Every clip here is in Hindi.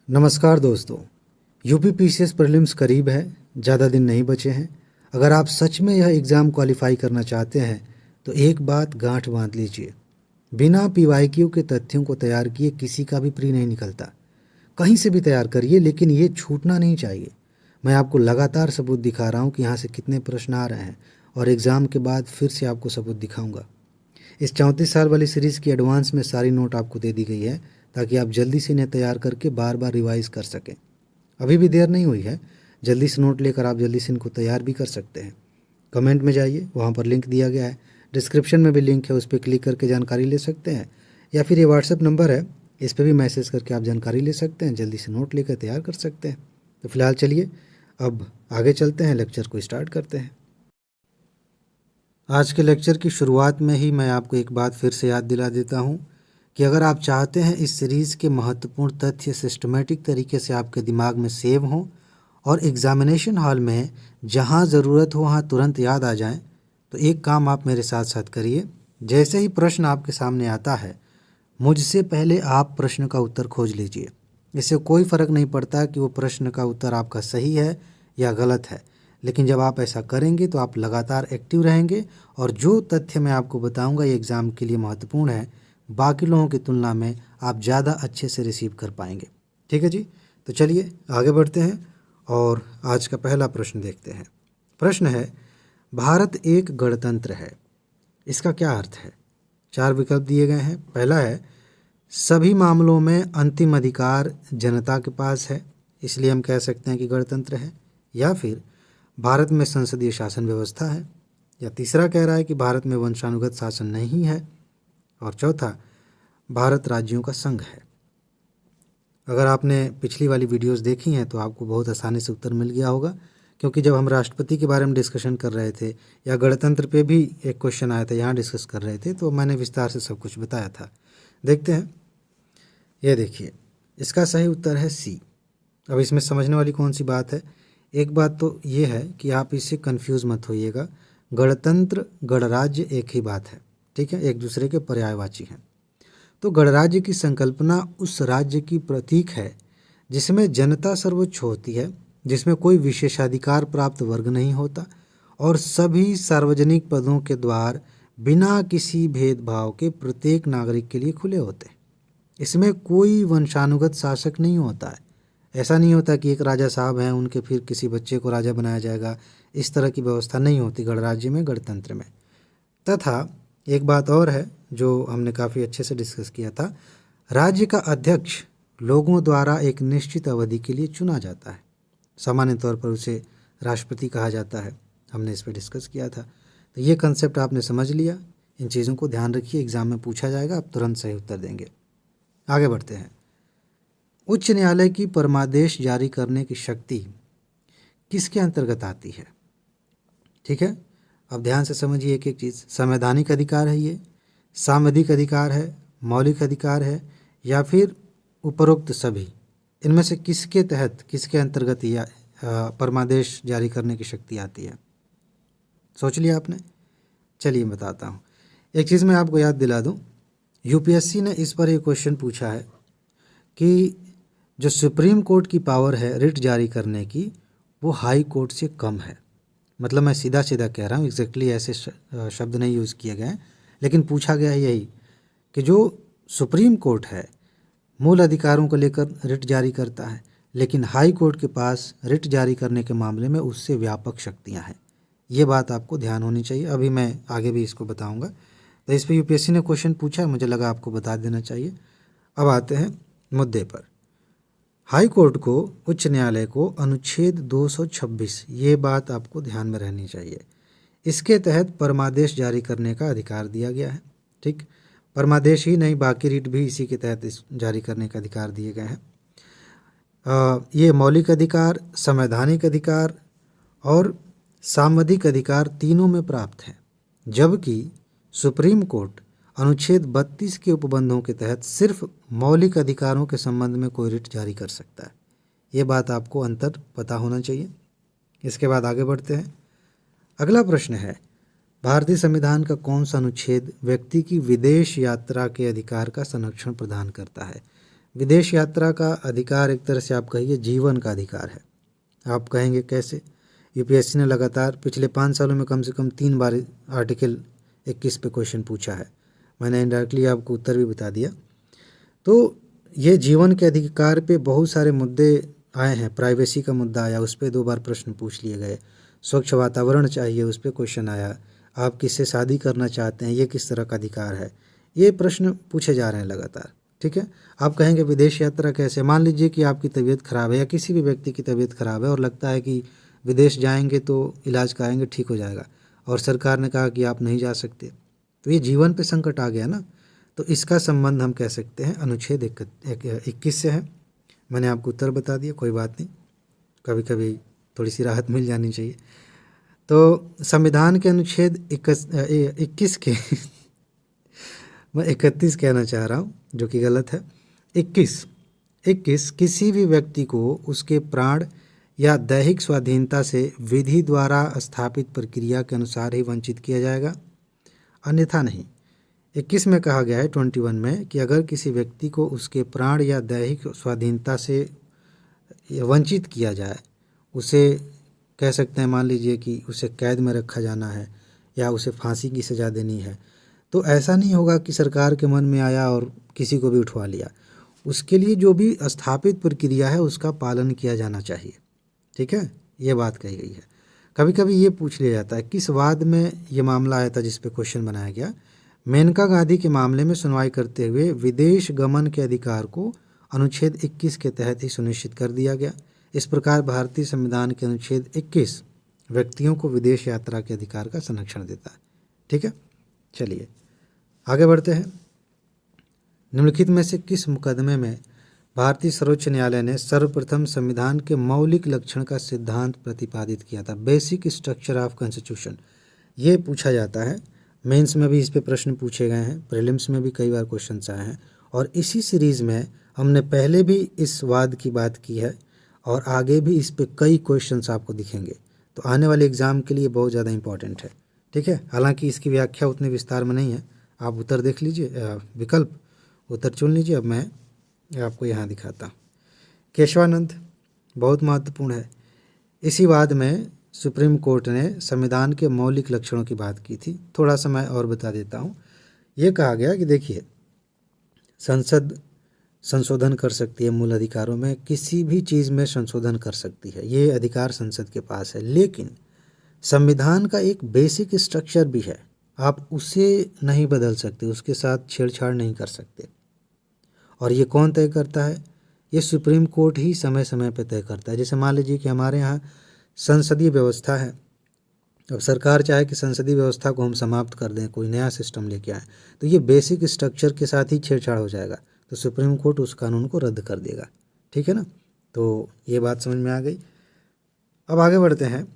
नमस्कार दोस्तों। यूपी पीसीएस प्रीलिम्स करीब है, ज़्यादा दिन नहीं बचे हैं। अगर आप सच में यह एग्ज़ाम क्वालिफाई करना चाहते हैं तो एक बात गांठ बांध लीजिए, बिना पीवाईक्यू के तथ्यों को तैयार किए किसी का भी प्री नहीं निकलता। कहीं से भी तैयार करिए, लेकिन ये छूटना नहीं चाहिए। मैं आपको लगातार सबूत दिखा रहा हूँ कि यहाँ से कितने प्रश्न आ रहे हैं, और एग्ज़ाम के बाद फिर से आपको सबूत दिखाऊंगा। इस 34 साल वाली सीरीज़ की एडवांस में सारी नोट आपको दे दी गई है, ताकि आप जल्दी से इन्हें तैयार करके बार बार रिवाइज कर सकें। अभी भी देर नहीं हुई है, जल्दी से नोट लेकर आप जल्दी से इनको तैयार भी कर सकते हैं। कमेंट में जाइए, वहाँ पर लिंक दिया गया है, डिस्क्रिप्शन में भी लिंक है, उस पर क्लिक करके जानकारी ले सकते हैं। या फिर ये व्हाट्सएप नंबर है, इस पर भी मैसेज करके आप जानकारी ले सकते हैं, जल्दी से नोट लेकर तैयार कर सकते हैं। तो फिलहाल चलिए अब आगे चलते हैं, लेक्चर को स्टार्ट करते हैं। आज के लेक्चर की शुरुआत में ही मैं आपको एक बात फिर से याद दिला देता हूँ कि अगर आप चाहते हैं इस सीरीज़ के महत्वपूर्ण तथ्य सिस्टमेटिक तरीके से आपके दिमाग में सेव हों और एग्ज़ामिनेशन हॉल में जहाँ ज़रूरत हो वहाँ तुरंत याद आ जाएं, तो एक काम आप मेरे साथ साथ करिए। जैसे ही प्रश्न आपके सामने आता है, मुझसे पहले आप प्रश्न का उत्तर खोज लीजिए। इससे कोई फ़र्क नहीं पड़ता कि वो प्रश्न का उत्तर आपका सही है या गलत है, लेकिन जब आप ऐसा करेंगे तो आप लगातार एक्टिव रहेंगे और जो तथ्य मैं आपको बताऊंगा ये एग्ज़ाम के लिए महत्वपूर्ण है, बाकी लोगों की तुलना में आप ज़्यादा अच्छे से रिसीव कर पाएंगे। ठीक है जी, तो चलिए आगे बढ़ते हैं और आज का पहला प्रश्न देखते हैं। प्रश्न है, भारत एक गणतंत्र है, इसका क्या अर्थ है? 4 विकल्प दिए गए हैं। पहला है, सभी मामलों में अंतिम अधिकार जनता के पास है, इसलिए हम कह सकते हैं कि गणतंत्र है। या फिर भारत में संसदीय शासन व्यवस्था है। या तीसरा कह रहा है कि भारत में वंशानुगत शासन नहीं है। और चौथा, भारत राज्यों का संघ है। अगर आपने पिछली वाली वीडियोस देखी हैं तो आपको बहुत आसानी से उत्तर मिल गया होगा, क्योंकि जब हम राष्ट्रपति के बारे में डिस्कशन कर रहे थे या गणतंत्र पे भी एक क्वेश्चन आया था, यहाँ डिस्कस कर रहे थे, तो मैंने विस्तार से सब कुछ बताया था। देखते हैं, ये देखिए, इसका सही उत्तर है सी। अब इसमें समझने वाली कौन सी बात है? एक बात तो ये है कि आप इससे कंफ्यूज मत होइएगा। गणतंत्र गणराज्य एक ही बात है, ठीक है, एक दूसरे के पर्यायवाची हैं। तो गणराज्य की संकल्पना उस राज्य की प्रतीक है जिसमें जनता सर्वोच्च होती है, जिसमें कोई विशेषाधिकार प्राप्त वर्ग नहीं होता और सभी सार्वजनिक पदों के द्वार बिना किसी भेदभाव के प्रत्येक नागरिक के लिए खुले होते हैं। इसमें कोई वंशानुगत शासक नहीं होता है। ऐसा नहीं होता कि एक राजा साहब हैं, उनके फिर किसी बच्चे को राजा बनाया जाएगा, इस तरह की व्यवस्था नहीं होती गणराज्य में, गणतंत्र में। तथा एक बात और है जो हमने काफ़ी अच्छे से डिस्कस किया था, राज्य का अध्यक्ष लोगों द्वारा एक निश्चित अवधि के लिए चुना जाता है। सामान्य तौर पर उसे राष्ट्रपति कहा जाता है, हमने इस पर डिस्कस किया था। तो ये कंसेप्ट आपने समझ लिया। इन चीज़ों को ध्यान रखिए, एग्जाम में पूछा जाएगा, आप तुरंत सही उत्तर देंगे। आगे बढ़ते हैं। उच्च न्यायालय की परमादेश जारी करने की शक्ति किसके अंतर्गत आती है? ठीक है, अब ध्यान से समझिए एक एक चीज़। संवैधानिक अधिकार है ये, सांविधिक अधिकार है, मौलिक अधिकार है, या फिर उपरोक्त सभी? इनमें से किसके तहत, किसके अंतर्गत यह परमादेश जारी करने की शक्ति आती है? सोच लिया आपने? चलिए बताता हूँ। एक चीज़ मैं आपको याद दिला दूँ, यूपीएससी ने इस पर एक क्वेश्चन पूछा है कि जो सुप्रीम कोर्ट की पावर है रिट जारी करने की, वो हाई कोर्ट से कम है। मतलब मैं सीधा सीधा कह रहा हूँ, एग्जैक्टली ऐसे शब्द नहीं यूज़ किए गए हैं, लेकिन पूछा गया है यही कि जो सुप्रीम कोर्ट है मूल अधिकारों को लेकर रिट जारी करता है, लेकिन हाई कोर्ट के पास रिट जारी करने के मामले में उससे व्यापक शक्तियाँ हैं। ये बात आपको ध्यान होनी चाहिए। अभी मैं आगे भी इसको बताऊँगा। तो इस पर यूपीएससी ने क्वेश्चन पूछा, मुझे लगा आपको बता देना चाहिए। अब आते हैं मुद्दे पर। हाई कोर्ट को, उच्च न्यायालय को अनुच्छेद 226, ये बात आपको ध्यान में रहनी चाहिए, इसके तहत परमादेश जारी करने का अधिकार दिया गया है। ठीक, परमादेश ही नहीं, बाकी रिट भी इसी के तहत जारी करने का अधिकार दिए गए हैं। ये मौलिक अधिकार, संवैधानिक अधिकार और सांविधिक अधिकार तीनों में प्राप्त है, जबकि सुप्रीम कोर्ट अनुच्छेद 32 के उपबंधों के तहत सिर्फ मौलिक अधिकारों के संबंध में कोई रिट जारी कर सकता है। ये बात आपको अंतर पता होना चाहिए। इसके बाद आगे बढ़ते हैं। अगला प्रश्न है, भारतीय संविधान का कौन सा अनुच्छेद व्यक्ति की विदेश यात्रा के अधिकार का संरक्षण प्रदान करता है? विदेश यात्रा का अधिकार एक तरह से आप कहिए जीवन का अधिकार है। आप कहेंगे कैसे? यूपीएससी ने लगातार पिछले 5 सालों में कम से कम 3 बार आर्टिकल 21 पे क्वेश्चन पूछा है। मैंने इनडायरेक्टली आपको उत्तर भी बता दिया। तो ये जीवन के अधिकार पे बहुत सारे मुद्दे आए हैं। प्राइवेसी का मुद्दा आया, उस पर 2 बार प्रश्न पूछ लिए गए। स्वच्छ वातावरण चाहिए, उस पर क्वेश्चन आया। आप किससे शादी करना चाहते हैं, ये किस तरह का अधिकार है, ये प्रश्न पूछे जा रहे हैं लगातार। ठीक है। आप कहेंगे विदेश यात्रा कैसे? मान लीजिए कि आपकी तबीयत खराब है या किसी भी व्यक्ति की तबीयत खराब है और लगता है कि विदेश जाएंगे तो इलाज कराएंगे ठीक हो जाएगा, और सरकार ने कहा कि आप नहीं जा सकते, तो ये जीवन पे संकट आ गया ना। तो इसका संबंध हम कह सकते हैं अनुच्छेद 21 से है। मैंने आपको उत्तर बता दिया, कोई बात नहीं, कभी कभी थोड़ी सी राहत मिल जानी चाहिए। तो संविधान के अनुच्छेद 21 के मैं 31 कहना चाह रहा हूँ, जो कि गलत है। 21 किसी भी व्यक्ति को उसके प्राण या दैहिक स्वाधीनता से विधि द्वारा स्थापित प्रक्रिया के अनुसार ही वंचित किया जाएगा, अन्यथा नहीं। 21 में कहा गया है 21 में कि अगर किसी व्यक्ति को उसके प्राण या दैहिक स्वाधीनता से वंचित किया जाए, उसे कह सकते हैं, मान लीजिए कि उसे कैद में रखा जाना है या उसे फांसी की सज़ा देनी है, तो ऐसा नहीं होगा कि सरकार के मन में आया और किसी को भी उठवा लिया। उसके लिए जो भी स्थापित प्रक्रिया है उसका पालन किया जाना चाहिए। ठीक है, ये बात कही गई है। कभी कभी ये पूछ लिया जाता है किस वाद में ये मामला आया था जिस पे क्वेश्चन बनाया गया। मेनका गांधी के मामले में सुनवाई करते हुए विदेश गमन के अधिकार को अनुच्छेद 21 के तहत ही सुनिश्चित कर दिया गया। इस प्रकार भारतीय संविधान के अनुच्छेद 21 व्यक्तियों को विदेश यात्रा के अधिकार का संरक्षण देता है। ठीक है, चलिए आगे बढ़ते हैं। निम्नलिखित में से किस मुकदमे में भारतीय सर्वोच्च न्यायालय ने सर्वप्रथम संविधान के मौलिक लक्षण का सिद्धांत प्रतिपादित किया था? बेसिक स्ट्रक्चर ऑफ कॉन्स्टिट्यूशन, ये पूछा जाता है। मेंस में भी इस पे प्रश्न पूछे गए हैं, प्रीलिम्स में भी कई बार क्वेश्चन आए हैं, और इसी सीरीज़ में हमने पहले भी इस वाद की बात की है और आगे भी इस पे कई क्वेश्चंस आपको दिखेंगे। तो आने वाले एग्ज़ाम के लिए बहुत ज़्यादा इंपॉर्टेंट है। ठीक है, हालांकि इसकी व्याख्या उतने विस्तार में नहीं है। आप उत्तर देख लीजिए, विकल्प उत्तर चुन लीजिए। अब मैं आपको यहाँ दिखाता हूँ। केशवानंद बहुत महत्वपूर्ण है। इसी वाद में सुप्रीम कोर्ट ने संविधान के मौलिक लक्षणों की बात की थी। थोड़ा सा मैं और बता देता हूँ। ये कहा गया कि देखिए, संसद संशोधन कर सकती है, मूल अधिकारों में किसी भी चीज़ में संशोधन कर सकती है, ये अधिकार संसद के पास है। लेकिन संविधान का एक बेसिक स्ट्रक्चर भी है, आप उसे नहीं बदल सकते, उसके साथ छेड़छाड़ नहीं कर सकते। और ये कौन तय करता है? ये सुप्रीम कोर्ट ही समय समय पर तय करता है। जैसे मान लीजिए कि हमारे यहाँ संसदीय व्यवस्था है, अब सरकार चाहे कि संसदीय व्यवस्था को हम समाप्त कर दें, कोई नया सिस्टम लेके आए, तो ये बेसिक स्ट्रक्चर के साथ ही छेड़छाड़ हो जाएगा, तो सुप्रीम कोर्ट उस कानून को रद्द कर देगा। ठीक है ना, तो ये बात समझ में आ गई। अब आगे बढ़ते हैं।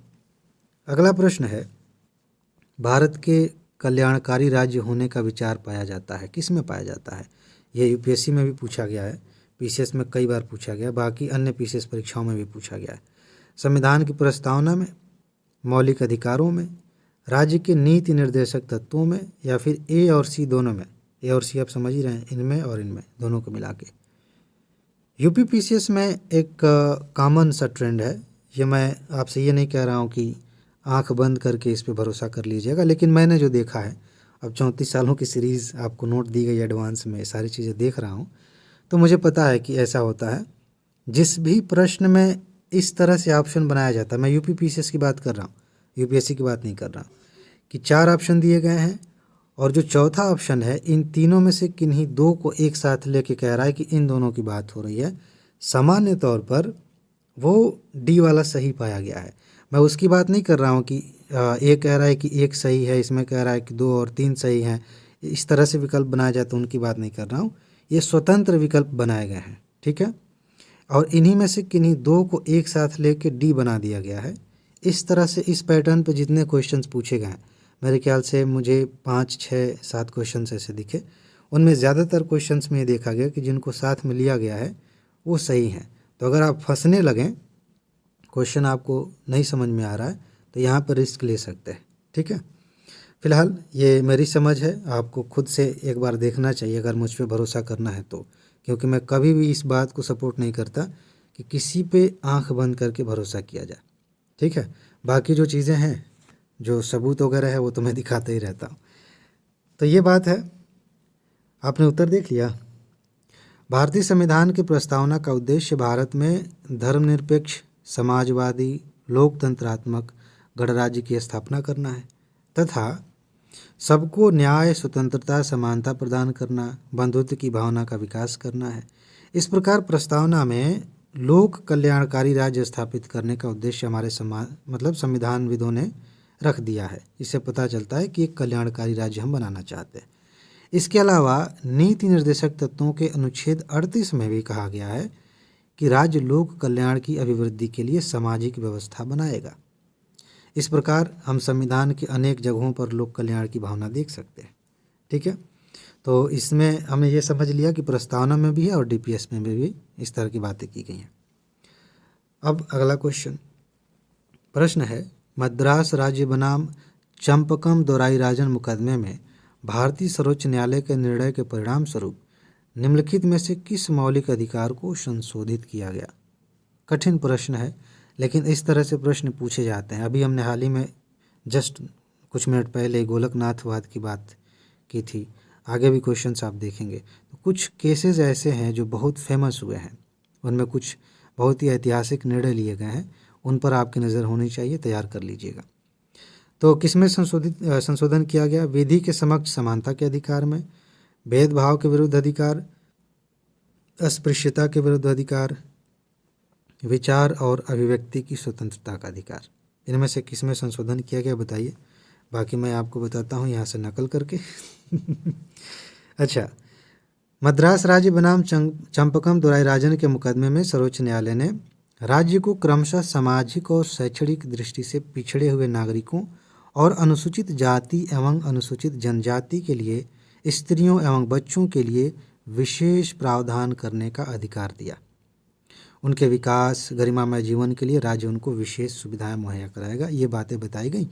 अगला प्रश्न है, भारत के कल्याणकारी राज्य होने का विचार पाया जाता है, किस में पाया जाता है? ये यूपीएससी में भी पूछा गया है, पीसीएस में कई बार पूछा गया, बाकी अन्य पीसीएस परीक्षाओं में भी पूछा गया है। संविधान की प्रस्तावना में, मौलिक अधिकारों में, राज्य के नीति निर्देशक तत्वों में, या फिर ए और सी दोनों में? ए और सी आप समझ ही रहे हैं, इनमें और इनमें, दोनों को मिला के। यूपी पीसीएस में एक कॉमन सा ट्रेंड है। ये मैं आपसे ये नहीं कह रहा हूँ कि आंख बंद करके इस पे भरोसा कर लीजिएगा, लेकिन मैंने जो देखा है, अब 34 सालों की सीरीज़ आपको नोट दी गई एडवांस में, सारी चीज़ें देख रहा हूँ, तो मुझे पता है कि ऐसा होता है। जिस भी प्रश्न में इस तरह से ऑप्शन बनाया जाता है, मैं यूपी पीसीएस की बात कर रहा हूँ, यूपीएससी की बात नहीं कर रहा हूँ, कि 4 ऑप्शन दिए गए हैं और जो चौथा ऑप्शन है, इन तीनों में से किन्हीं 2 को एक साथ लेके कह रहा है कि इन दोनों की बात हो रही है। सामान्य तौर पर वो डी वाला सही पाया गया है। मैं उसकी बात नहीं कर रहा हूँ कि ये कह रहा है कि एक सही है, इसमें कह रहा है कि 2 और 3 सही हैं, इस तरह से विकल्प बनाए जाए तो उनकी बात नहीं कर रहा हूँ। ये स्वतंत्र विकल्प बनाए गए हैं। ठीक है, और इन्हीं में से किन्हीं 2 को एक साथ लेके डी बना दिया गया है। इस तरह से इस पैटर्न पे जितने क्वेश्चंस पूछे गए हैं, मेरे ख्याल से मुझे 5, 6, 7 क्वेश्चंस ऐसे दिखे। उनमें ज़्यादातर क्वेश्चंस में ये देखा गया कि जिनको साथ में लिया गया है वो सही हैं। तो अगर आप फंसने लगें, क्वेश्चन आपको नहीं समझ में आ रहा है, तो यहाँ पर रिस्क ले सकते हैं। ठीक है, फिलहाल ये मेरी समझ है, आपको खुद से एक बार देखना चाहिए अगर मुझ पर भरोसा करना है तो, क्योंकि मैं कभी भी इस बात को सपोर्ट नहीं करता कि किसी पे आंख बंद करके भरोसा किया जाए। ठीक है, बाकी जो चीज़ें हैं, जो सबूत वगैरह है, वो तो मैं दिखाता ही रहता हूँ। तो ये बात है। आपने उत्तर देख लिया। भारतीय संविधान की प्रस्तावना का उद्देश्य भारत में धर्मनिरपेक्ष, समाजवादी, लोकतंत्रात्मक गणराज्य की स्थापना करना है तथा सबको न्याय, स्वतंत्रता, समानता प्रदान करना, बंधुत्व की भावना का विकास करना है। इस प्रकार प्रस्तावना में लोक कल्याणकारी राज्य स्थापित करने का उद्देश्य हमारे संविधानविदों ने रख दिया है। इससे पता चलता है कि एक कल्याणकारी राज्य हम बनाना चाहते हैं। इसके अलावा नीति निर्देशक तत्वों के अनुच्छेद 38 में भी कहा गया है कि राज्य लोक कल्याण की अभिवृद्धि के लिए सामाजिक व्यवस्था बनाएगा। इस प्रकार हम संविधान के अनेक जगहों पर लोक कल्याण की भावना देख सकते हैं। ठीक है, तो इसमें हमने ये समझ लिया कि प्रस्तावना में भी है और डीपीएस में भी इस तरह की बातें की गई हैं। अब अगला प्रश्न है, मद्रास राज्य बनाम चंपकम दोराईराजन मुकदमे में भारतीय सर्वोच्च न्यायालय के निर्णय के परिणाम स्वरूप निम्नलिखित में से किस मौलिक अधिकार को संशोधित किया गया? कठिन प्रश्न है, लेकिन इस तरह से प्रश्न पूछे जाते हैं। अभी हमने हाल ही में जस्ट कुछ मिनट पहले गोलकनाथवाद की बात की थी। आगे भी क्वेश्चंस आप देखेंगे तो कुछ केसेस ऐसे हैं जो बहुत फेमस हुए हैं, उनमें कुछ बहुत ही ऐतिहासिक निर्णय लिए गए हैं, उन पर आपकी नज़र होनी चाहिए, तैयार कर लीजिएगा। तो किसमें संशोधन किया गया? विधि के समक्ष समानता के अधिकार में, भेदभाव के विरुद्ध अधिकार, अस्पृश्यता के विरुद्ध अधिकार, विचार और अभिव्यक्ति की स्वतंत्रता का अधिकार। इनमें से किसमें संशोधन किया गया बताइए, बाकी मैं आपको बताता हूँ यहाँ से नकल करके। अच्छा, मद्रास राज्य बनाम चंपकम दोराईराजन के मुकदमे में सर्वोच्च न्यायालय ने राज्य को क्रमशः सामाजिक और शैक्षणिक दृष्टि से पिछड़े हुए नागरिकों और अनुसूचित जाति एवं अनुसूचित जनजाति के लिए स्त्रियों एवं बच्चों के लिए विशेष प्रावधान करने का अधिकार दिया। उनके विकास, गरिमामय जीवन के लिए राज्य उनको विशेष सुविधाएं मुहैया कराएगा। ये बातें बताई गई।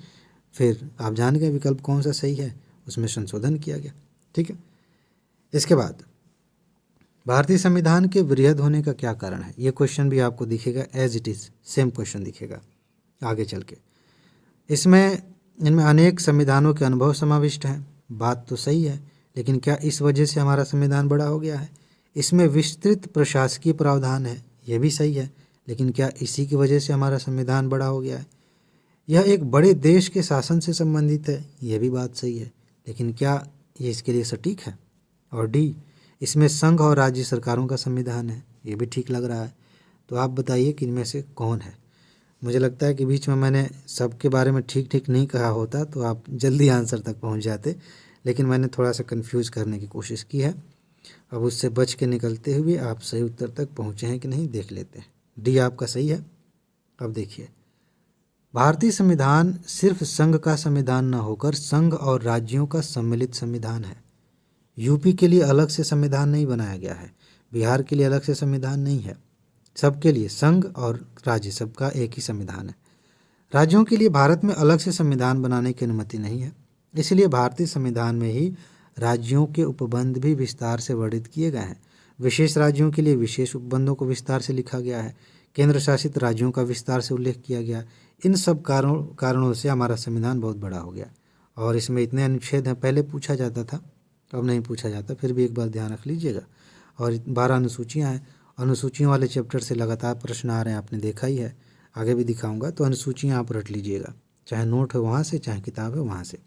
फिर आप जान गए विकल्प कौन सा सही है, उसमें संशोधन किया गया। ठीक है, इसके बाद भारतीय संविधान के वृहद होने का क्या कारण है? ये क्वेश्चन भी आपको दिखेगा as it is, same question दिखेगा आगे चल के। इनमें अनेक संविधानों के अनुभव समाविष्ट हैं। बात तो सही है, लेकिन क्या इस वजह से हमारा संविधान बड़ा हो गया है? इसमें विस्तृत प्रशासकीय प्रावधान है, यह भी सही है, लेकिन क्या इसी की वजह से हमारा संविधान बड़ा हो गया है? यह एक बड़े देश के शासन से संबंधित है, यह भी बात सही है, लेकिन क्या ये इसके लिए सटीक है? और डी, इसमें संघ और राज्य सरकारों का संविधान है, ये भी ठीक लग रहा है। तो आप बताइए कि इनमें से कौन है? मुझे लगता है कि बीच में मैंने सबके बारे में ठीक ठीक नहीं कहा होता तो आप जल्दी आंसर तक पहुंच जाते, लेकिन मैंने थोड़ा सा कंफ्यूज करने की कोशिश की है। अब उससे बच के निकलते हुए आप सही उत्तर तक पहुंचे हैं कि नहीं देख लेते हैं। डी आपका सही है। अब देखिए, भारतीय संविधान सिर्फ संघ का संविधान न होकर संघ और राज्यों का सम्मिलित संविधान है। यूपी के लिए अलग से संविधान नहीं बनाया गया है, बिहार के लिए अलग से संविधान नहीं है, सबके लिए संघ और राज्य सबका एक ही संविधान है। राज्यों के लिए भारत में अलग से संविधान बनाने की अनुमति नहीं है, इसलिए भारतीय संविधान में ही राज्यों के उपबंध भी विस्तार से वर्णित किए गए हैं। विशेष राज्यों के लिए विशेष उपबंधों को विस्तार से लिखा गया है, केंद्र शासित राज्यों का विस्तार से उल्लेख किया गया। इन सब कारणों से हमारा संविधान बहुत बड़ा हो गया। और इसमें इतने अनुच्छेद हैं, पहले पूछा जाता था, अब नहीं पूछा जाता, फिर भी एक बार ध्यान रख लीजिएगा। और 12 अनुसूचियाँ हैं, अनुसूचियों वाले चैप्टर से लगातार प्रश्न आ रहे हैं, आपने देखा ही है, आगे भी दिखाऊंगा। तो अनुसूचियाँ आप रट लीजिएगा, चाहे नोट हो वहाँ से, चाहे किताब है वहाँ से।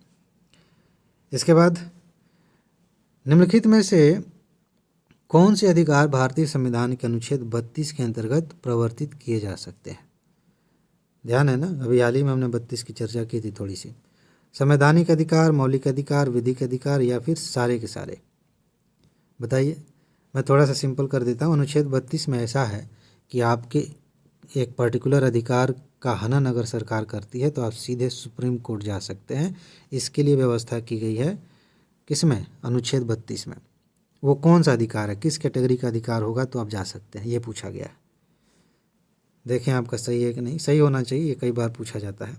इसके बाद निम्नलिखित में से कौन से अधिकार भारतीय संविधान के अनुच्छेद 32 के अंतर्गत प्रवर्तित किए जा सकते हैं? ध्यान है ना, अभी हाल ही में हमने 32 की चर्चा की थी थोड़ी सी। संवैधानिक अधिकार, मौलिक अधिकार, विधिक अधिकार या फिर सारे के सारे? बताइए। मैं थोड़ा सा सिंपल कर देता हूँ। अनुच्छेद 32 में ऐसा है कि आपके एक पर्टिकुलर अधिकार का हनन अगर सरकार करती है तो आप सीधे सुप्रीम कोर्ट जा सकते हैं। इसके लिए व्यवस्था की गई है किसमें? अनुच्छेद 32 में। वो कौन सा अधिकार है, किस कैटेगरी का अधिकार होगा तो आप जा सकते हैं, ये पूछा गया है। देखें आपका सही है कि नहीं, सही होना चाहिए, ये कई बार पूछा जाता है।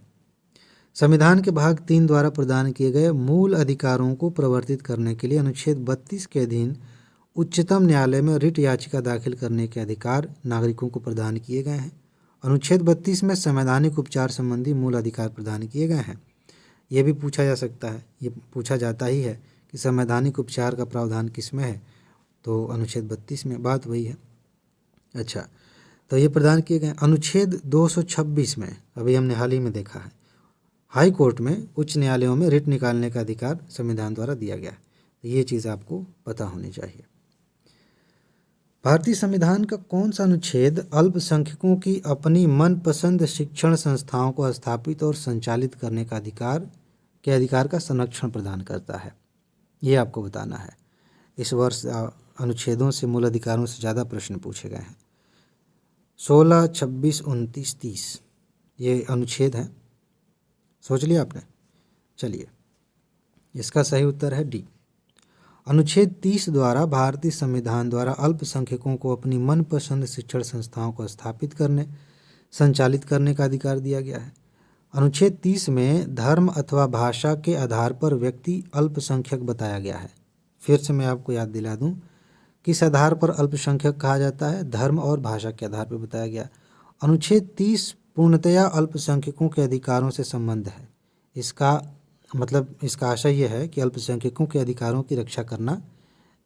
संविधान के भाग 3 द्वारा प्रदान किए गए मूल अधिकारों को प्रवर्तित करने के लिए अनुच्छेद 32 के अधीन उच्चतम न्यायालय में रिट याचिका दाखिल करने के अधिकार नागरिकों को प्रदान किए गए हैं। अनुच्छेद 32 में संवैधानिक उपचार संबंधी मूल अधिकार प्रदान किए गए हैं। ये भी पूछा जा सकता है, ये पूछा जाता ही है कि संवैधानिक उपचार का प्रावधान किस में है, तो अनुच्छेद 32 में, बात वही है। अच्छा, तो ये प्रदान किए गए। अनुच्छेद 226 में अभी हमने हाल ही में देखा है, हाई कोर्ट में, उच्च न्यायालयों में रिट निकालने का अधिकार संविधान द्वारा दिया गया है। तो ये चीज़ आपको पता होनी चाहिए। भारतीय संविधान का कौन सा अनुच्छेद अल्पसंख्यकों की अपनी मनपसंद शिक्षण संस्थाओं को स्थापित और संचालित करने का अधिकार का संरक्षण प्रदान करता है? ये आपको बताना है। इस वर्ष अनुच्छेदों से, मूल अधिकारों से ज़्यादा प्रश्न पूछे गए हैं। 16, 26, 29, 30 ये अनुच्छेद हैं। सोच लिया आपने? चलिए, इसका सही उत्तर है डी। अनुच्छेद 30 द्वारा भारतीय संविधान द्वारा अल्पसंख्यकों को अपनी मनपसंद शिक्षण संस्थाओं को स्थापित करने, संचालित करने का अधिकार दिया गया है। अनुच्छेद 30 में धर्म अथवा भाषा के आधार पर व्यक्ति अल्पसंख्यक बताया गया है। फिर से मैं आपको याद दिला दूं, किस आधार पर अल्पसंख्यक कहा जाता है? धर्म और भाषा के आधार पर बताया गया। अनुच्छेद 30 पूर्णतया अल्पसंख्यकों के अधिकारों से संबंध है। इसका मतलब, इसका आशय यह है कि अल्पसंख्यकों के अधिकारों की रक्षा करना,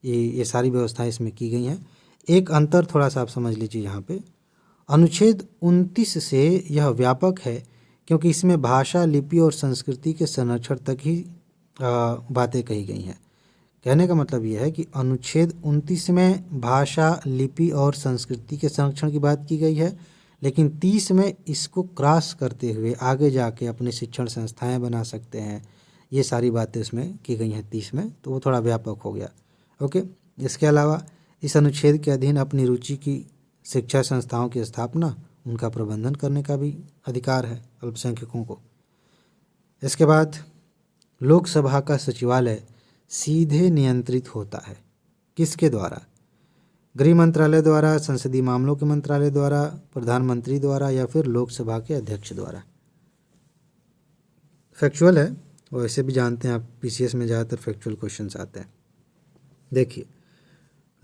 ये सारी व्यवस्थाएं इसमें की गई हैं। एक अंतर थोड़ा सा आप समझ लीजिए यहाँ पे, अनुच्छेद 29 से यह व्यापक है क्योंकि इसमें भाषा, लिपि और संस्कृति के संरक्षण तक ही बातें कही गई हैं। कहने का मतलब यह है कि अनुच्छेद 29 में भाषा, लिपि और संस्कृति के संरक्षण की बात की गई है, लेकिन 30 में इसको क्रॉस करते हुए आगे जाके अपने शिक्षण संस्थाएं बना सकते हैं। ये सारी बातें इसमें की गई हैं 30 में, तो वो थोड़ा व्यापक हो गया। ओके, इसके अलावा इस अनुच्छेद के अधीन अपनी रुचि की शिक्षा संस्थाओं की स्थापना, उनका प्रबंधन करने का भी अधिकार है अल्पसंख्यकों को। इसके बाद लोकसभा का सचिवालय सीधे नियंत्रित होता है किसके द्वारा? गृह मंत्रालय द्वारा, संसदीय मामलों के मंत्रालय द्वारा, प्रधानमंत्री द्वारा, या फिर लोकसभा के अध्यक्ष द्वारा? फैक्चुअल है, और ऐसे भी जानते हैं आप, पीसीएस में ज़्यादातर फैक्चुअल क्वेश्चंस आते हैं। देखिए,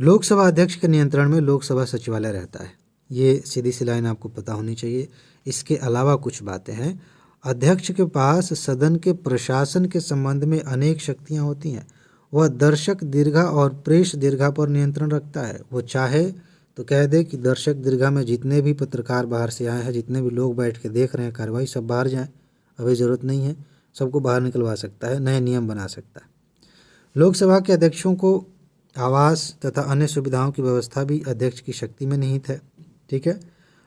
लोकसभा अध्यक्ष के नियंत्रण में लोकसभा सचिवालय रहता है। ये सीधी सी लाइन आपको पता होनी चाहिए। इसके अलावा कुछ बातें हैं। अध्यक्ष के पास सदन के प्रशासन के संबंध में अनेक शक्तियाँ होती हैं। वह दर्शक दीर्घा और प्रेस दीर्घा पर नियंत्रण रखता है। वो चाहे तो कह दे कि दर्शक दीर्घा में जितने भी पत्रकार बाहर से आए हैं, जितने भी लोग बैठ के देख रहे हैं कार्रवाई, सब बाहर जाएं, अभी ज़रूरत नहीं है, सबको बाहर निकलवा सकता है, नए नियम बना सकता है। लोकसभा के अध्यक्षों को आवास तथा अन्य सुविधाओं की व्यवस्था भी अध्यक्ष की शक्ति में निहित है। ठीक है।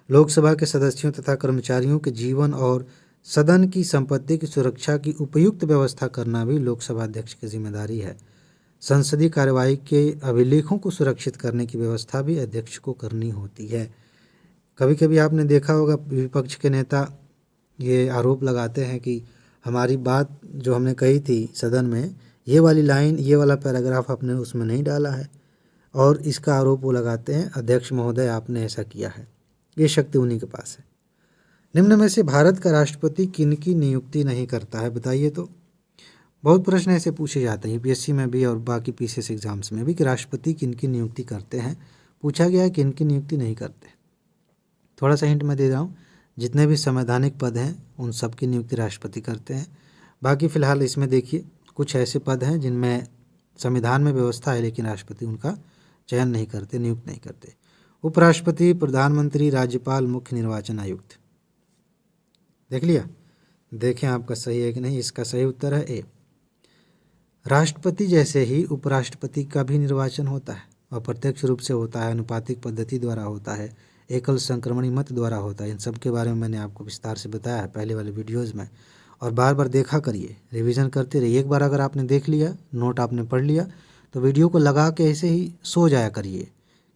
लोकसभा के सदस्यों तथा कर्मचारियों के जीवन और सदन की संपत्ति की सुरक्षा की उपयुक्त व्यवस्था करना भी लोकसभा अध्यक्ष की जिम्मेदारी है। संसदीय कार्यवाही के अभिलेखों को सुरक्षित करने की व्यवस्था भी अध्यक्ष को करनी होती है। कभी कभी आपने देखा होगा विपक्ष के नेता ये आरोप लगाते हैं कि हमारी बात जो हमने कही थी सदन में, ये वाली लाइन, ये वाला पैराग्राफ आपने उसमें नहीं डाला है, और इसका आरोप वो लगाते हैं अध्यक्ष महोदय आपने ऐसा किया है। ये शक्ति उन्हीं के पास है। निम्न में से भारत का राष्ट्रपति किनकी नियुक्ति नहीं करता है, बताइए तो। बहुत प्रश्न ऐसे पूछे जाते हैं यूपीएससी में भी और बाकी पीसीएस एग्जाम्स में भी कि राष्ट्रपति किनकी नियुक्ति करते हैं। पूछा गया है किनकी नियुक्ति नहीं करते। थोड़ा सा हिंट मैं दे रहा हूँ, जितने भी संवैधानिक पद हैं उन सब की नियुक्ति राष्ट्रपति करते हैं। बाकी फ़िलहाल इसमें देखिए कुछ ऐसे पद हैं जिनमें संविधान में व्यवस्था है लेकिन राष्ट्रपति उनका चयन नहीं करते, नियुक्त नहीं करते। उपराष्ट्रपति, प्रधानमंत्री, राज्यपाल, मुख्य निर्वाचन आयुक्त। देख लिया, देखें आपका सही है कि नहीं। इसका सही उत्तर है ए। राष्ट्रपति जैसे ही उपराष्ट्रपति का भी निर्वाचन होता है, अप्रत्यक्ष रूप से होता है, अनुपातिक पद्धति द्वारा होता है, एकल संक्रमणी मत द्वारा होता है। इन सब के बारे में मैंने आपको विस्तार से बताया है पहले वाले वीडियोज़ में, और बार बार देखा करिए, रिवीजन करते रहिए। एक बार अगर आपने देख लिया, नोट आपने पढ़ लिया, तो वीडियो को लगा के ऐसे ही सो जाया करिए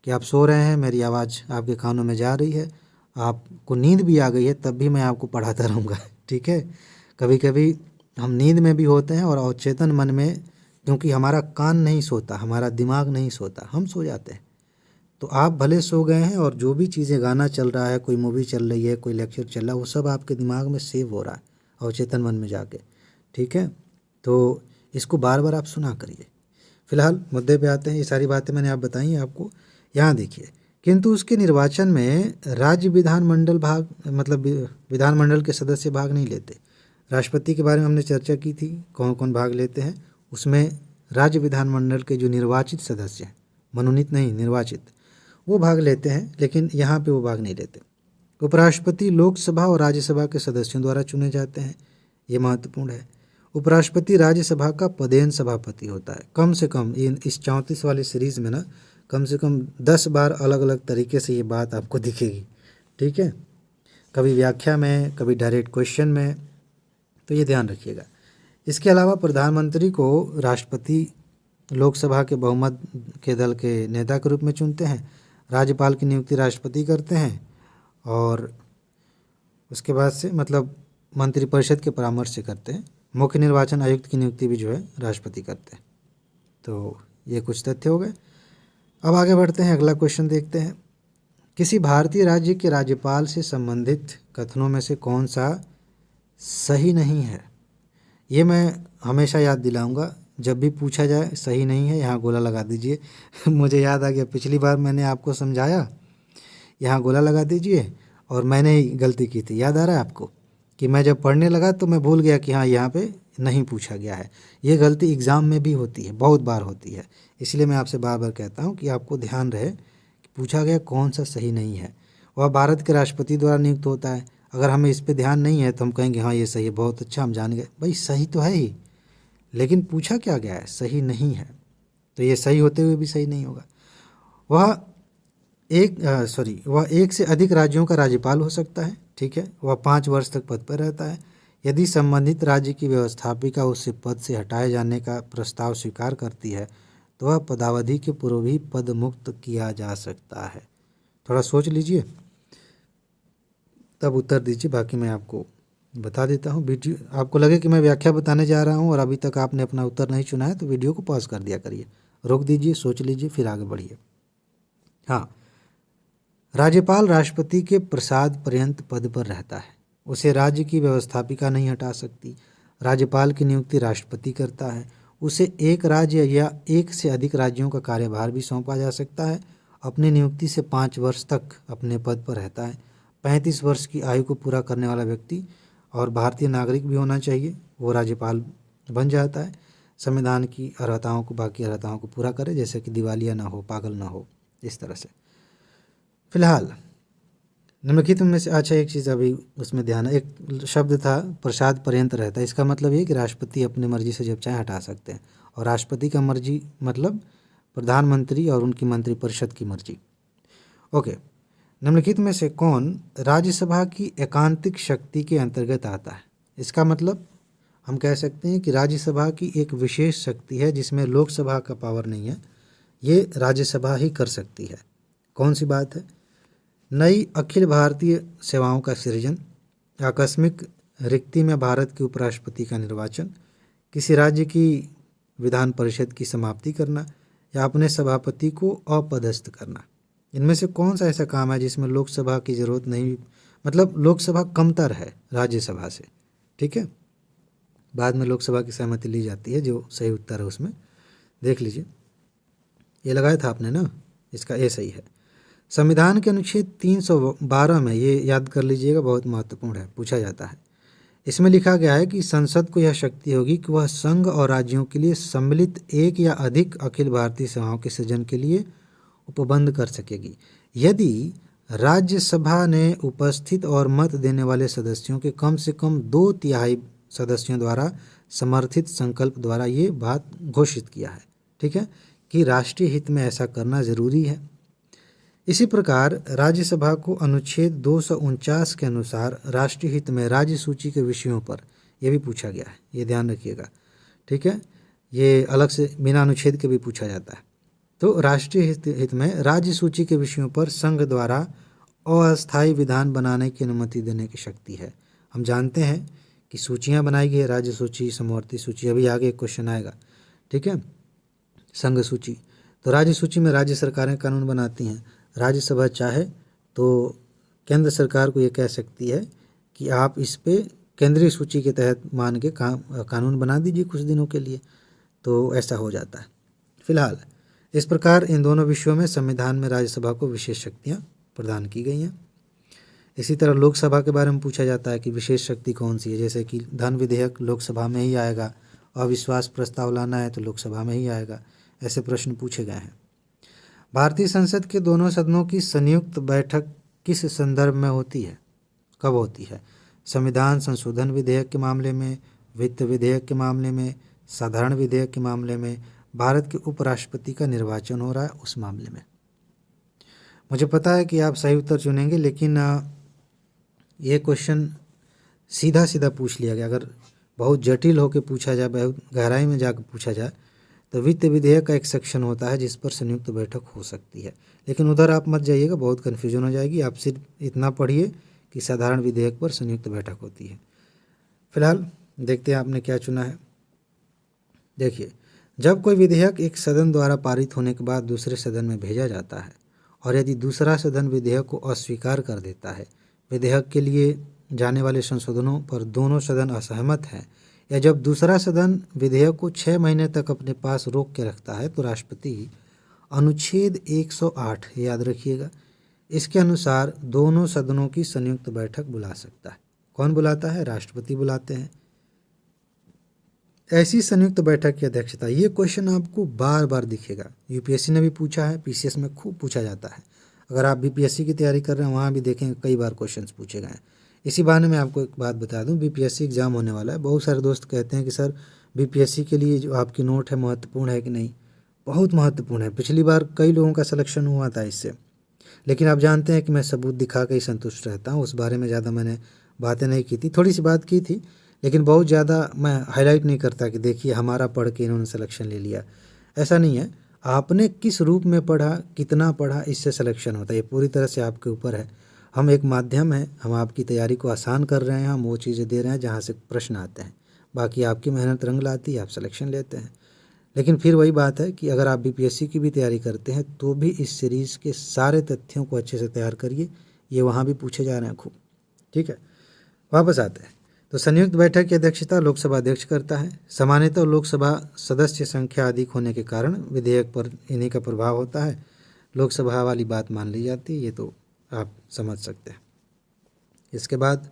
कि आप सो रहे हैं, मेरी आवाज़ आपके कानों में जा रही है, आपको नींद भी आ गई है, तब भी मैं आपको पढ़ाता रहूँगा। ठीक है। कभी कभी हम नींद में भी होते हैं और अवचेतन मन में, क्योंकि हमारा कान नहीं सोता, हमारा दिमाग नहीं सोता, हम सो जाते हैं। तो आप भले सो गए हैं और जो भी चीज़ें, गाना चल रहा है, कोई मूवी चल रही है, कोई लेक्चर चल रहा है, वो सब आपके दिमाग में सेव हो रहा है अवचेतन मन में जाके। ठीक है। तो इसको बार बार आप सुना करिए। फिलहाल मुद्दे पे आते हैं। ये सारी बातें मैंने आप बताई हैं आपको। यहाँ देखिए, किंतु उसके निर्वाचन में राज्य विधानमंडल भाग मतलब विधानमंडल के सदस्य भाग नहीं लेते। राष्ट्रपति के बारे में हमने चर्चा की थी, कौन कौन भाग लेते हैं। उसमें राज्य विधानमंडल के जो निर्वाचित सदस्य हैं, मनोनीत नहीं निर्वाचित, वो भाग लेते हैं, लेकिन यहाँ पे वो भाग नहीं लेते। उपराष्ट्रपति लोकसभा और राज्यसभा के सदस्यों द्वारा चुने जाते हैं, ये महत्वपूर्ण है। उपराष्ट्रपति राज्यसभा का पदेन सभापति होता है। कम से कम इस 34 वाली सीरीज़ में ना कम से कम 10 बार अलग अलग तरीके से ये बात आपको दिखेगी, ठीक है, कभी व्याख्या में, कभी डायरेक्ट क्वेश्चन में, तो ये ध्यान रखिएगा। इसके अलावा प्रधानमंत्री को राष्ट्रपति लोकसभा के बहुमत के दल के नेता के रूप में चुनते हैं। राज्यपाल की नियुक्ति राष्ट्रपति करते हैं और उसके बाद से मतलब मंत्रिपरिषद के परामर्श से करते हैं। मुख्य निर्वाचन आयुक्त की नियुक्ति भी जो है राष्ट्रपति करते हैं। तो ये कुछ तथ्य हो गए। अब आगे बढ़ते हैं, अगला क्वेश्चन देखते हैं। किसी भारतीय राज्य के राज्यपाल से संबंधित कथनों में से कौन सा सही नहीं है? ये मैं हमेशा याद दिलाऊंगा, जब भी पूछा जाए सही नहीं है यहाँ गोला लगा दीजिए। मुझे याद आ गया, पिछली बार मैंने आपको समझाया, यहाँ गोला लगा दीजिए, और मैंने ही गलती की थी। याद आ रहा है आपको कि मैं जब पढ़ने लगा तो मैं भूल गया कि हाँ यहाँ पे नहीं पूछा गया है। ये गलती एग्ज़ाम में भी होती है, बहुत बार होती है। इसलिए मैं आपसे बार बार कहता हूँ कि आपको ध्यान रहे कि पूछा गया कौन सा सही नहीं है। वह भारत के राष्ट्रपति द्वारा नियुक्त होता है। अगर हमें इस पे ध्यान नहीं है तो हम कहेंगे हाँ ये सही है, बहुत अच्छा, हम जान गए। भाई सही तो है ही, लेकिन पूछा क्या गया है, सही नहीं है, तो ये सही होते हुए भी सही नहीं होगा। वह एक से अधिक राज्यों का राज्यपाल हो सकता है, ठीक है। वह 5 वर्ष तक पद पर रहता है। यदि संबंधित राज्य की व्यवस्थापिका उससे पद से हटाए जाने का प्रस्ताव स्वीकार करती है तो वह पदावधि के पूर्व भी पद मुक्त किया जा सकता है। थोड़ा सोच लीजिए तब उत्तर दीजिए, बाकी मैं आपको बता देता हूँ। वीडियो आपको लगे कि मैं व्याख्या बताने जा रहा हूँ और अभी तक आपने अपना उत्तर नहीं चुना है तो वीडियो को पॉज कर दिया करिए, रोक दीजिए, सोच लीजिए, फिर आगे बढ़िए। हाँ, राज्यपाल राष्ट्रपति के प्रसाद पर्यंत पद पर रहता है। उसे राज्य की व्यवस्थापिका नहीं हटा सकती। राज्यपाल की नियुक्ति राष्ट्रपति करता है। उसे एक राज्य या एक से अधिक राज्यों का कार्यभार भी सौंपा जा सकता है। अपनी नियुक्ति से 5 वर्ष तक अपने पद पर रहता है। 35 वर्ष की आयु को पूरा करने वाला व्यक्ति और भारतीय नागरिक भी होना चाहिए, वो राज्यपाल बन जाता है। संविधान की अर्हताओं को, बाकी अर्हताओं को पूरा करे, जैसे कि दिवालिया ना हो, पागल ना हो, इस तरह से। फिलहाल निम्नलिखित में से अच्छा एक चीज़ अभी उसमें ध्यान है, एक शब्द था प्रसाद पर्यंत रहता है। इसका मतलब ये कि राष्ट्रपति अपनी मर्जी से जब चाहे हटा सकते हैं, और राष्ट्रपति का मर्जी मतलब प्रधानमंत्री और उनकी मंत्रिपरिषद की मर्जी। ओके, निम्नलिखित में से कौन राज्यसभा की एकांतिक शक्ति के अंतर्गत आता है? इसका मतलब हम कह सकते हैं कि राज्यसभा की एक विशेष शक्ति है जिसमें लोकसभा का पावर नहीं है, ये राज्यसभा ही कर सकती है। कौन सी बात है? नई अखिल भारतीय सेवाओं का सृजन, आकस्मिक रिक्ति में भारत के उपराष्ट्रपति का निर्वाचन, किसी राज्य की विधान परिषद की समाप्ति करना, या अपने सभापति को अपदस्थ करना। इनमें से कौन सा ऐसा काम है जिसमें लोकसभा की ज़रूरत नहीं, मतलब लोकसभा कमतर है राज्यसभा से, ठीक है। बाद में लोकसभा की सहमति ली जाती है, जो सही उत्तर है उसमें देख लीजिए। ये लगाया था आपने ना, इसका ये सही है। संविधान के अनुच्छेद 312 में, ये याद कर लीजिएगा, बहुत महत्वपूर्ण है, पूछा जाता है। इसमें लिखा गया है कि संसद को यह शक्ति होगी कि वह संघ और राज्यों के लिए सम्मिलित एक या अधिक अखिल भारतीय सेवाओं के सृजन के लिए उपबंध कर सकेगी, यदि राज्यसभा ने उपस्थित और मत देने वाले सदस्यों के कम से कम 2/3 सदस्यों द्वारा समर्थित संकल्प द्वारा ये बात घोषित किया है, ठीक है, कि राष्ट्रीय हित में ऐसा करना जरूरी है। इसी प्रकार राज्यसभा को अनुच्छेद 249 के अनुसार राष्ट्रीय हित में राज्य सूची के विषयों पर यह भी पूछा गया है, ये ध्यान रखिएगा, ठीक है। ये अलग से बिना अनुच्छेद के भी पूछा जाता है। तो राष्ट्रीय हित में राज्य सूची के विषयों पर संघ द्वारा अस्थायी विधान बनाने की अनुमति देने की शक्ति है। हम जानते हैं कि सूचियां बनाई गई है, राज्य सूची, समवर्ती सूची, अभी आगे एक क्वेश्चन आएगा, ठीक है। संघ सूची, तो राज्य सूची में राज्य सरकारें कानून बनाती हैं। राज्यसभा चाहे तो केंद्र सरकार को ये कह सकती है कि आप इस पे केंद्रीय सूची के तहत मान के कानून बना दीजिए कुछ दिनों के लिए, तो ऐसा हो जाता है। फिलहाल इस प्रकार इन दोनों विषयों में संविधान में राज्यसभा को विशेष शक्तियाँ प्रदान की गई हैं। इसी तरह लोकसभा के बारे में पूछा जाता है कि विशेष शक्ति कौन सी है, जैसे कि धन विधेयक लोकसभा में ही आएगा, अविश्वास प्रस्ताव लाना है तो लोकसभा में ही आएगा, ऐसे प्रश्न पूछे गए हैं। भारतीय संसद के दोनों सदनों की संयुक्त बैठक किस संदर्भ में होती है, कब होती है? संविधान संशोधन विधेयक के मामले में, वित्त विधेयक के मामले में, साधारण विधेयक के मामले में, भारत के उपराष्ट्रपति का निर्वाचन हो रहा है उस मामले में। मुझे पता है कि आप सही उत्तर चुनेंगे, लेकिन ये क्वेश्चन सीधा सीधा पूछ लिया गया। अगर बहुत जटिल होकर पूछा जाए, बहुत गहराई में जाकर पूछा जाए, तो वित्त विधेयक का एक सेक्शन होता है जिस पर संयुक्त बैठक हो सकती है, लेकिन उधर आप मत जाइएगा, बहुत कन्फ्यूजन हो जाएगी। आप सिर्फ इतना पढ़िए कि साधारण विधेयक पर संयुक्त बैठक होती है। फिलहाल देखते हैं आपने क्या चुना है। देखिए, जब कोई विधेयक एक सदन द्वारा पारित होने के बाद दूसरे सदन में भेजा जाता है और यदि दूसरा सदन विधेयक को अस्वीकार कर देता है, विधेयक के लिए जाने वाले संशोधनों पर दोनों सदन असहमत हैं, या जब दूसरा सदन विधेयक को 6 महीने तक अपने पास रोक के रखता है, तो राष्ट्रपति अनुच्छेद 108 याद रखिएगा, इसके अनुसार दोनों सदनों की संयुक्त बैठक बुला सकता है। कौन बुलाता है? राष्ट्रपति बुलाते हैं। ऐसी संयुक्त बैठक की अध्यक्षता, ये क्वेश्चन आपको बार बार दिखेगा, यूपीएससी ने भी पूछा है, पीसीएस में खूब पूछा जाता है। अगर आप बीपीएससी की तैयारी कर रहे हैं, वहाँ भी देखेंगे कई बार क्वेश्चंस पूछे गए हैं। इसी बहाने मैं आपको एक बात बता दूं, बीपीएससी एग्जाम होने वाला है। बहुत सारे दोस्त कहते हैं कि सर बीपीएससी के लिए जो आपकी नोट है महत्वपूर्ण है कि नहीं? बहुत महत्वपूर्ण है। पिछली बार कई लोगों का सिलेक्शन हुआ था इससे, लेकिन आप जानते हैं कि मैं सबूत दिखा के ही संतुष्ट रहता हूँ। उस बारे में ज़्यादा मैंने बातें नहीं की थी, थोड़ी सी बात की थी, लेकिन बहुत ज़्यादा मैं हाईलाइट नहीं करता कि देखिए हमारा पढ़ के इन्होंने सिलेक्शन ले लिया। ऐसा नहीं है, आपने किस रूप में पढ़ा, कितना पढ़ा, इससे सिलेक्शन होता है। ये पूरी तरह से आपके ऊपर है। हम एक माध्यम है, हम आपकी तैयारी को आसान कर रहे हैं, हम वो चीज़ें दे रहे हैं जहाँ से प्रश्न आते हैं। बाकी आपकी मेहनत रंग लाती है, आप सिलेक्शन लेते हैं। लेकिन फिर वही बात है कि अगर आप बीपीएससी की भी तैयारी करते हैं तो भी इस सीरीज़ के सारे तथ्यों को अच्छे से तैयार करिए, ये वहाँ भी पूछे जा रहे हैं खूब। ठीक है, वापस आते हैं। तो संयुक्त बैठक की अध्यक्षता लोकसभा अध्यक्ष करता है। सामान्यतः लोकसभा सदस्य संख्या अधिक होने के कारण विधेयक पर इन्हीं का प्रभाव होता है। लोकसभा वाली बात मान ली जाती है, ये तो आप समझ सकते हैं। इसके बाद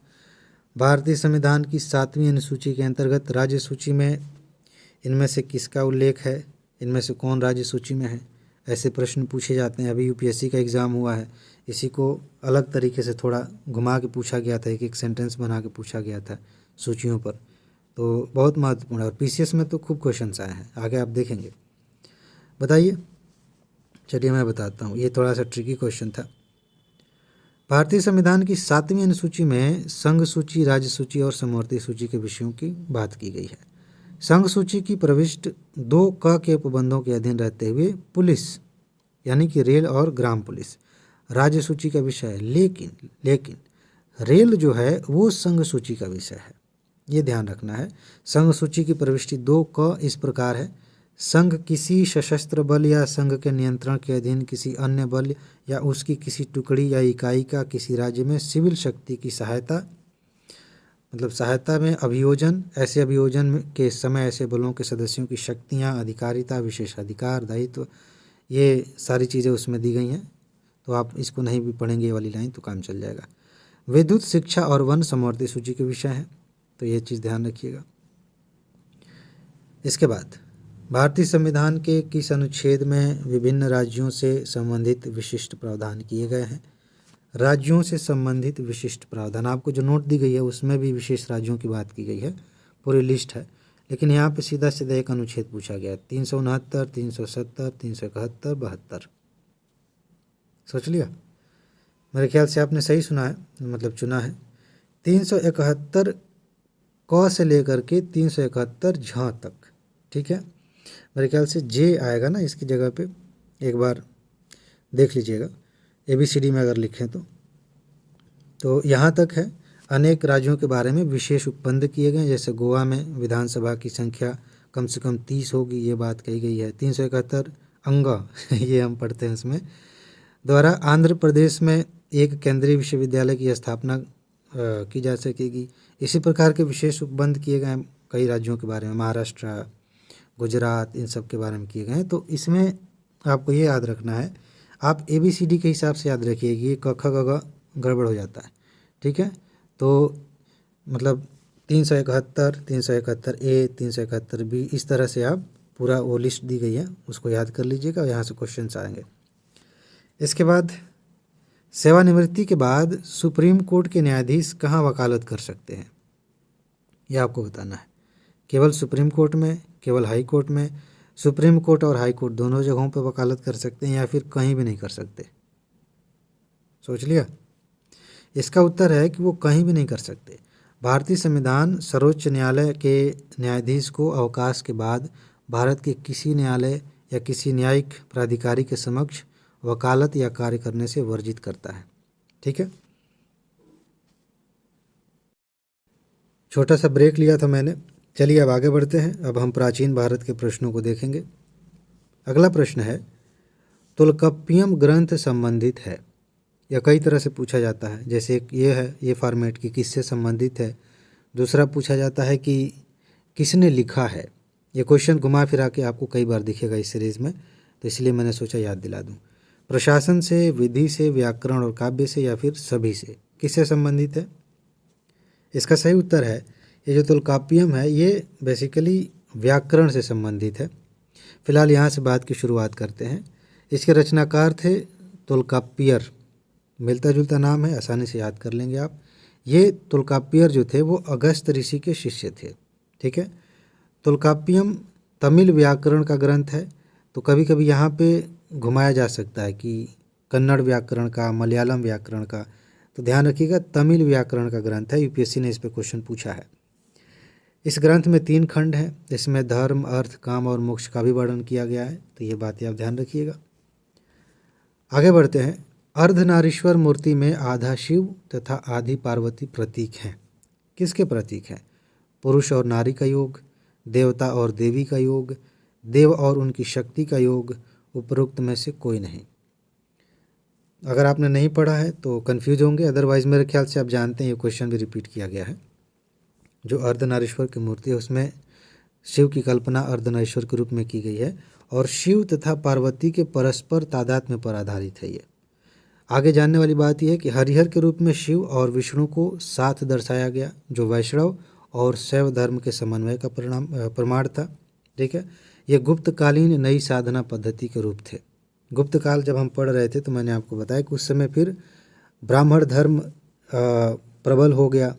भारतीय संविधान की 7वीं अनुसूची के अंतर्गत राज्य सूची में इनमें से किसका उल्लेख है, इनमें से कौन राज्य सूची में है, ऐसे प्रश्न पूछे जाते हैं। अभी यूपीएससी का एग्ज़ाम हुआ है, इसी को अलग तरीके से थोड़ा घुमा के पूछा गया था, एक एक सेंटेंस बना के पूछा गया था सूचियों पर, तो बहुत महत्वपूर्ण है। और पीसीएस में तो खूब क्वेश्चंस आए हैं, आगे आप देखेंगे। बताइए, चलिए मैं बताता हूँ, ये थोड़ा सा ट्रिकी क्वेश्चन था। भारतीय संविधान की 7वीं अनुसूची में संघ सूची, राज्य सूची और समवर्ती सूची के विषयों की बात की गई है। संघ सूची की प्रविष्ट 2 के उपबंधों के अधीन रहते हुए पुलिस यानी कि रेल और ग्राम पुलिस राज्य सूची का विषय है, लेकिन रेल जो है वो संघ सूची का विषय है, ये ध्यान रखना है। संघ सूची की प्रविष्टि 2 इस प्रकार है: संघ किसी सशस्त्र बल या संघ के नियंत्रण के अधीन किसी अन्य बल या उसकी किसी टुकड़ी या इकाई का किसी राज्य में सिविल शक्ति की सहायता, मतलब सहायता में अभियोजन, ऐसे अभियोजन के समय ऐसे बलों के सदस्यों की शक्तियाँ, अधिकारिता, विशेषाधिकार, दायित्व, ये सारी चीज़ें उसमें दी गई हैं। तो आप इसको नहीं भी पढ़ेंगे ये वाली लाइन तो काम चल जाएगा। विद्युत, शिक्षा और वन समवर्ती सूची के विषय हैं, तो ये चीज़ ध्यान रखिएगा। इसके बाद भारतीय संविधान के किस अनुच्छेद में विभिन्न राज्यों से संबंधित विशिष्ट प्रावधान किए गए हैं? राज्यों से संबंधित विशिष्ट प्रावधान, आपको जो नोट दी गई है उसमें भी विशेष राज्यों की बात की गई है, पूरी लिस्ट है, लेकिन यहाँ पे सीधा सीधा एक अनुच्छेद पूछा गया है, 369, 370, 371, 72। सोच लिया? मेरे ख्याल से आपने सही सुना है, मतलब चुना है। 371 क से लेकर के 371 झ तक, ठीक है। मेरे ख्याल से जे आएगा ना इसकी जगह पे, एक बार देख लीजिएगा, ABCD में अगर लिखें तो यहाँ तक है। अनेक राज्यों के बारे में विशेष उपबंध किए गए, जैसे गोवा में विधानसभा की संख्या कम से कम 30 होगी, ये बात कही गई है। 371 अंगा ये हम पढ़ते हैं उसमें, द्वारा आंध्र प्रदेश में एक केंद्रीय विश्वविद्यालय की स्थापना की जा सकेगी। इसी प्रकार के विशेष उपबंध किए गए कई राज्यों के बारे में, महाराष्ट्र, गुजरात, इन सब के बारे में किए गए हैं। तो इसमें आपको ये याद रखना है, आप ABCD के हिसाब से याद रखिए कि ये क ख ग घ गड़बड़ हो जाता है, ठीक है। तो मतलब 371, 371A, 371B, इस तरह से आप पूरा वो लिस्ट दी गई है उसको याद कर लीजिएगा, यहाँ से क्वेश्चंस आएंगे। इसके बाद सेवानिवृत्ति के बाद सुप्रीम कोर्ट के न्यायाधीश कहाँ वकालत कर सकते हैं, ये आपको बताना है। केवल सुप्रीम कोर्ट में, केवल हाई कोर्ट में, सुप्रीम कोर्ट और हाई कोर्ट दोनों जगहों पर वकालत कर सकते हैं, या फिर कहीं भी नहीं कर सकते? सोच लिया? इसका उत्तर है कि वो कहीं भी नहीं कर सकते। भारतीय संविधान सर्वोच्च न्यायालय के न्यायाधीश को अवकाश के बाद भारत के किसी न्यायालय या किसी न्यायिक प्राधिकारी के समक्ष वकालत या कार्य करने से वर्जित करता है, ठीक है। छोटा सा ब्रेक लिया था मैंने, चलिए अब आगे बढ़ते हैं। अब हम प्राचीन भारत के प्रश्नों को देखेंगे। अगला प्रश्न है, तोल्काप्पियम ग्रंथ संबंधित है, या कई तरह से पूछा जाता है। जैसे एक ये है, ये फॉर्मेट कि किससे संबंधित है। दूसरा पूछा जाता है कि किसने लिखा है। ये क्वेश्चन घुमा फिरा के आपको कई बार दिखेगा इस सीरीज़ में, तो इसलिए मैंने सोचा याद दिला दूं। प्रशासन से, विधि से, व्याकरण और काव्य से, या फिर सभी से, किससे संबंधित है? इसका सही उत्तर है, ये जो तोल्काप्पियम है ये बेसिकली व्याकरण से संबंधित है। फिलहाल यहाँ से बात की शुरुआत करते हैं। इसके रचनाकार थे तोल्काप्पियर, मिलता जुलता नाम है, आसानी से याद कर लेंगे आप। ये तोल्काप्पियर जो थे वो अगस्त ऋषि के शिष्य थे, ठीक है। तोल्काप्पियम तमिल व्याकरण का ग्रंथ है, तो कभी कभी यहाँ पे घुमाया जा सकता है कि कन्नड़ व्याकरण का, मलयालम व्याकरण का, तो ध्यान रखिएगा तमिल व्याकरण का ग्रंथ है। यूपीएससी ने इस पे क्वेश्चन पूछा है। इस ग्रंथ में 3 खंड हैं, इसमें धर्म, अर्थ, काम और मोक्ष का भी वर्णन किया गया है, तो ये बातें आप ध्यान रखिएगा। आगे बढ़ते हैं। अर्धनारीश्वर मूर्ति में आधा शिव तथा आधी पार्वती प्रतीक हैं। किसके प्रतीक हैं? पुरुष और नारी का योग, देवता और देवी का योग, देव और उनकी शक्ति का योग, उपरोक्त में से कोई नहीं। अगर आपने नहीं पढ़ा है तो कंफ्यूज होंगे, अदरवाइज मेरे ख्याल से आप जानते हैं ये क्वेश्चन भी रिपीट किया गया है। जो अर्धनारीश्वर की मूर्ति है उसमें शिव की कल्पना अर्धनारीश्वर के रूप में की गई है, और शिव तथा पार्वती के परस्पर तादात्म्य पर आधारित है ये। आगे जानने वाली बात यह है कि हरिहर के रूप में शिव और विष्णु को साथ दर्शाया गया, जो वैष्णव और शैव धर्म के समन्वय का प्रमाण था, ठीक है। ये गुप्तकालीन नई साधना पद्धति के रूप थे। गुप्त काल जब हम पढ़ रहे थे तो मैंने आपको बताया कि उस समय फिर ब्राह्मण धर्म प्रबल हो गया,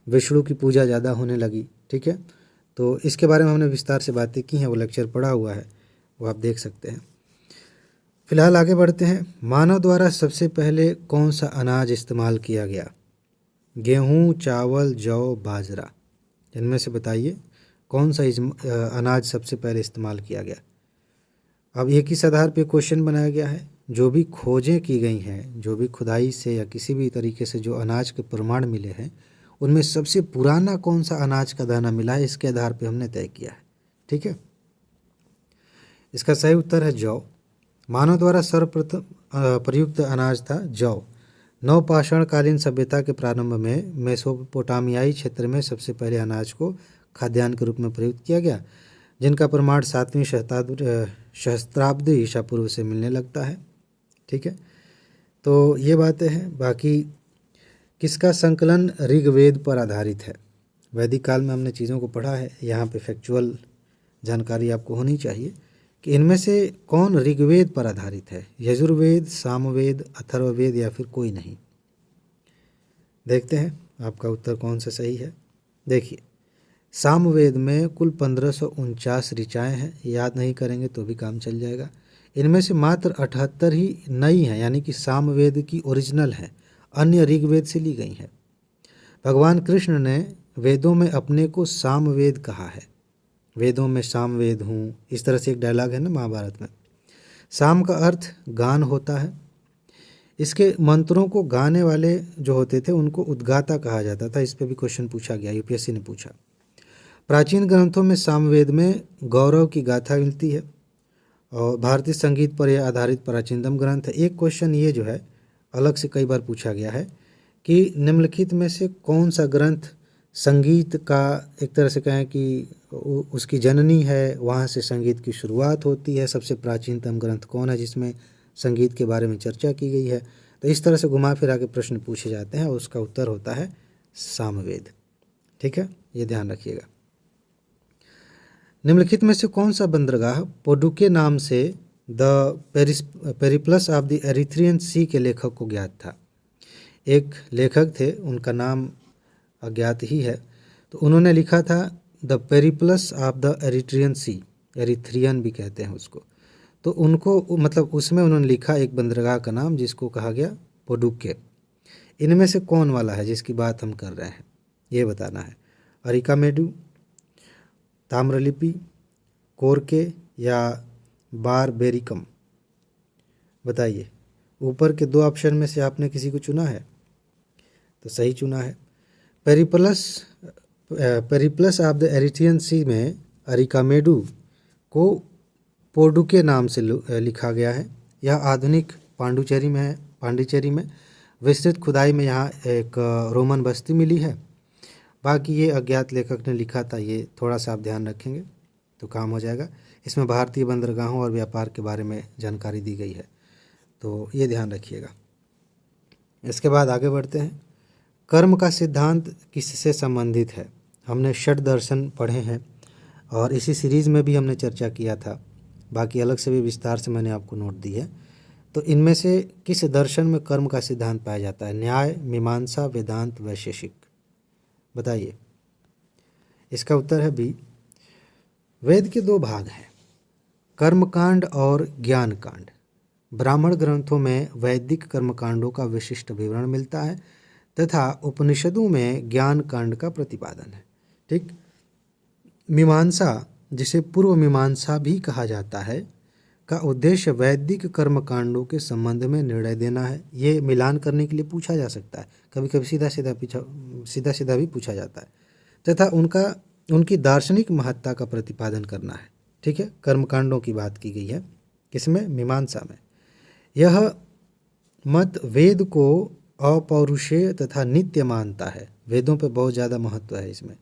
विष्णु की पूजा ज़्यादा होने लगी, ठीक है। तो इसके बारे में हमने विस्तार से बातें की हैं, वो लेक्चर पढ़ा हुआ है, वो आप देख सकते हैं। फिलहाल आगे बढ़ते हैं। मानव द्वारा सबसे पहले कौन सा अनाज इस्तेमाल किया गया? गेहूँ, चावल, जौ, बाजरा, इनमें से बताइए कौन सा अनाज सबसे पहले इस्तेमाल किया गया। अब एक इस आधार पे क्वेश्चन बनाया गया है, जो भी खोजें की गई हैं, जो भी खुदाई से या किसी भी तरीके से जो अनाज के प्रमाण मिले हैं, उनमें सबसे पुराना कौन सा अनाज का दाना मिला है, इसके आधार पे हमने तय किया है, ठीक है। इसका सही उत्तर है जौ। मानव द्वारा सर्वप्रथम प्रयुक्त अनाज था जौ। नवपाषाणकालीन सभ्यता के प्रारंभ में मेसोपोटामियाई क्षेत्र में सबसे पहले अनाज को खाद्यान्न के रूप में प्रयुक्त किया गया, जिनका प्रमाण 7वीं सहस्त्राब्दी ईसा पूर्व से मिलने लगता है, ठीक है। तो ये बातें हैं। बाकी किसका संकलन ऋग्वेद पर आधारित है? वैदिक काल में हमने चीज़ों को पढ़ा है, यहाँ पे फैक्चुअल जानकारी आपको होनी चाहिए कि इनमें से कौन ऋग्वेद पर आधारित है। यजुर्वेद, सामवेद, अथर्ववेद, या फिर कोई नहीं। देखते हैं आपका उत्तर कौन सा सही है। देखिए, सामवेद में कुल 1549 ऋचाएँ हैं, याद नहीं करेंगे तो भी काम चल जाएगा। इनमें से मात्र 78 ही नई हैं, यानी कि सामवेद की ओरिजिनल है, अन्य ऋग्वेद से ली गई हैं। भगवान कृष्ण ने वेदों में अपने को सामवेद कहा है। वेदों में सामवेद हूँ, इस तरह से एक डायलॉग है ना महाभारत में। साम का अर्थ गान होता है। इसके मंत्रों को गाने वाले जो होते थे उनको उद्गाता कहा जाता था। इस पे भी क्वेश्चन पूछा गया, यूपीएससी ने पूछा। प्राचीन ग्रंथों में सामवेद में गौरव की गाथा मिलती है, और भारतीय संगीत पर यह आधारित प्राचीनतम ग्रंथ है। एक क्वेश्चन ये जो है अलग से कई बार पूछा गया है कि निम्नलिखित में से कौन सा ग्रंथ संगीत का एक तरह से कहें कि उसकी जननी है, वहाँ से संगीत की शुरुआत होती है। सबसे प्राचीनतम ग्रंथ कौन है जिसमें संगीत के बारे में चर्चा की गई है। तो इस तरह से घुमा फिरा के प्रश्न पूछे जाते हैं और उसका उत्तर होता है सामवेद। ठीक है, ये ध्यान रखिएगा। निम्नलिखित में से कौन सा बंदरगाह पोडुके नाम से the Periplus of the Erythraean Sea के लेखक को ज्ञात था। एक लेखक थे, उनका नाम अज्ञात ही है। तो उन्होंने लिखा था the Periplus of the Erythraean Sea, Erythraean भी कहते हैं उसको। तो उनको मतलब उसमें उन्होंने लिखा एक बंदरगाह का नाम जिसको कहा गया पोडुके। इनमें से कौन वाला है जिसकी बात हम कर रहे हैं, ये बताना है। अरिकामेडु, ताम्रलिपि, कोरके या बारबेरिकम, बताइए। ऊपर के दो ऑप्शन में से आपने किसी को चुना है तो सही चुना है। पेरिप्लस ऑफ द एरिथ्रियन सी में अरिकामेडु को पोडुके नाम से लिखा गया है। यह आधुनिक पांडिचेरी में विस्तृत खुदाई में यहाँ एक रोमन बस्ती मिली है। बाकी ये अज्ञात लेखक ने लिखा था, ये थोड़ा सा आप ध्यान रखेंगे तो काम हो जाएगा। इसमें भारतीय बंदरगाहों और व्यापार के बारे में जानकारी दी गई है, तो ये ध्यान रखिएगा। इसके बाद आगे बढ़ते हैं। कर्म का सिद्धांत किससे संबंधित है? हमने षट दर्शन पढ़े हैं और इसी सीरीज़ में भी हमने चर्चा किया था, बाकी अलग से भी विस्तार से मैंने आपको नोट दी है। तो इनमें से किस दर्शन में कर्म का सिद्धांत पाया जाता है? न्याय, मीमांसा, वेदांत, वैशेषिक, बताइए। इसका उत्तर है बी। वेद के दो भाग हैं, कर्मकांड और ज्ञान कांड। ब्राह्मण ग्रंथों में वैदिक कर्मकांडों का विशिष्ट विवरण मिलता है तथा उपनिषदों में ज्ञान कांड का प्रतिपादन है। ठीक। मीमांसा, जिसे पूर्व मीमांसा भी कहा जाता है, का उद्देश्य वैदिक कर्मकांडों के संबंध में निर्णय देना है। ये मिलान करने के लिए पूछा जा सकता है, कभी कभी सीधा सीधा भी पूछा जाता है, तथा उनकी दार्शनिक महत्ता का प्रतिपादन करना है। ठीक है, कर्मकांडों की बात की गई है, किसमें? मीमांसा में। यह मत वेद को अपौरुषेय तथा नित्य मानता है। वेदों पे बहुत ज़्यादा महत्व है इसमें।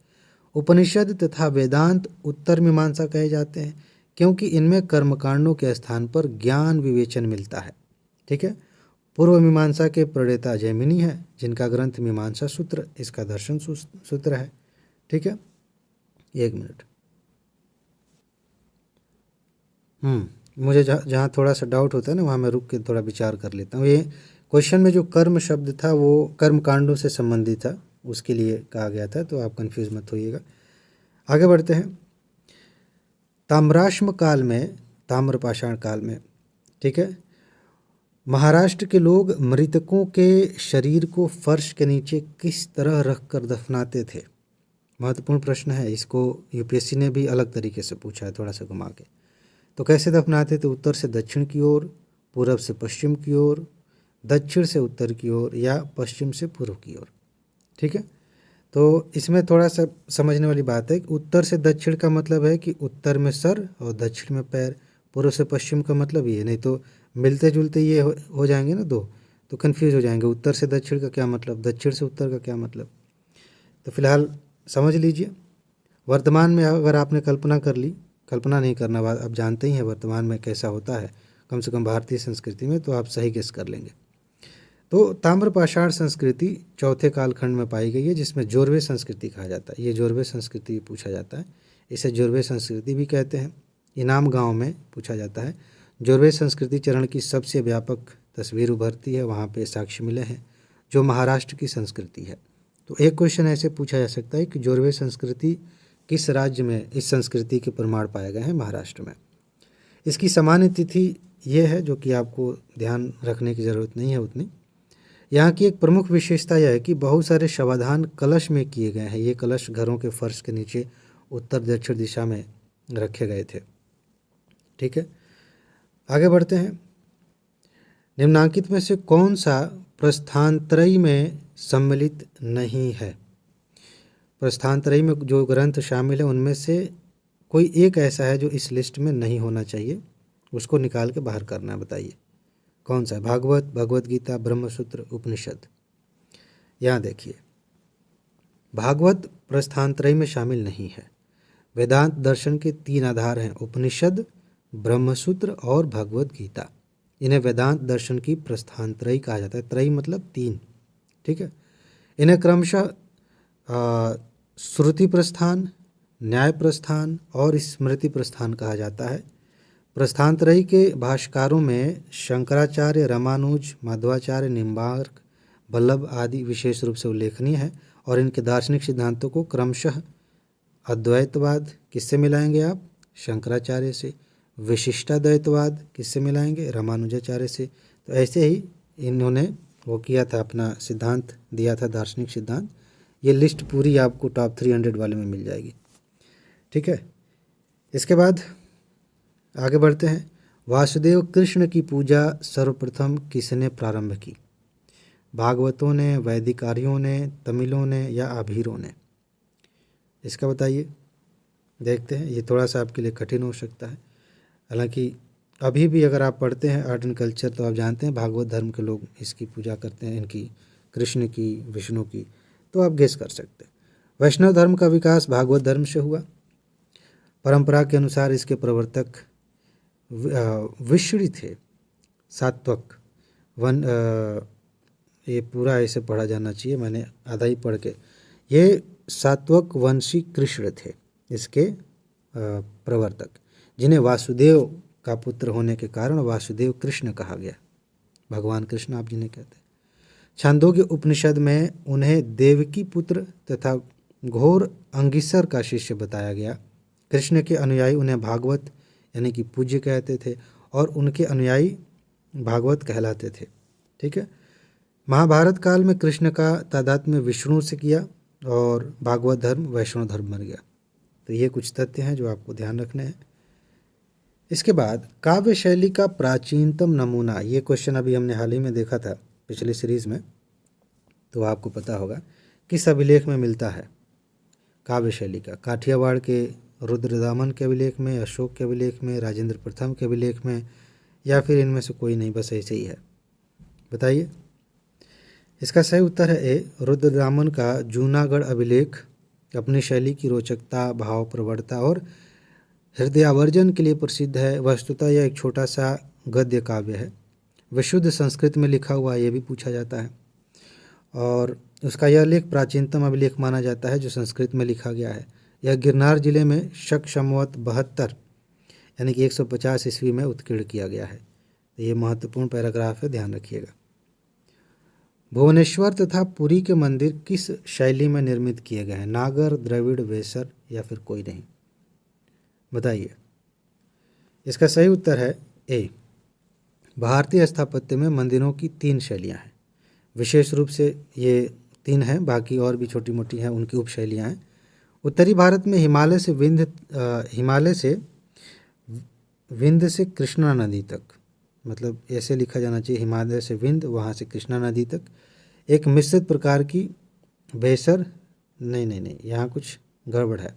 उपनिषद तथा वेदांत उत्तर मीमांसा कहे जाते हैं क्योंकि इनमें कर्मकांडों के स्थान पर ज्ञान विवेचन मिलता है। ठीक है। पूर्व मीमांसा के प्रणेता जैमिनी है, जिनका ग्रंथ मीमांसा सूत्र इसका दर्शन सूत्र है। ठीक है, एक मिनट। मुझे जहाँ थोड़ा सा डाउट होता है ना, वहाँ मैं रुक के थोड़ा विचार कर लेता हूँ। ये क्वेश्चन में जो कर्म शब्द था वो कर्म कांडों से संबंधित था, उसके लिए कहा गया था, तो आप कंफ्यूज मत होइएगा। आगे बढ़ते हैं। ताम्राश्म काल में, ताम्रपाषाण काल में, ठीक है, महाराष्ट्र के लोग मृतकों के शरीर को फर्श के नीचे किस तरह रखकर दफनाते थे? महत्वपूर्ण प्रश्न है, इसको यूपीएससी ने भी अलग तरीके से पूछा है, थोड़ा सा घुमा के। तो कैसे दफनाते थे? उत्तर से दक्षिण की ओर, पूरब से पश्चिम की ओर, दक्षिण से उत्तर की ओर या पश्चिम से पूर्व की ओर। ठीक है, तो इसमें थोड़ा सा समझने वाली बात है कि उत्तर से दक्षिण का मतलब है कि उत्तर में सर और दक्षिण में पैर। पूर्व से पश्चिम का मतलब ये, नहीं तो मिलते जुलते ये हो जाएंगे ना दो, तो कन्फ्यूज हो जाएंगे। उत्तर से दक्षिण का क्या मतलब, दक्षिण से उत्तर का क्या मतलब। तो फिलहाल समझ लीजिए। वर्तमान में अगर आपने कल्पना कर ली, कल्पना नहीं करना, आप जानते ही हैं वर्तमान में कैसा होता है, कम से कम भारतीय संस्कृति में, तो आप सही गेस कर लेंगे। तो ताम्रपाषाण संस्कृति चौथे कालखंड में पाई गई है, जिसमें जोरवे संस्कृति कहा जाता है। ये जोरवे संस्कृति पूछा जाता है, इसे जोरवे संस्कृति भी कहते हैं। इनाम गांव में पूछा जाता है। जोरवे संस्कृति चरण की सबसे व्यापक तस्वीर उभरती है, वहाँ पे साक्ष्य मिले हैं, जो महाराष्ट्र की संस्कृति है। तो एक क्वेश्चन ऐसे पूछा जा सकता है कि जोरवे संस्कृति किस राज्य में इस संस्कृति के प्रमाण पाए गए हैं? महाराष्ट्र में। इसकी सामान्य तिथि ये है, जो कि आपको ध्यान रखने की ज़रूरत नहीं है उतनी। यहाँ की एक प्रमुख विशेषता यह है कि बहुत सारे शवाधान कलश में किए गए हैं। ये कलश घरों के फर्श के नीचे उत्तर दक्षिण दिशा में रखे गए थे। ठीक है, आगे बढ़ते हैं। निम्नांकित में से कौन सा प्रस्थानत्रयी में सम्मिलित नहीं है? प्रस्थानत्रयी में जो ग्रंथ शामिल है उनमें से कोई एक ऐसा है जो इस लिस्ट में नहीं होना चाहिए, उसको निकाल के बाहर करना है। बताइए कौन सा है? भागवत, भगवत गीता, ब्रह्मसूत्र, उपनिषद। यहाँ देखिए, भागवत प्रस्थानत्रयी में शामिल नहीं है। वेदांत दर्शन के 3 आधार हैं, उपनिषद, ब्रह्मसूत्र और भगवत गीता। इन्हें वेदांत दर्शन की प्रस्थानत्रयी कहा जाता है। त्रयी मतलब 3, ठीक है। इन्हें क्रमशः श्रुति प्रस्थान, न्याय प्रस्थान और स्मृति प्रस्थान कहा जाता है। प्रस्थानत्रयी के भाष्यकारों में शंकराचार्य, रामानुज, मध्वाचार्य, निम्बार्क, वल्लभ आदि विशेष रूप से उल्लेखनीय है और इनके दार्शनिक सिद्धांतों को क्रमशः अद्वैतवाद किससे मिलाएंगे आप? शंकराचार्य से। विशिष्टाद्वैतवाद किससे मिलाएंगे? रामानुजाचार्य से। तो ऐसे ही इन्होंने वो किया था, अपना सिद्धांत दिया था, दार्शनिक सिद्धांत। ये लिस्ट पूरी आपको टॉप 300 वाले में मिल जाएगी, ठीक है। इसके बाद आगे बढ़ते हैं। वासुदेव कृष्ण की पूजा सर्वप्रथम किसने प्रारंभ की? भागवतों ने, वैदिकारियों ने, तमिलों ने या आभीरों ने? इसका बताइए। देखते हैं, ये थोड़ा सा आपके लिए कठिन हो सकता है। हालांकि अभी भी अगर आप पढ़ते हैं आर्ट एंड कल्चर तो आप जानते हैं भागवत धर्म के लोग इसकी पूजा करते हैं, इनकी, कृष्ण की, विष्णु की। तो आप गेस कर सकते हैं। वैष्णव धर्म का विकास भागवत धर्म से हुआ। परंपरा के अनुसार इसके प्रवर्तक विष्णु थे, सात्वक वन। ये पूरा ऐसे पढ़ा जाना चाहिए, मैंने आधा ही पढ़ के। ये सात्वक वंशी कृष्ण थे इसके प्रवर्तक, जिन्हें वासुदेव का पुत्र होने के कारण वासुदेव कृष्ण कहा गया। भगवान कृष्ण आप जिन्हें कहते हैं। छांदोग्य उपनिषद में उन्हें देवकी पुत्र तथा घोर अंगिसर का शिष्य बताया गया। कृष्ण के अनुयायी उन्हें भागवत यानी कि पूज्य कहते थे और उनके अनुयायी भागवत कहलाते थे, ठीक है। महाभारत काल में कृष्ण का तादात्म्य विष्णु से किया और भागवत धर्म वैष्णव धर्म बन गया। तो ये कुछ तथ्य हैं जो आपको ध्यान रखने हैं। इसके बाद काव्य शैली का प्राचीनतम नमूना, ये क्वेश्चन अभी हमने हाल ही में देखा था पिछली सीरीज में, तो आपको पता होगा किस अभिलेख में मिलता है काव्य शैली का। काठियावाड़ के रुद्रदामन के अभिलेख में, अशोक के अभिलेख में, राजेंद्र प्रथम के अभिलेख में, या फिर इनमें से कोई नहीं, बस ऐसे ही है। बताइए। इसका सही उत्तर है ए, रुद्रदामन का जूनागढ़ अभिलेख अपनी शैली की रोचकता, भाव प्रवणता और हृदयावर्जन के लिए प्रसिद्ध है। वस्तुतः यह एक छोटा सा गद्य काव्य है, विशुद्ध संस्कृत में लिखा हुआ, ये भी पूछा जाता है। और उसका यह लेख प्राचीनतम अभिलेख माना जाता है जो संस्कृत में लिखा गया है। यह गिरनार जिले में शक संवत 72 यानी कि 150 ईस्वी में उत्कीर्ण किया गया है। तो ये महत्वपूर्ण पैराग्राफ है, ध्यान रखिएगा। भुवनेश्वर तथा पुरी के मंदिर किस शैली में निर्मित किए गए हैं? नागर, द्रविड़, वेसर या फिर कोई नहीं? बताइए। इसका सही उत्तर है ए, भारतीय स्थापत्य में मंदिरों की 3 शैलियाँ हैं। विशेष रूप से ये 3 हैं, बाकी और भी छोटी मोटी हैं, उनकी उपशैलियाँ हैं। उत्तरी भारत में हिमालय से विंध्य से कृष्णा नदी तक, मतलब ऐसे लिखा जाना चाहिए, हिमालय से विंध्य, वहाँ से कृष्णा नदी तक एक मिश्रित प्रकार की बेसर, नहीं, यहाँ कुछ गड़बड़ है,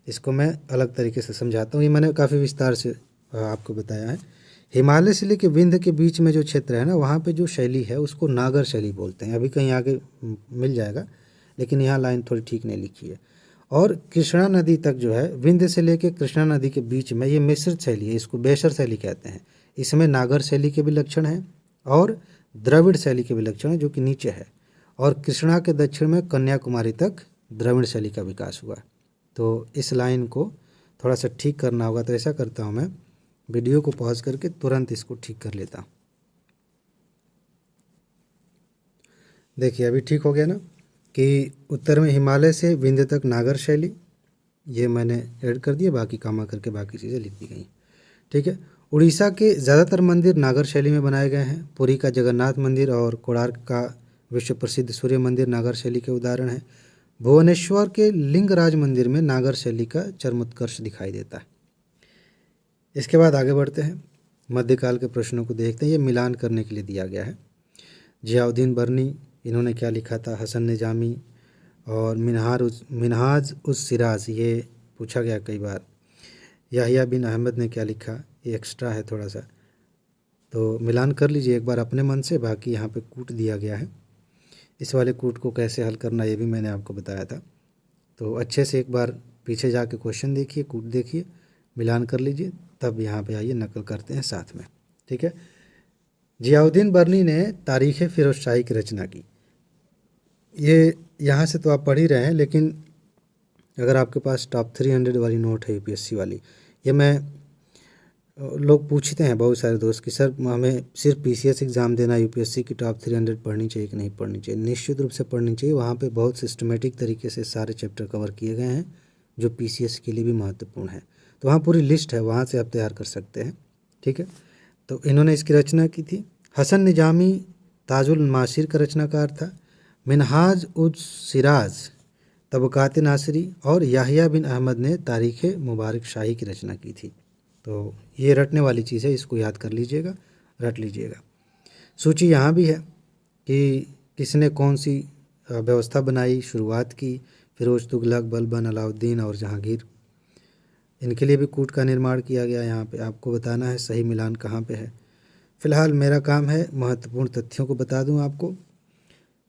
इसको मैं अलग तरीके से समझाता हूँ। ये मैंने काफ़ी विस्तार से आपको बताया है। हिमालय से लेकर विंध्य के बीच में जो क्षेत्र है ना, वहाँ पे जो शैली है उसको नागर शैली बोलते हैं। अभी कहीं आगे मिल जाएगा, लेकिन यहाँ लाइन थोड़ी ठीक नहीं लिखी है। और कृष्णा नदी तक जो है, विंध्य से लेकर कृष्णा नदी के बीच में, ये मिश्रित शैली है, इसको बेसर शैली कहते हैं। इसमें नागर शैली के भी लक्षण हैं और द्रविड़ शैली के भी लक्षण हैं, जो कि नीचे है। और कृष्णा के दक्षिण में कन्याकुमारी तक द्रविड़ शैली का विकास हुआ। तो इस लाइन को थोड़ा सा ठीक करना होगा। तो ऐसा करता हूँ, मैं वीडियो को पॉज करके तुरंत इसको ठीक कर लेता हूँ। देखिए अभी ठीक हो गया ना, कि उत्तर में हिमालय से विंध्य तक नागर शैली, ये मैंने ऐड कर दिया, बाकी कामा करके बाकी चीज़ें लिख दी गई, ठीक है। उड़ीसा के ज़्यादातर मंदिर नागर शैली में बनाए गए हैं। पुरी का जगन्नाथ मंदिर और कोणार्क का विश्व प्रसिद्ध सूर्य मंदिर नागर शैली के उदाहरण हैं। भुवनेश्वर के लिंगराज मंदिर में नागर शैली का चरमोत्कर्ष दिखाई देता है। इसके बाद आगे बढ़ते हैं, मध्यकाल के प्रश्नों को देखते हैं। ये मिलान करने के लिए दिया गया है। जियाउद्दीन बर्नी, इन्होंने क्या लिखा था? हसन निजामी और मिनहाज उस सिराज, ये पूछा गया कई बार। याहिया बिन अहमद ने क्या लिखा? ये एक्स्ट्रा है थोड़ा सा, तो मिलान कर लीजिए एक बार अपने मन से, बाकी यहाँ पे कूट दिया गया है। इस वाले कूट को कैसे हल करना ये भी मैंने आपको बताया था। तो अच्छे से एक बार पीछे जाके क्वेश्चन देखिए, कूट देखिए, मिलान कर लीजिए, तब यहाँ पे आइए नकल करते हैं साथ में। ठीक है। जियाउद्दीन बर्नी ने तारीख़ फ़िरोज़शाही की रचना की। ये यहाँ से तो आप पढ़ ही रहे हैं, लेकिन अगर आपके पास टॉप 300 वाली नोट है यूपीएससी वाली, ये मैं लोग पूछते हैं बहुत सारे दोस्त कि सर हमें सिर्फ पीसीएस एग्ज़ाम देना, यूपीएससी की टॉप 300 पढ़नी चाहिए कि नहीं पढ़नी चाहिए? निश्चित रूप से पढ़नी चाहिए। वहाँ पे बहुत सिस्टमेटिक तरीके से सारे चैप्टर कवर किए गए हैं जो पीसीएस के लिए भी महत्वपूर्ण है। तो वहाँ पूरी लिस्ट है, वहाँ से आप तैयार कर सकते हैं। ठीक है। तो इन्होंने इसकी रचना की थी। हसन निजामी ताजुल मासिर का रचनाकार था। मिनहाज उज सिराज तबकात नासिरी और याहिया बिन अहमद ने तारीख़ मुबारक शाही की रचना की थी। तो ये रटने वाली चीज़ है, इसको याद कर लीजिएगा, रट लीजिएगा। सूची यहाँ भी है कि किसने कौन सी व्यवस्था बनाई, शुरुआत की। फ़िरोज़ तुगलक, बलबन, अलाउद्दीन और जहांगीर, इनके लिए भी कूट का निर्माण किया गया। यहाँ पे आपको बताना है सही मिलान कहाँ पे है। फ़िलहाल मेरा काम है महत्वपूर्ण तथ्यों को बता दूँ आपको।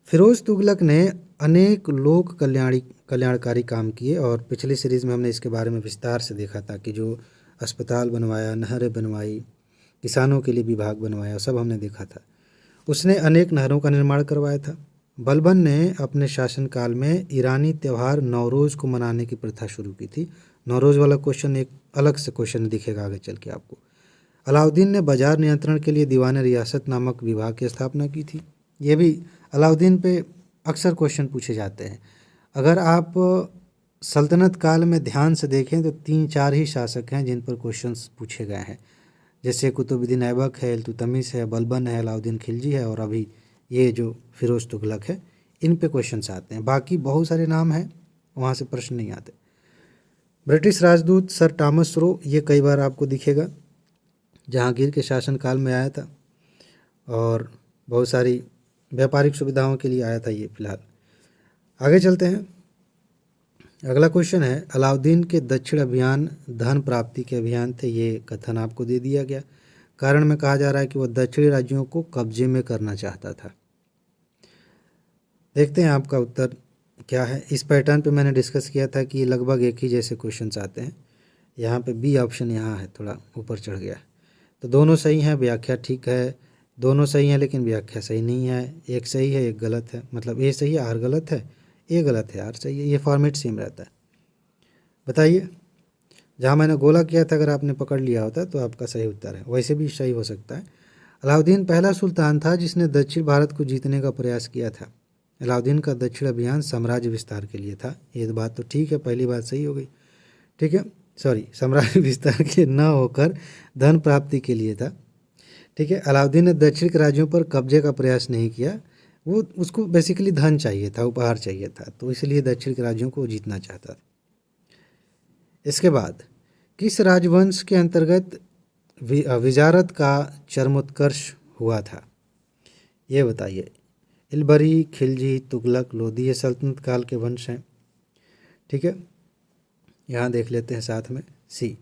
फ़िरोज़ तुगलक ने अनेक लोक कल्याणकारी काम किए और पिछली सीरीज़ में हमने इसके बारे में विस्तार से देखा था कि जो अस्पताल बनवाया, नहरें बनवाई, किसानों के लिए विभाग बनवाया, सब हमने देखा था। उसने अनेक नहरों का निर्माण करवाया था। बलबन ने अपने शासनकाल में ईरानी त्यौहार नौरोज़ को मनाने की प्रथा शुरू की थी। नौरोज़ वाला क्वेश्चन एक अलग से क्वेश्चन दिखेगा आगे चल के आपको। अलाउद्दीन ने बाजार नियंत्रण के लिए दीवान रियासत नामक विभाग की स्थापना की थी। ये भी अलाउद्दीन पे अक्सर क्वेश्चन पूछे जाते हैं। अगर आप सल्तनत काल में ध्यान से देखें तो 3-4 ही शासक हैं जिन पर क्वेश्चंस पूछे गए हैं, जैसे कुतुबुद्दीन ऐबक है, इल्तुतमिश है, बलबन है, अलाउद्दीन खिलजी है और अभी ये जो फ़िरोज़ तुगलक है, इन पे क्वेश्चंस आते हैं। बाकी बहुत सारे नाम हैं, वहाँ से प्रश्न नहीं आते। ब्रिटिश राजदूत सर टॉमस रो, ये कई बार आपको दिखेगा, जहांगीर के शासनकाल में आया था और बहुत सारी व्यापारिक सुविधाओं के लिए आया था ये। फिलहाल आगे चलते हैं। अगला क्वेश्चन है, अलाउद्दीन के दक्षिण अभियान धन प्राप्ति के अभियान थे। ये कथन आपको दे दिया गया। कारण में कहा जा रहा है कि वह दक्षिणी राज्यों को कब्जे में करना चाहता था। देखते हैं आपका उत्तर क्या है। इस पैटर्न पे मैंने डिस्कस किया था कि लगभग एक ही जैसे क्वेश्चंस आते हैं। यहाँ पे बी ऑप्शन यहाँ है, थोड़ा ऊपर चढ़ गया। तो दोनों सही हैं, व्याख्या ठीक है। दोनों सही हैं लेकिन व्याख्या सही नहीं है। एक सही है, एक गलत है। मतलब ए सही है, आर गलत है, ए गलत है, आर सही है। ये फॉर्मेट सेम रहता है। बताइए, जहाँ मैंने गोला किया था अगर आपने पकड़ लिया होता तो आपका सही उत्तर है। वैसे भी सही हो सकता है। अलाउद्दीन पहला सुल्तान था जिसने दक्षिण भारत को जीतने का प्रयास किया था। अलाउद्दीन का दक्षिण अभियान साम्राज्य विस्तार के लिए था। ये बात तो ठीक है, पहली बात सही हो गई। ठीक है, सॉरी, साम्राज्य विस्तार के न होकर धन प्राप्ति के लिए था। ठीक है, अलाउद्दीन ने दक्षिण के राज्यों पर कब्जे का प्रयास नहीं किया। वो उसको बेसिकली धन चाहिए था, उपहार चाहिए था, तो इसलिए दक्षिण के राज्यों को जीतना चाहता था। इसके बाद किस राजवंश के अंतर्गत विजारत का चरमोत्कर्ष हुआ था? ये बताइए। इलबरी, खिलजी, तुगलक, लोधी, ये सल्तनत काल के वंश हैं। ठीक है, यहाँ देख लेते हैं साथ में। सी,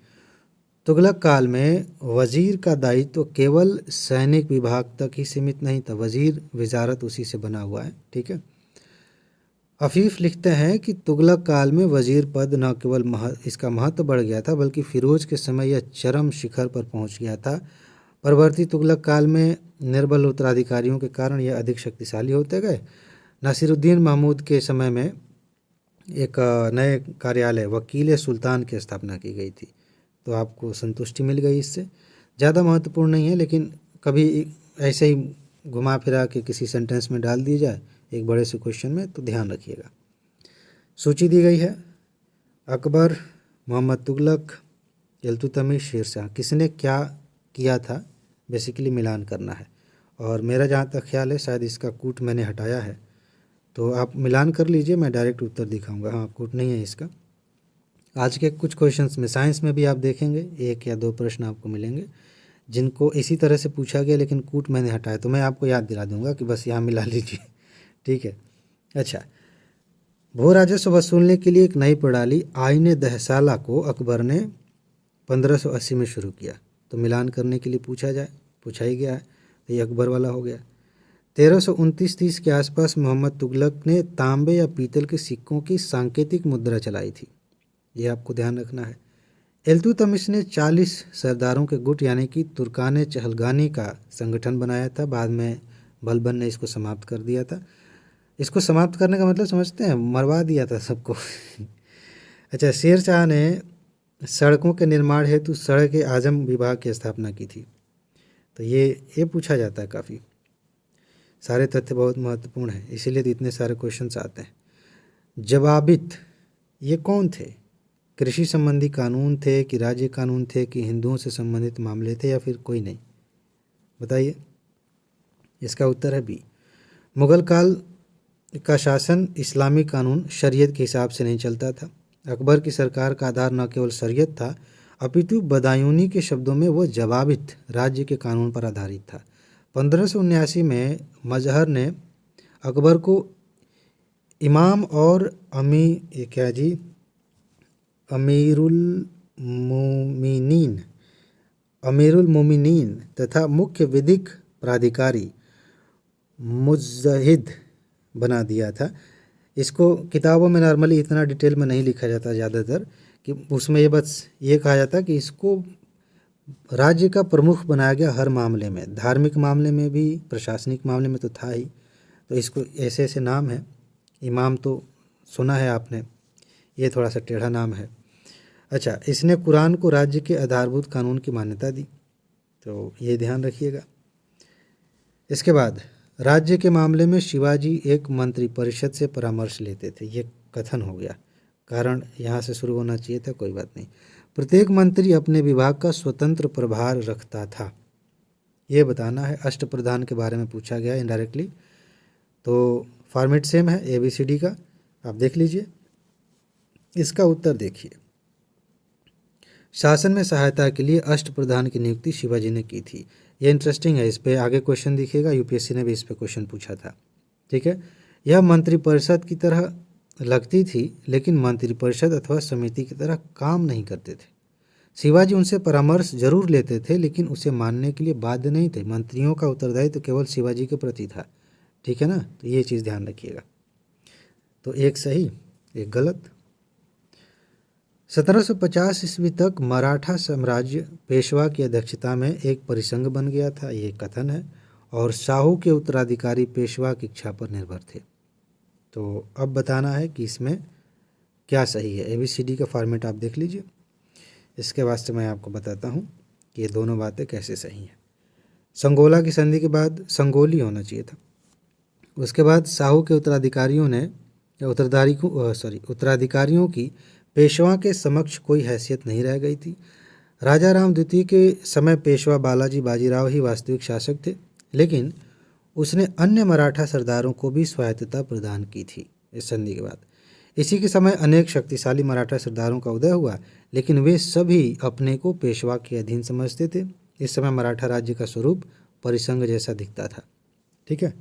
तुगलक काल में वजीर का दायित्व केवल सैनिक विभाग तक ही सीमित नहीं था। वजीर विजारत उसी से बना हुआ है। ठीक है, अफीफ लिखते हैं कि तुगलक काल में वजीर पद न केवल इसका महत्व बढ़ गया था बल्कि फ़िरोज़ के समय यह चरम शिखर पर पहुंच गया था। परवर्ती तुगलक काल में निर्बल उत्तराधिकारियों के कारण यह अधिक शक्तिशाली होते गए। नासिरुद्दीन महमूद के समय में एक नए कार्यालय वकील सुल्तान की स्थापना की गई थी। तो आपको संतुष्टि मिल गई इससे। ज़्यादा महत्वपूर्ण नहीं है, लेकिन कभी ऐसे ही घुमा फिरा के किसी सेंटेंस में डाल दी जाए एक बड़े से क्वेश्चन में, तो ध्यान रखिएगा। सूची दी गई है। अकबर, मोहम्मद तुगलक, इल्तुतमिश, शेरशाह, किसने क्या किया था, बेसिकली मिलान करना है। और मेरा जहाँ तक ख्याल है शायद इसका कूट मैंने हटाया है, तो आप मिलान कर लीजिए, मैं डायरेक्ट उत्तर दिखाऊंगा। हाँ, कूट नहीं है इसका। आज के कुछ क्वेश्चंस में, साइंस में भी आप देखेंगे 1 या 2 प्रश्न आपको मिलेंगे जिनको इसी तरह से पूछा गया लेकिन कूट मैंने हटाया, तो मैं आपको याद दिला दूंगा कि बस यहाँ मिला लीजिए। ठीक है। अच्छा, भू राजस्व वसूलने के लिए एक नई प्रणाली आईने दहसाला को अकबर ने 1580 में शुरू किया। तो मिलान करने के लिए पूछा ही गया है, तो ये अकबर वाला हो गया। 1329-30 के आसपास मोहम्मद तुगलक ने तांबे या पीतल के सिक्कों की सांकेतिक मुद्रा चलाई थी, ये आपको ध्यान रखना है। इल्तुतमिश ने 40 सरदारों के गुट यानी कि तुर्कान चहलगानी का संगठन बनाया था। बाद में बलबन ने इसको समाप्त कर दिया था। इसको समाप्त करने का मतलब समझते हैं, मरवा दिया था सबको। अच्छा, शेर शाह ने सड़कों के निर्माण हेतु सड़क आजम विभाग की स्थापना की थी। तो ये पूछा जाता है काफ़ी, सारे तथ्य बहुत महत्वपूर्ण हैं, इसीलिए तो इतने सारे क्वेश्चंस आते हैं। जवाबित ये कौन थे? कृषि संबंधी कानून थे कि राज्य कानून थे कि हिंदुओं से संबंधित मामले थे या फिर कोई नहीं? बताइए। इसका उत्तर है बी। मुगल काल का शासन इस्लामी कानून शरीयत के हिसाब से नहीं चलता था। अकबर की सरकार का आधार न केवल शरीयत था अपितु बदायूनी के शब्दों में वो जवाबित राज्य के कानून पर आधारित था। 1579 में मजहर ने अकबर को इमाम और अमीरुल मोमिनीन तथा मुख्य विधिक प्राधिकारी मुज्तहिद बना दिया था। इसको किताबों में नॉर्मली इतना डिटेल में नहीं लिखा जाता ज़्यादातर, कि उसमें ये बस ये कहा जाता कि इसको राज्य का प्रमुख बनाया गया हर मामले में, धार्मिक मामले में भी, प्रशासनिक मामले में तो था ही। तो इसको ऐसे ऐसे नाम है। इमाम तो सुना है आपने, ये थोड़ा सा टेढ़ा नाम है। अच्छा, इसने कुरान को राज्य के आधारभूत कानून की मान्यता दी, तो ये ध्यान रखिएगा। इसके बाद राज्य के मामले में शिवाजी एक मंत्री परिषद से परामर्श लेते थे, ये कथन हो गया, कारण यहाँ से शुरू होना चाहिए था, कोई बात नहीं। प्रत्येक मंत्री अपने विभाग का स्वतंत्र प्रभार रखता था, ये बताना है। अष्टप्रधान के बारे में पूछा गया इनडायरेक्टली, तो फॉर्मेट सेम है ABCD का, आप देख लीजिए। इसका उत्तर देखिए। शासन में सहायता के लिए अष्टप्रधान की नियुक्ति शिवाजी ने की थी। ये इंटरेस्टिंग है, इस पे आगे क्वेश्चन दिखेगा, UPSC ने भी इस पे क्वेश्चन पूछा था। ठीक है, यह मंत्रिपरिषद की तरह लगती थी लेकिन मंत्रिपरिषद अथवा समिति की तरह काम नहीं करते थे। शिवाजी उनसे परामर्श जरूर लेते थे लेकिन उसे मानने के लिए बाध्य नहीं थे। मंत्रियों का उत्तरदायित्व केवल शिवाजी के प्रति था। ठीक है ना, तो ये चीज़ ध्यान रखिएगा। तो एक सही एक गलत। 1750 ईस्वी तक मराठा साम्राज्य पेशवा की अध्यक्षता में एक परिसंघ बन गया था, ये कथन है, और शाहू के उत्तराधिकारी पेशवा की इच्छा पर निर्भर थे। तो अब बताना है कि इसमें क्या सही है। ABCD का फॉर्मेट आप देख लीजिए, इसके वास्ते मैं आपको बताता हूँ कि ये दोनों बातें कैसे सही हैं। संगोला की संधि के बाद संगोली होना चाहिए था। उसके बाद शाहू के उत्तराधिकारियों की पेशवा के समक्ष कोई हैसियत नहीं रह गई थी। राजा राम द्वितीय के समय पेशवा बालाजी बाजीराव ही वास्तविक शासक थे, लेकिन उसने अन्य मराठा सरदारों को भी स्वायत्तता प्रदान की थी इस संधि के बाद। इसी के समय अनेक शक्तिशाली मराठा सरदारों का उदय हुआ, लेकिन वे सभी अपने को पेशवा के अधीन समझते थे। इस समय मराठा राज्य का स्वरूप परिसंघ जैसा दिखता था। ठीक है,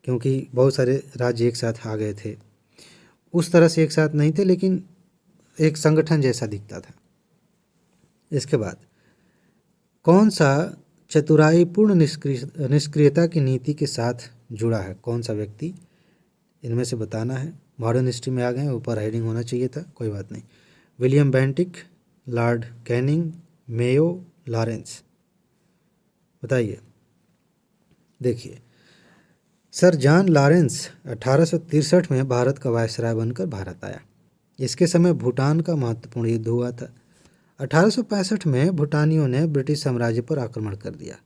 क्योंकि बहुत सारे राज्य एक साथ आ गए थे, उस तरह से एक साथ नहीं थे लेकिन एक संगठन जैसा दिखता था। इसके बाद कौन सा चतुराईपूर्ण निष्क्रियता की नीति के साथ जुड़ा है, कौन सा व्यक्ति, इनमें से बताना है। मॉडर्न हिस्ट्री में आ गए, ऊपर हेडिंग होना चाहिए था, कोई बात नहीं। William Bentinck, Lord Canning, Mayo, Lawrence, बताइए। देखिए, सर जॉन लॉरेंस 1863 में भारत का वायसराय बनकर भारत आया। इसके समय भूटान का महत्वपूर्ण युद्ध हुआ था। 1865 में भूटानियों ने ब्रिटिश साम्राज्य पर आक्रमण कर दिया।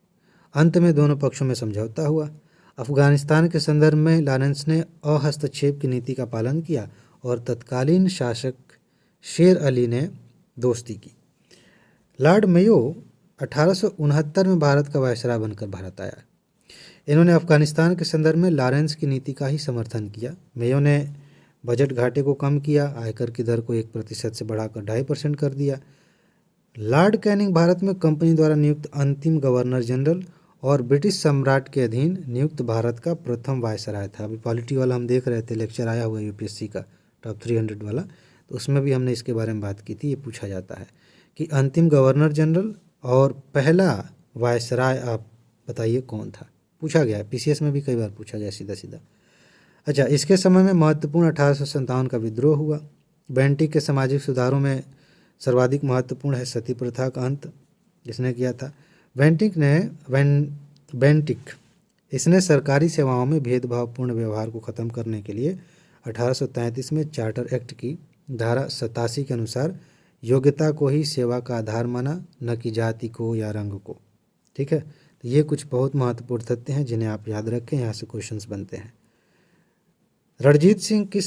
अंत में दोनों पक्षों में समझौता हुआ। अफगानिस्तान के संदर्भ में लॉरेंस ने अहस्तक्षेप की नीति का पालन किया और तत्कालीन शासक शेर अली ने दोस्ती की। लॉर्ड मेयो 1869 में भारत का वायसराय बनकर भारत आया। इन्होंने अफगानिस्तान के संदर्भ में लॉरेंस की नीति का ही समर्थन किया। मेयो ने बजट घाटे को कम किया, आयकर की दर को 1% से बढ़ाकर 2.5% कर दिया। लॉर्ड कैनिंग भारत में कंपनी द्वारा नियुक्त अंतिम गवर्नर जनरल और ब्रिटिश सम्राट के अधीन नियुक्त भारत का प्रथम वायसराय था। अभी पॉलिटी वाला हम देख रहे थे, लेक्चर आया हुआ UPSC का टॉप 300 वाला, तो उसमें भी हमने इसके बारे में बात की थी। ये पूछा जाता है कि अंतिम गवर्नर जनरल और पहला वायसराय आप बताइए कौन था। पूछा गया है, पीसीएस में भी कई बार पूछा गया सीधा सीधा। अच्छा, इसके समय में महत्वपूर्ण 1857 का विद्रोह हुआ। बेंटिक के सामाजिक सुधारों में सर्वाधिक महत्वपूर्ण है सती प्रथा का अंत, जिसने किया था। बेंटिक इसने सरकारी सेवाओं में भेदभावपूर्ण व्यवहार को ख़त्म करने के लिए 1833 में चार्टर एक्ट की धारा 87 के अनुसार योग्यता को ही सेवा का आधार माना, न कि जाति को या रंग को। ठीक है, तो ये कुछ बहुत महत्वपूर्ण तथ्य हैं जिन्हें आप याद रखें, यहाँ से क्वेश्चंस बनते हैं। रणजीत सिंह किस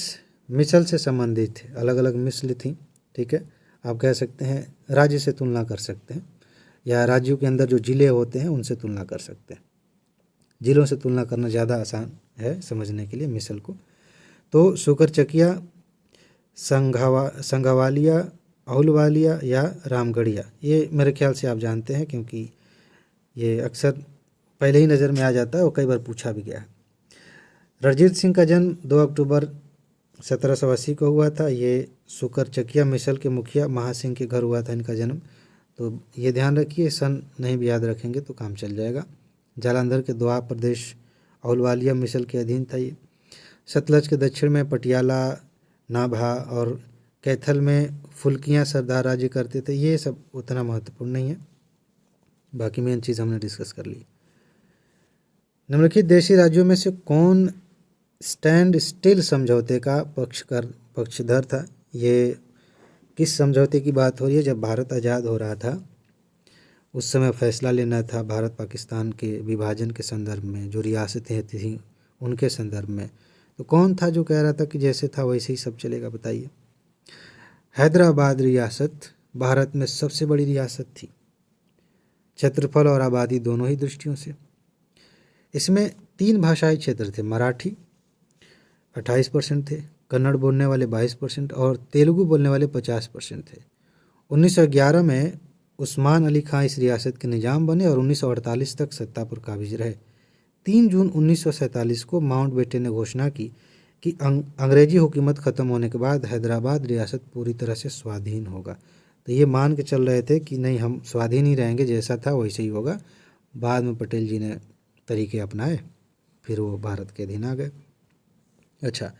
मिसल से संबंधित थे? अलग अलग मिसल थी। ठीक है, आप कह सकते हैं राज्य से तुलना कर सकते हैं, या राज्यों के अंदर जो जिले होते हैं उनसे तुलना कर सकते हैं। जिलों से तुलना करना ज़्यादा आसान है समझने के लिए मिसल को। तो शुकरचकिया, संघवालिया, अहुलवालिया या रामगढ़िया, ये मेरे ख्याल से आप जानते हैं क्योंकि ये अक्सर पहले ही नज़र में आ जाता है और कई बार पूछा भी गया है। रणजीत सिंह का जन्म 2 अक्टूबर 1780 को हुआ था। ये शुकरचकिया मिसल के मुखिया महासिंह के घर हुआ था इनका जन्म। तो ये ध्यान रखिए, सन नहीं भी याद रखेंगे तो काम चल जाएगा। जालंधर के दोआ प्रदेश अहुलवालिया मिसल के अधीन था ये। सतलज के दक्षिण में पटियाला, नाभा और कैथल में फुल्कियाँ सरदार राज्य करते थे। ये सब उतना महत्वपूर्ण नहीं है, बाकी मेन चीज़ हमने डिस्कस कर ली। निम्नलिखित देशी राज्यों में से कौन स्टैंड स्टिल समझौते का पक्षधर था? ये किस समझौते की बात हो रही है? जब भारत आज़ाद हो रहा था उस समय फैसला लेना था भारत पाकिस्तान के विभाजन के संदर्भ में, जो रियासतें थीं उनके संदर्भ में। तो कौन था जो कह रहा था कि जैसे था वैसे ही सब चलेगा? बताइए। हैदराबाद रियासत भारत में सबसे बड़ी रियासत थी, क्षेत्रफल और आबादी दोनों ही दृष्टियों से। इसमें 3 भाषाई क्षेत्र थे, मराठी 28% थे, कन्नड़ बोलने वाले 22% और तेलुगु बोलने वाले 50% थे। 1911 में उस्मान अली खां इस रियासत के निजाम बने और 1948 तक सत्ता पर काबिज रहे। 3 जून 1947 को माउंटबेटन ने घोषणा की कि अंग्रेजी हुकूमत ख़त्म होने के बाद हैदराबाद रियासत पूरी तरह से स्वाधीन होगा। तो ये मान के चल रहे थे कि नहीं, हम स्वाधीन ही रहेंगे, जैसा था वैसे ही होगा। बाद में पटेल जी ने तरीके अपनाए, फिर वो भारत के अधीन आ गए। अच्छा,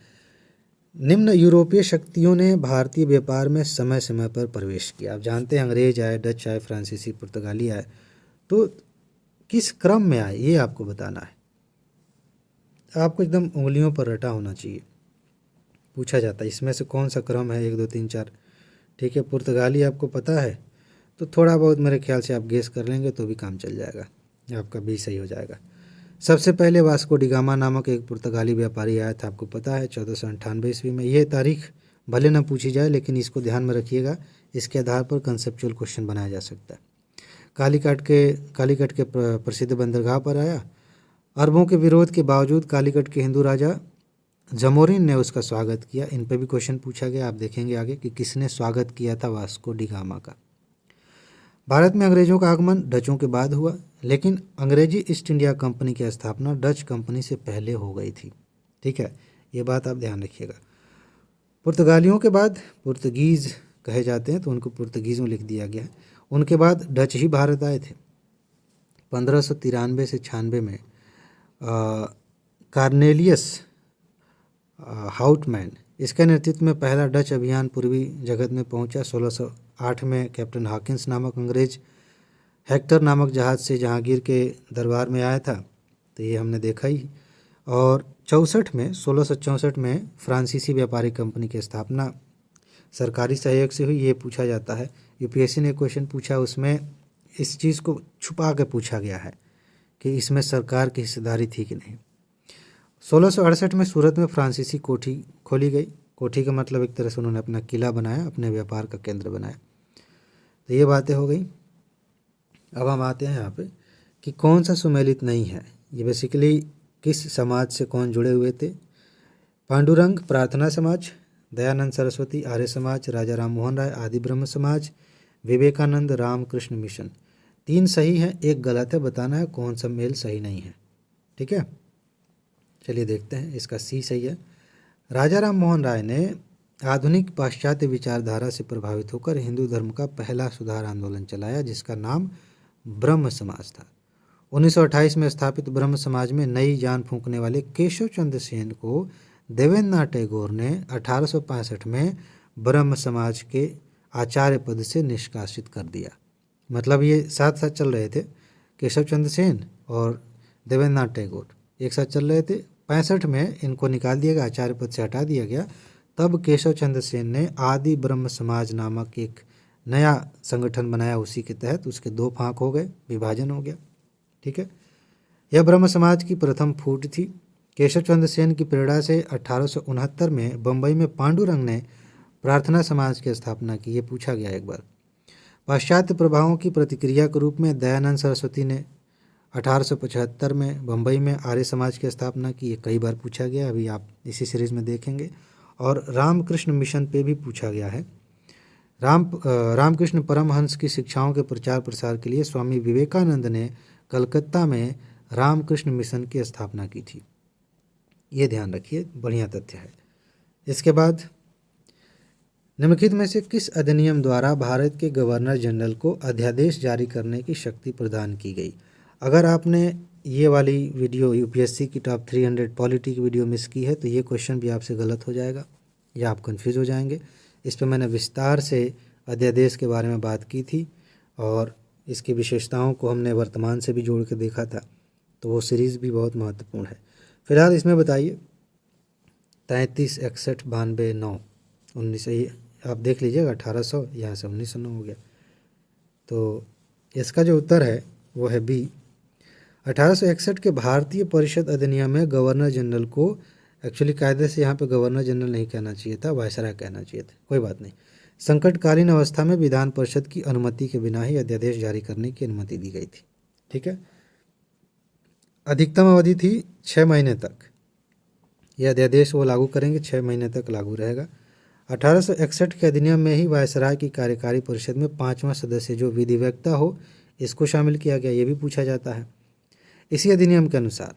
निम्न यूरोपीय शक्तियों ने भारतीय व्यापार में समय समय पर प्रवेश किया। आप जानते हैं अंग्रेज आए, डच आए, फ्रांसीसी, पुर्तगाली आए, तो किस क्रम में आए ये आपको बताना है। आपको एकदम उंगलियों पर रटा होना चाहिए। पूछा जाता है इसमें से कौन सा क्रम है, 1 2 3 4। ठीक है, पुर्तगाली आपको पता है तो थोड़ा बहुत मेरे ख्याल से आप गेस कर लेंगे तो भी काम चल जाएगा, आपका भी सही हो जाएगा। सबसे पहले वास्को डी गामा नामक एक पुर्तगाली व्यापारी आया था, आपको पता है 1498 ईस्वी में। ये तारीख भले ना पूछी जाए लेकिन इसको ध्यान में रखिएगा, इसके आधार पर कंसेप्चुअल क्वेश्चन बनाया जा सकता है। कालीकट के प्रसिद्ध बंदरगाह पर आया। अरबों के विरोध के बावजूद कालीकट के हिंदू राजा जमोरिन ने उसका स्वागत किया। इन पे भी क्वेश्चन पूछा गया, आप देखेंगे आगे कि किसने स्वागत किया था वास्को डी गामा का। भारत में अंग्रेजों का आगमन डचों के बाद हुआ, लेकिन अंग्रेजी ईस्ट इंडिया कंपनी की स्थापना डच कंपनी से पहले हो गई थी। ठीक है, ये बात आप ध्यान रखिएगा। पुर्तगालियों के बाद पुर्तगीज़ कहे जाते हैं तो उनको पुर्तगीज़ में लिख दिया गया है। उनके बाद डच ही भारत आए थे। 1593 से 96 में कार्नेलियस हाउटमैन, इसके नेतृत्व में पहला डच अभियान पूर्वी जगत में पहुंचा। 1608 में कैप्टन हॉकिंस नामक अंग्रेज हेक्टर नामक जहाज़ से जहांगीर के दरबार में आया था, तो ये हमने देखा ही। और 1664 में फ्रांसीसी व्यापारी कंपनी की स्थापना सरकारी सहयोग से हुई। ये पूछा जाता है, यूपीएससी ने क्वेश्चन पूछा, उसमें इस चीज़ को छुपा के पूछा गया है कि इसमें सरकार की हिस्सेदारी थी कि नहीं। 1668 में सूरत में फ्रांसीसी कोठी खोली गई। कोठी का मतलब एक तरह से उन्होंने अपना किला बनाया, अपने व्यापार का केंद्र बनाया। तो ये बातें हो गई। अब हम आते हैं यहाँ पे कि कौन सा सुमेलित नहीं है। ये बेसिकली किस समाज से कौन जुड़े हुए थे। पांडुरंग प्रार्थना समाज, दयानंद सरस्वती आर्य समाज, राजा राम मोहन राय आदि ब्रह्म समाज, विवेकानंद रामकृष्ण मिशन। 3 सही हैं, 1 गलत है। बताना है कौन सा मेल सही नहीं है। ठीक है, चलिए देखते हैं। इसका सी सही है। राजा राम मोहन राय ने आधुनिक पाश्चात्य विचारधारा से प्रभावित होकर हिंदू धर्म का पहला सुधार आंदोलन चलाया, जिसका नाम ब्रह्म समाज था। 1928 में स्थापित ब्रह्म समाज में नई जान फूंकने वाले केशव चंद्र सेन को देवेंद्रनाथ टैगोर ने 1865 में ब्रह्म समाज के आचार्य पद से निष्कासित कर दिया। मतलब ये साथ साथ चल रहे थे, केशव चंद्र सेन और देवेंद्रनाथ टैगोर एक साथ चल रहे थे। 65 में इनको निकाल दिया गया, आचार्य पद से हटा दिया गया। तब केशव चंद्र सेन ने आदि ब्रह्म समाज नामक एक नया संगठन बनाया। उसी के तहत उसके 2 फांक हो गए, विभाजन हो गया। ठीक है, यह ब्रह्म समाज की प्रथम फूट थी। केशव चंद्र सेन की प्रेरणा से 1869 में बम्बई में पांडुरंग ने प्रार्थना समाज की स्थापना की। ये पूछा गया एक बार। पाश्चात्य प्रभावों की प्रतिक्रिया के रूप में दयानंद सरस्वती ने 1875 में बम्बई में आर्य समाज की स्थापना की। ये कई बार पूछा गया, अभी आप इसी सीरीज़ में देखेंगे। और रामकृष्ण मिशन पे भी पूछा गया है। रामकृष्ण परमहंस की शिक्षाओं के प्रचार प्रसार के लिए स्वामी विवेकानंद ने कलकत्ता में रामकृष्ण मिशन की स्थापना की थी। ये ध्यान रखिए, बढ़िया तथ्य है। इसके बाद निम्नलिखित में से किस अधिनियम द्वारा भारत के गवर्नर जनरल को अध्यादेश जारी करने की शक्ति प्रदान की गई? अगर आपने ये वाली वीडियो यूपीएससी की टॉप 300 पॉलिटी की वीडियो मिस की है तो ये क्वेश्चन भी आपसे गलत हो जाएगा या आप कंफ्यूज हो जाएंगे। इस पर मैंने विस्तार से अध्यादेश के बारे में बात की थी और इसकी विशेषताओं को हमने वर्तमान से भी जोड़ के देखा था, तो वो सीरीज़ भी बहुत महत्वपूर्ण है। फिलहाल इसमें बताइए 33, 61, 92, 9, 19, आप देख लीजिएगा 1800, यहाँ से 1909 हो गया। तो इसका जो उत्तर है वो है बी। 1861 के भारतीय परिषद अधिनियम में गवर्नर जनरल को, एक्चुअली कायदे से यहाँ पे गवर्नर जनरल नहीं कहना चाहिए था, वायसराय कहना चाहिए था, कोई बात नहीं। संकटकालीन अवस्था में विधान परिषद की अनुमति के बिना ही अध्यादेश जारी करने की अनुमति दी गई थी। ठीक है, अधिकतम अवधि थी 6 महीने तक। यह अध्यादेश वो लागू करेंगे, 6 महीने तक लागू रहेगा। 1861 के अधिनियम में ही वायसराय की कार्यकारी परिषद में 5वां सदस्य जो विधिवक्ता हो, इसको शामिल किया गया। ये भी पूछा जाता है। इसी अधिनियम के अनुसार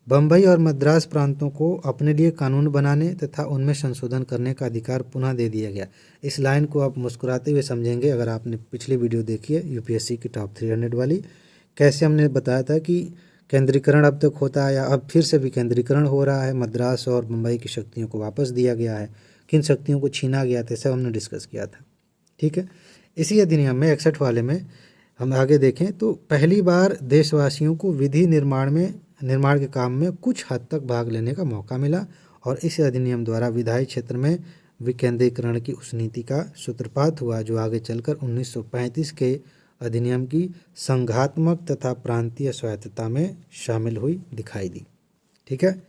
बम्बई और मद्रास प्रांतों को अपने लिए कानून बनाने तथा उनमें संशोधन करने का अधिकार पुनः दे दिया गया। इस लाइन को आप मुस्कुराते हुए समझेंगे अगर आपने पिछली वीडियो देखी है यूपीएससी की टॉप 300 वाली। कैसे हमने बताया था कि केंद्रीकरण अब तक होता है या अब फिर से विकेंद्रीकरण हो रहा है, मद्रास और मुंबई की शक्तियों को वापस दिया गया है, किन शक्तियों को छीना गया था, सब हमने डिस्कस किया था। ठीक है, इसी अधिनियम में 61 वाले में हम आगे देखें तो पहली बार देशवासियों को विधि निर्माण के काम में कुछ हद तक भाग लेने का मौका मिला और इस अधिनियम द्वारा विधायी क्षेत्र में विकेंद्रीकरण की उस नीति का सूत्रपात हुआ जो आगे चलकर 1935 के अधिनियम की संघात्मक तथा प्रांतीय स्वायत्तता में शामिल हुई दिखाई दी। ठीक है,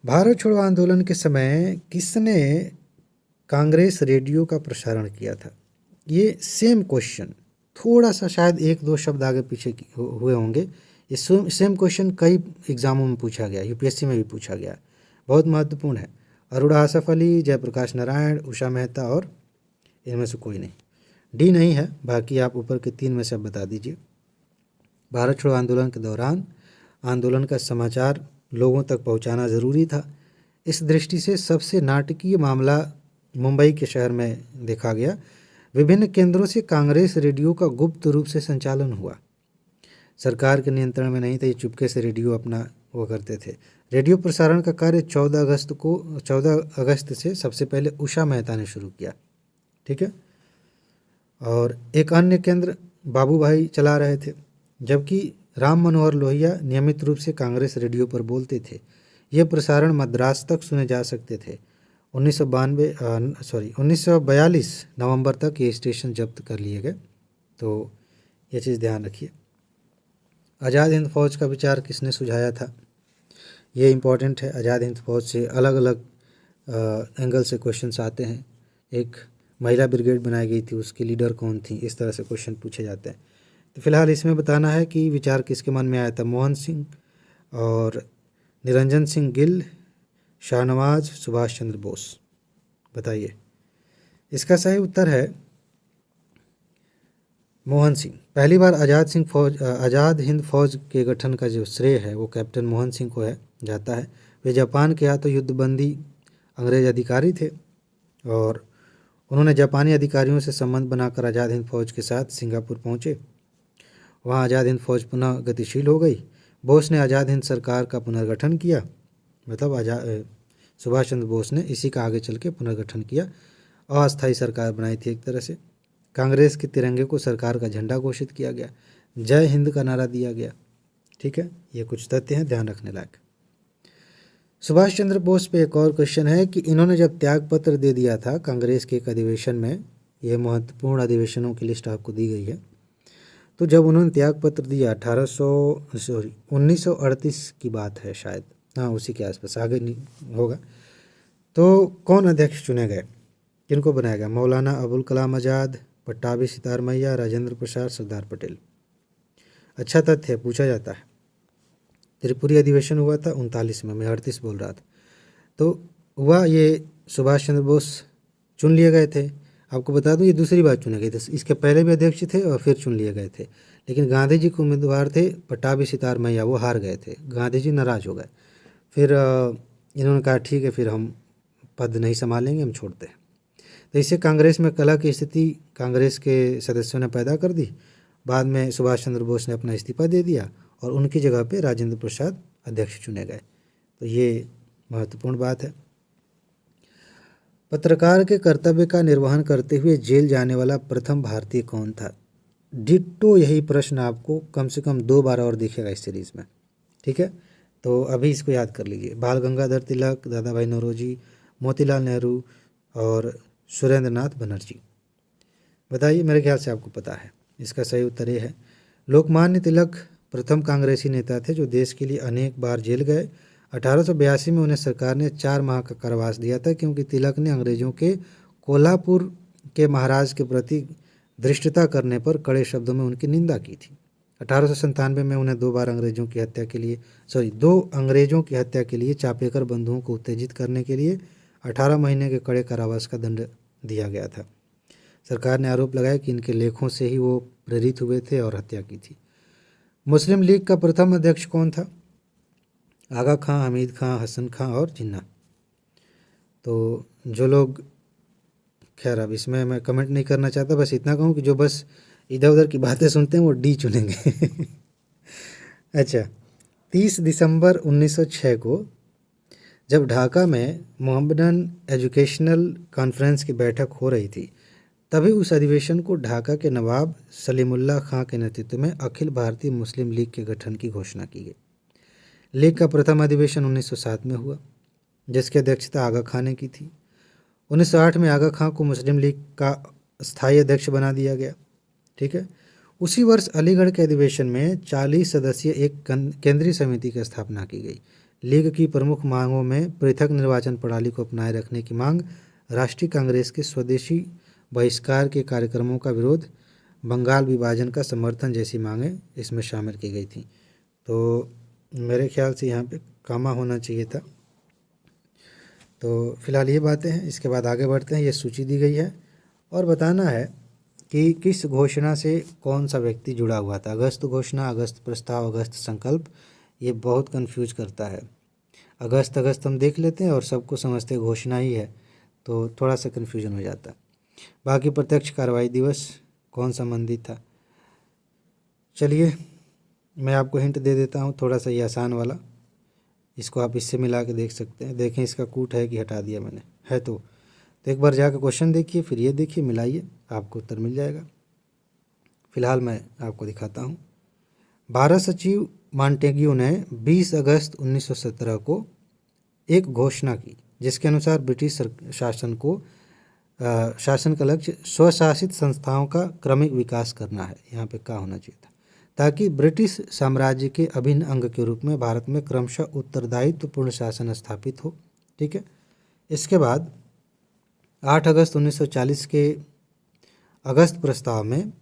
भारत छोड़ो आंदोलन के समय किसने कांग्रेस रेडियो का प्रसारण किया था? ये सेम क्वेश्चन, थोड़ा सा शायद 1-2 शब्द आगे पीछे हुए होंगे। ये सेम क्वेश्चन कई एग्जामों में पूछा गया, यूपीएससी में भी पूछा गया, बहुत महत्वपूर्ण है। अरुण आसफ अली, जयप्रकाश नारायण, उषा मेहता और इनमें से कोई नहीं। डी नहीं है, बाकी आप ऊपर के 3 में से बता दीजिए। भारत छोड़ो आंदोलन के दौरान आंदोलन का समाचार लोगों तक पहुंचाना ज़रूरी था। इस दृष्टि से सबसे नाटकीय मामला मुंबई के शहर में देखा गया। विभिन्न केंद्रों से कांग्रेस रेडियो का गुप्त रूप से संचालन हुआ। सरकार के नियंत्रण में नहीं था, ये चुपके से रेडियो अपना वो करते थे। रेडियो प्रसारण का कार्य 14 अगस्त से सबसे पहले उषा मेहता ने शुरू किया। ठीक है, और एक अन्य केंद्र बाबू भाई चला रहे थे, जबकि राम मनोहर लोहिया नियमित रूप से कांग्रेस रेडियो पर बोलते थे। ये प्रसारण मद्रास तक सुने जा सकते थे। 1942 नवंबर तक ये स्टेशन जब्त कर लिए गए। तो ये चीज़ ध्यान रखिए। आज़ाद हिंद फौज का विचार किसने सुझाया था? ये इम्पॉर्टेंट है। आज़ाद हिंद फौज से अलग अलग एंगल से क्वेश्चंस आते हैं। एक महिला ब्रिगेड बनाई गई थी, उसकी लीडर कौन थी, इस तरह से क्वेश्चन पूछे जाते हैं। तो फिलहाल इसमें बताना है कि विचार किसके मन में आया था। मोहन सिंह और निरंजन सिंह गिल, शाहनवाज, सुभाष चंद्र बोस। बताइए। इसका सही उत्तर है मोहन सिंह। पहली बार आज़ाद हिंद फौज के गठन का जो श्रेय है वो कैप्टन मोहन सिंह को जाता है। वे जापान के तो युद्धबंदी अंग्रेज अधिकारी थे और उन्होंने जापानी अधिकारियों से संबंध बनाकर आज़ाद हिंद फौज के साथ सिंगापुर पहुँचे। वहाँ आज़ाद हिंद फौज पुनः गतिशील हो गई। बोस ने आज़ाद हिंद सरकार का पुनर्गठन किया, मतलब सुभाष चंद्र बोस ने इसी का आगे चल के पुनर्गठन किया। अस्थायी सरकार बनाई थी एक तरह से। कांग्रेस के तिरंगे को सरकार का झंडा घोषित किया गया। जय हिंद का नारा दिया गया। ठीक है, ये कुछ तथ्य हैं ध्यान रखने लायक। सुभाष चंद्र बोस पे एक और क्वेश्चन है कि इन्होंने जब त्याग पत्र दे दिया था कांग्रेस के एक अधिवेशन में, यह महत्वपूर्ण अधिवेशनों की लिस्ट आपको दी गई है, तो जब उन्होंने त्याग पत्र दिया 1938 की बात है शायद, हाँ उसी के आसपास, आगे नहीं होगा, तो कौन अध्यक्ष चुने गए, किनको बनाया गया? मौलाना अबुल कलाम आज़ाद, पट्टाभी सितार मैया, राजेंद्र प्रसाद, सरदार पटेल। अच्छा तथ्य पूछा जाता है। त्रिपुरी अधिवेशन हुआ था 39 में, मैं 38 बोल रहा था। तो हुआ ये, सुभाष चंद्र बोस चुन लिए गए थे। आपको बता दूं ये दूसरी बार चुने गए थे, इसके पहले भी अध्यक्ष थे और फिर चुन लिए गए थे। लेकिन गांधी जी के उम्मीदवार थे पट्टाभी सितार मैया, वो हार गए थे, गांधी जी नाराज़ हो गए। फिर इन्होंने कहा ठीक है फिर हम पद नहीं संभालेंगे, हम छोड़ते हैं। तो इससे कांग्रेस में कलह की स्थिति कांग्रेस के सदस्यों ने पैदा कर दी। बाद में सुभाष चंद्र बोस ने अपना इस्तीफा दे दिया और उनकी जगह पे राजेंद्र प्रसाद अध्यक्ष चुने गए। तो ये महत्वपूर्ण बात है। पत्रकार के कर्तव्य का निर्वहन करते हुए जेल जाने वाला प्रथम भारतीय कौन था? डिट्टो यही प्रश्न आपको कम से कम 2 बार और दिखेगा इस सीरीज़ में। ठीक है, तो अभी इसको याद कर लीजिए। बाल गंगाधर तिलक, दादा भाई नौरोजी, मोतीलाल नेहरू और सुरेंद्र नाथ बनर्जी। बताइए, मेरे ख्याल से आपको पता है। इसका सही उत्तर ये है, लोकमान्य तिलक प्रथम कांग्रेसी नेता थे जो देश के लिए अनेक बार जेल गए। 1882 में उन्हें सरकार ने 4 माह का कारावास दिया था क्योंकि तिलक ने अंग्रेजों के कोल्हापुर के महाराज के प्रति धृष्टता करने पर कड़े शब्दों में उनकी निंदा की थी। 1897 में उन्हें 2 अंग्रेजों की हत्या के लिए चापेकर बंधुओं को उत्तेजित करने के लिए 18 महीने के कड़े कारावास का दंड दिया गया था। सरकार ने आरोप लगाया कि इनके लेखों से ही वो प्रेरित हुए थे और हत्या की थी। मुस्लिम लीग का प्रथम अध्यक्ष कौन था? आगा खां, हमीद खां, हसन खां और जिन्ना। तो जो लोग, खैर अब इसमें मैं कमेंट नहीं करना चाहता, बस इतना कहूँ कि जो बस इधर उधर की बातें सुनते हैं वो डी चुनेंगे। अच्छा, 30 दिसंबर 1906 को जब ढाका में मोहम्मडन एजुकेशनल कॉन्फ्रेंस की बैठक हो रही थी, तभी उस अधिवेशन को ढाका के नवाब सलीमुल्लाह खां के नेतृत्व में अखिल भारतीय मुस्लिम लीग के गठन की घोषणा की गई। लीग का प्रथम अधिवेशन 1907 में हुआ, जिसकी अध्यक्षता आगा खां ने की थी। 1908 में आगा खां को मुस्लिम लीग का स्थायी अध्यक्ष बना दिया गया। ठीक है, उसी वर्ष अलीगढ़ के अधिवेशन में 40 सदस्यीय एक केंद्रीय समिति की स्थापना की गई। लीग की प्रमुख मांगों में पृथक निर्वाचन प्रणाली को अपनाए रखने की मांग, राष्ट्रीय कांग्रेस के स्वदेशी बहिष्कार के कार्यक्रमों का विरोध, बंगाल विभाजन का समर्थन जैसी मांगें इसमें शामिल की गई थी। तो मेरे ख्याल से यहाँ पे कामा होना चाहिए था। तो फिलहाल ये बातें हैं, इसके बाद आगे बढ़ते हैं। ये सूची दी गई है और बताना है कि किस घोषणा से कौन सा व्यक्ति जुड़ा हुआ था। अगस्त घोषणा, अगस्त प्रस्ताव, अगस्त संकल्प, ये बहुत कंफ्यूज करता है। अगस्त अगस्त हम देख लेते हैं और सबको समझते घोषणा ही है, तो थोड़ा सा कन्फ्यूजन हो जाता है। बाकी प्रत्यक्ष कार्रवाई दिवस कौन संबंधित था? चलिए मैं आपको हिंट दे देता हूँ, थोड़ा सा ये आसान वाला, इसको आप इससे मिला के देख सकते हैं। देखें इसका कूट है कि हटा दिया मैंने, है तो एक बार जाकर क्वेश्चन देखिए, फिर ये देखिए, मिलाइए, आपको उत्तर मिल जाएगा। फिलहाल मैं आपको दिखाता हूँ। भारत सचिव मॉन्टेग्यू ने 20 अगस्त 1917 को एक घोषणा की जिसके अनुसार ब्रिटिश शासन का लक्ष्य स्वशासित संस्थाओं का क्रमिक विकास करना है। यहाँ पे क्या होना चाहिए था? ताकि ब्रिटिश साम्राज्य के अभिन्न अंग के रूप में भारत में क्रमशः उत्तरदायित्वपूर्ण शासन स्थापित हो। ठीक है, इसके बाद 8 अगस्त 1940 के अगस्त प्रस्ताव में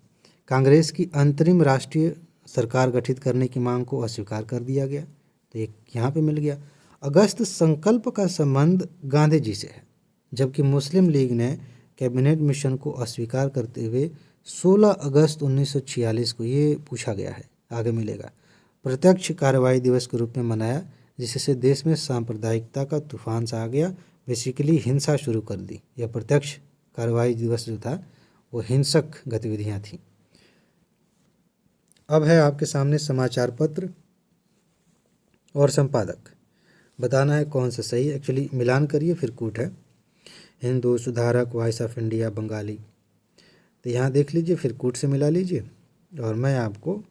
कांग्रेस की अंतरिम राष्ट्रीय सरकार गठित करने की मांग को अस्वीकार कर दिया गया, तो एक यहाँ पे मिल गया। अगस्त संकल्प का संबंध गांधी जी से है, जबकि मुस्लिम लीग ने कैबिनेट मिशन को अस्वीकार करते हुए 16 अगस्त 1946 को ये पूछा गया है, आगे मिलेगा, प्रत्यक्ष कार्रवाई दिवस के रूप में मनाया, जिससे देश में सांप्रदायिकता का तूफान सा आ गया, बेसिकली हिंसा शुरू कर दी। यह प्रत्यक्ष कार्रवाई दिवस जो था वो हिंसक गतिविधियां थी। अब है आपके सामने समाचार पत्र और संपादक। बताना है कौन सा सही है। एक्चुअली मिलान करिए फिर कूट है। हिंदू, सुधारक, वॉइस ऑफ इंडिया, बंगाली। तो यहाँ देख लीजिए, फिर कूट से मिला लीजिए। और मैं आपको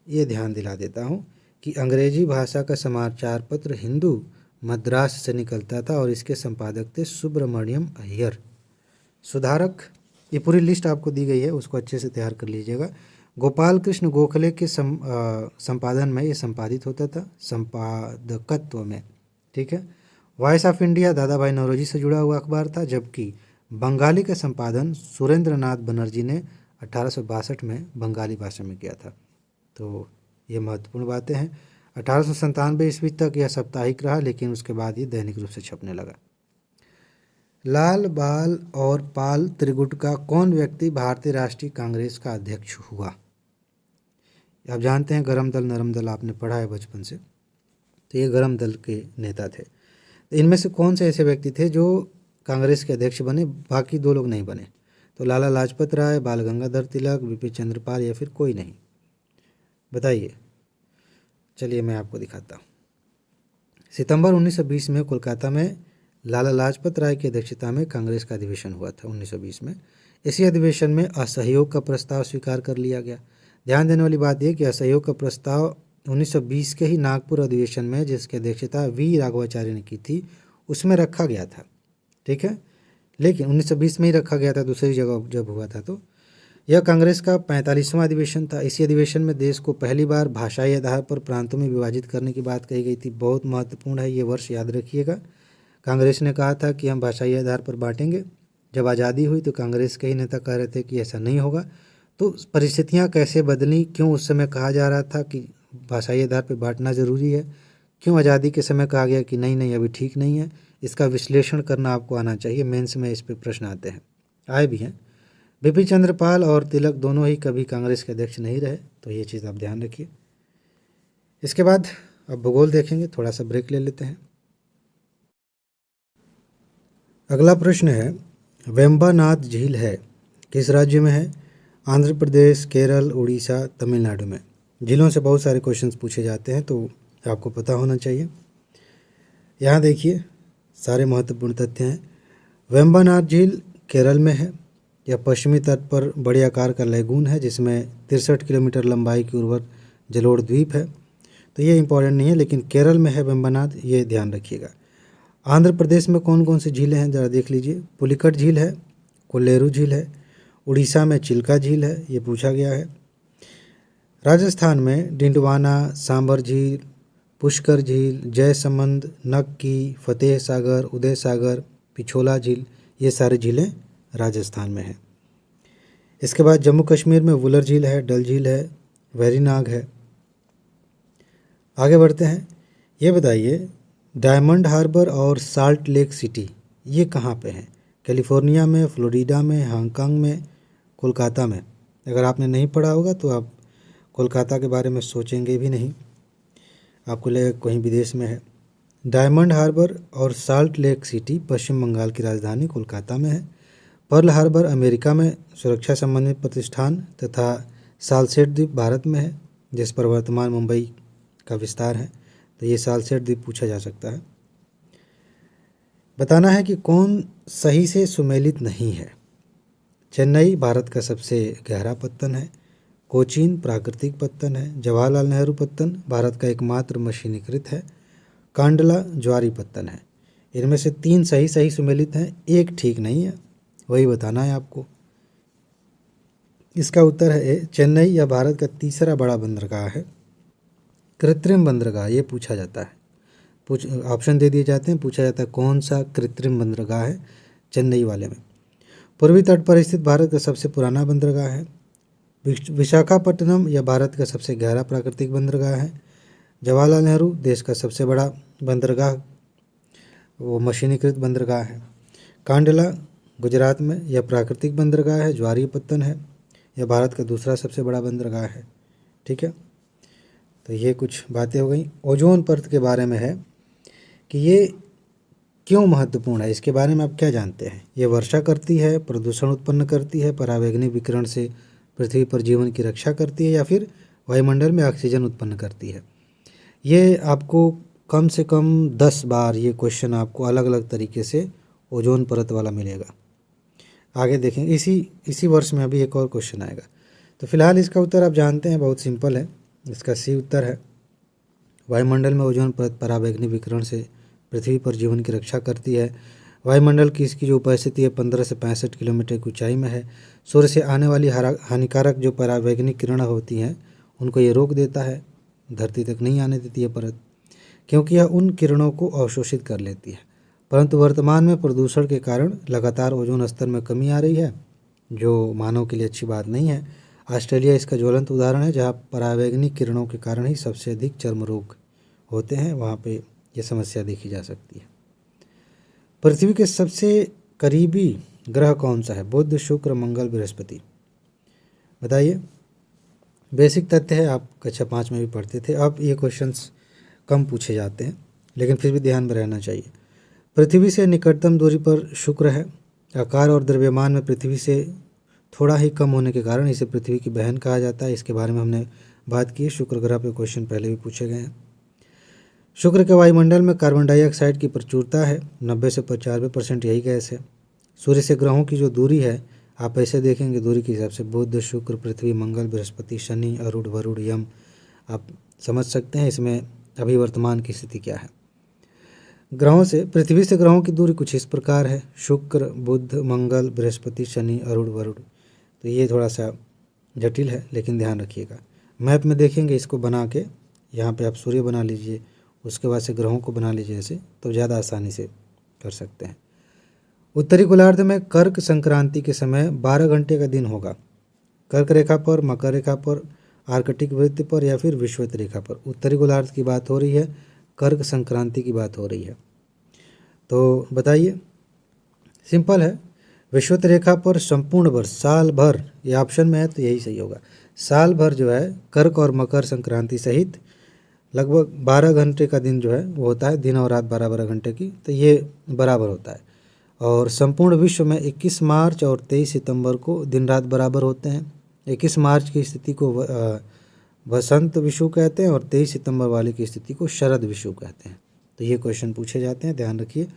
ये ध्यान दिला देता हूँ कि अंग्रेजी भाषा का समाचार पत्र हिंदू मद्रास से निकलता था और इसके संपादक थे सुब्रमण्यम अय्यर। सुधारक, ये पूरी लिस्ट आपको दी गई है, उसको अच्छे से तैयार कर लीजिएगा। गोपाल कृष्ण गोखले के संपादन में ये संपादित होता था, संपादकत्व में। ठीक है। वॉइस ऑफ इंडिया दादा भाई नौरोजी से जुड़ा हुआ अखबार था, जबकि बंगाली का संपादन सुरेंद्र नाथ बनर्जी ने 1862 में बंगाली भाषा में किया था। तो ये महत्वपूर्ण बातें हैं। 1897 ईस्वी तक यह साप्ताहिक रहा, लेकिन उसके बाद ये दैनिक रूप से छपने लगा। लाल, बाल और पाल त्रिगुट का कौन व्यक्ति भारतीय राष्ट्रीय कांग्रेस का अध्यक्ष हुआ? आप जानते हैं गरम दल नरम दल आपने पढ़ा है बचपन से, तो ये गरम दल के नेता थे। तो इनमें से कौन से ऐसे व्यक्ति थे जो कांग्रेस के अध्यक्ष बने, बाकी दो लोग नहीं बने? तो लाला लाजपत राय, बाल गंगाधर तिलक, बिपिन चंद्रपाल या फिर कोई नहीं? बताइए। चलिए मैं आपको दिखाता हूँ। सितंबर 1920 में कोलकाता में लाला लाजपत राय की अध्यक्षता में कांग्रेस का अधिवेशन हुआ था 1920 में। इसी अधिवेशन में असहयोग का प्रस्ताव स्वीकार कर लिया गया। ध्यान देने वाली बात यह कि असहयोग का प्रस्ताव 1920 के ही नागपुर अधिवेशन में, जिसकी अध्यक्षता वी राघवाचार्य ने की थी, उसमें रखा गया था। ठीक है, लेकिन 1920 में ही रखा गया था, दूसरी जगह जब हुआ था। तो यह कांग्रेस का 45वां अधिवेशन था। इसी अधिवेशन में देश को पहली बार भाषाई आधार पर प्रांतों में विभाजित करने की बात कही गई थी। बहुत महत्वपूर्ण है ये वर्ष, याद रखिएगा। कांग्रेस ने कहा था कि हम भाषाई आधार पर बांटेंगे। जब आज़ादी हुई तो कांग्रेस के ही नेता कह रहे थे कि ऐसा नहीं होगा। तो परिस्थितियां कैसे बदली, क्यों उस समय कहा जा रहा था कि भाषाई आधार पर बांटना ज़रूरी है, क्यों आज़ादी के समय कहा गया कि नहीं नहीं अभी ठीक नहीं है, इसका विश्लेषण करना आपको आना चाहिए। मेंस में इस पर प्रश्न आते हैं, आए भी हैं। बिपिन चंद्रपाल और तिलक दोनों ही कभी कांग्रेस के अध्यक्ष नहीं रहे, तो ये चीज़ आप ध्यान रखिए। इसके बाद अब भूगोल देखेंगे, थोड़ा सा ब्रेक ले लेते हैं। अगला प्रश्न है, वेम्बानाथ झील है किस राज्य में है? आंध्र प्रदेश, केरल, उड़ीसा, तमिलनाडु में। झीलों से बहुत सारे क्वेश्चंस पूछे जाते हैं, तो आपको पता होना चाहिए। यहाँ देखिए सारे महत्वपूर्ण तथ्य हैं। वेम्बानाथ झील केरल में है। यह पश्चिमी तट पर बड़े आकार का लैगून है, जिसमें 63 किलोमीटर लंबाई की उर्वर जलोढ़ द्वीप है। तो ये इंपॉर्टेंट नहीं है, लेकिन केरल में है वेम्बानाथ, ये ध्यान रखिएगा। आंध्र प्रदेश में कौन कौन सी झीलें हैं ज़रा देख लीजिए। पुलिकट झील है, कोल्लेरू झील है, उड़ीसा में चिल्का झील है, ये पूछा गया है। राजस्थान में डिंडवाना, सांबर झील, पुष्कर झील, जयसमंद, नक्की, फतेह सागर, उदय सागर, पिछोला झील, ये सारी झीलें राजस्थान में है। इसके बाद जम्मू कश्मीर में वुलर झील है, डल झील है, वेरीनाग है। आगे बढ़ते हैं। ये बताइए डायमंड हार्बर और साल्ट लेक सिटी ये कहाँ पे हैं? कैलिफोर्निया में, फ्लोरिडा में, हांगकांग में, कोलकाता में। अगर आपने नहीं पढ़ा होगा तो आप कोलकाता के बारे में सोचेंगे भी नहीं, आपको लगेगा कहीं विदेश में है। डायमंड हार्बर और साल्ट लेक सिटी पश्चिम बंगाल की राजधानी कोलकाता में है। पर्ल हार्बर अमेरिका में सुरक्षा संबंधित प्रतिष्ठान तथा सालसेट द्वीप भारत में है, जिस पर वर्तमान मुंबई का विस्तार है। तो ये सालसेट द्वीप पूछा जा सकता है। बताना है कि कौन सही से सुमेलित नहीं है। चेन्नई भारत का सबसे गहरा पत्तन है। कोचीन प्राकृतिक पत्तन है। जवाहरलाल नेहरू पत्तन भारत का एकमात्र मशीनीकृत है। कांडला ज्वारी पत्तन है। इनमें से 3 सही सुमेलित हैं, एक ठीक नहीं है, वही बताना है आपको। इसका उत्तर है चेन्नई या भारत का तीसरा बड़ा बंदरगाह है। कृत्रिम बंदरगाह ये पूछा जाता है, ऑप्शन दे दिए जाते हैं, पूछा जाता है कौन सा कृत्रिम बंदरगाह है चेन्नई वाले में। पूर्वी तट पर स्थित भारत का सबसे पुराना बंदरगाह है। विशाखापट्टनम यह भारत का सबसे गहरा प्राकृतिक बंदरगाह है। जवाहरलाल नेहरू देश का सबसे बड़ा बंदरगाह, वो मशीनीकृत बंदरगाह है। कांडला गुजरात में यह प्राकृतिक बंदरगाह है। ज्वारी पत्तन है, यह भारत का दूसरा सबसे बड़ा बंदरगाह है। ठीक है, तो ये कुछ बातें हो गई। ओजोन परत के बारे में है कि ये क्यों महत्वपूर्ण है, इसके बारे में आप क्या जानते हैं? ये वर्षा करती है, प्रदूषण उत्पन्न करती है, परावैंगनी विकिरण से पृथ्वी पर जीवन की रक्षा करती है, या फिर वायुमंडल में ऑक्सीजन उत्पन्न करती है। ये आपको कम से कम 10 बार ये क्वेश्चन आपको अलग अलग तरीके से ओजोन परत वाला मिलेगा। आगे देखें, इसी वर्ष में अभी एक और क्वेश्चन आएगा। तो फिलहाल इसका उत्तर आप जानते हैं, बहुत सिंपल है, इसका सी उत्तर है। वायुमंडल में ओजोन परत पराबैंगनी विकिरण से पृथ्वी पर जीवन की रक्षा करती है। वायुमंडल की इसकी जो उपस्थिति है 15 से 65 किलोमीटर की ऊंचाई में है। सूर्य से आने वाली हानिकारक जो पराबैंगनी किरण होती हैं उनको ये रोक देता है, धरती तक नहीं आने देती है परत, क्योंकि यह उन किरणों को अवशोषित कर लेती है। परंतु वर्तमान में प्रदूषण के कारण लगातार ओजोन स्तर में कमी आ रही है, जो मानव के लिए अच्छी बात नहीं है। ऑस्ट्रेलिया इसका ज्वलंत उदाहरण है, जहाँ पराबैंगनी किरणों के कारण ही सबसे अधिक चर्म रोग होते हैं, वहाँ पे ये समस्या देखी जा सकती है। पृथ्वी के सबसे करीबी ग्रह कौन सा है? बुध, शुक्र, मंगल, बृहस्पति। बताइए। बेसिक तथ्य है, आप कक्षा 5 में भी पढ़ते थे। अब ये क्वेश्चंस कम पूछे जाते हैं, लेकिन फिर भी ध्यान में रहना चाहिए। पृथ्वी से निकटतम दूरी पर शुक्र है। आकार और द्रव्यमान में पृथ्वी से थोड़ा ही कम होने के कारण इसे पृथ्वी की बहन कहा जाता है। इसके बारे में हमने बात की। शुक्र ग्रह पे क्वेश्चन पहले भी पूछे गए हैं। शुक्र के वायुमंडल में कार्बन डाइऑक्साइड की प्रचुरता है, 90 से 95% यही गैस है। सूर्य से ग्रहों की जो दूरी है, आप ऐसे देखेंगे दूरी के हिसाब से बुध, शुक्र, पृथ्वी, मंगल, बृहस्पति, शनि, अरुण, वरुण, यम, आप समझ सकते हैं इसमें अभी वर्तमान की स्थिति क्या है। ग्रहों से, पृथ्वी से ग्रहों की दूरी कुछ इस प्रकार है: शुक्र, बुध, मंगल, बृहस्पति, शनि, अरुण, वरुण। तो ये थोड़ा सा जटिल है, लेकिन ध्यान रखिएगा। मैप में देखेंगे, इसको बना के यहाँ पे आप सूर्य बना लीजिए, उसके बाद से ग्रहों को बना लीजिए ऐसे, तो ज़्यादा आसानी से कर सकते हैं। उत्तरी गोलार्ध में कर्क संक्रांति के समय 12 घंटे का दिन होगा। कर्क रेखा पर, मकर रेखा पर, आर्कटिक वृत्त पर या फिर विषुवत रेखा पर। उत्तरी गोलार्ध की बात हो रही है, कर्क संक्रांति की बात हो रही है। तो बताइए। सिंपल है, विषुवत रेखा पर संपूर्ण वर्ष, साल भर, ये ऑप्शन में है तो यही सही होगा। साल भर जो है कर्क और मकर संक्रांति सहित लगभग 12 घंटे का दिन जो है वो होता है, दिन और रात 12-12 घंटे की, तो ये बराबर होता है। और संपूर्ण विश्व में 21 मार्च और 23 सितंबर को दिन रात बराबर होते हैं। 21 मार्च की स्थिति को वसंत विषुव कहते हैं और 23 सितंबर वाली की स्थिति को शरद विषुव कहते हैं। तो ये क्वेश्चन पूछे जाते हैं, ध्यान रखिए।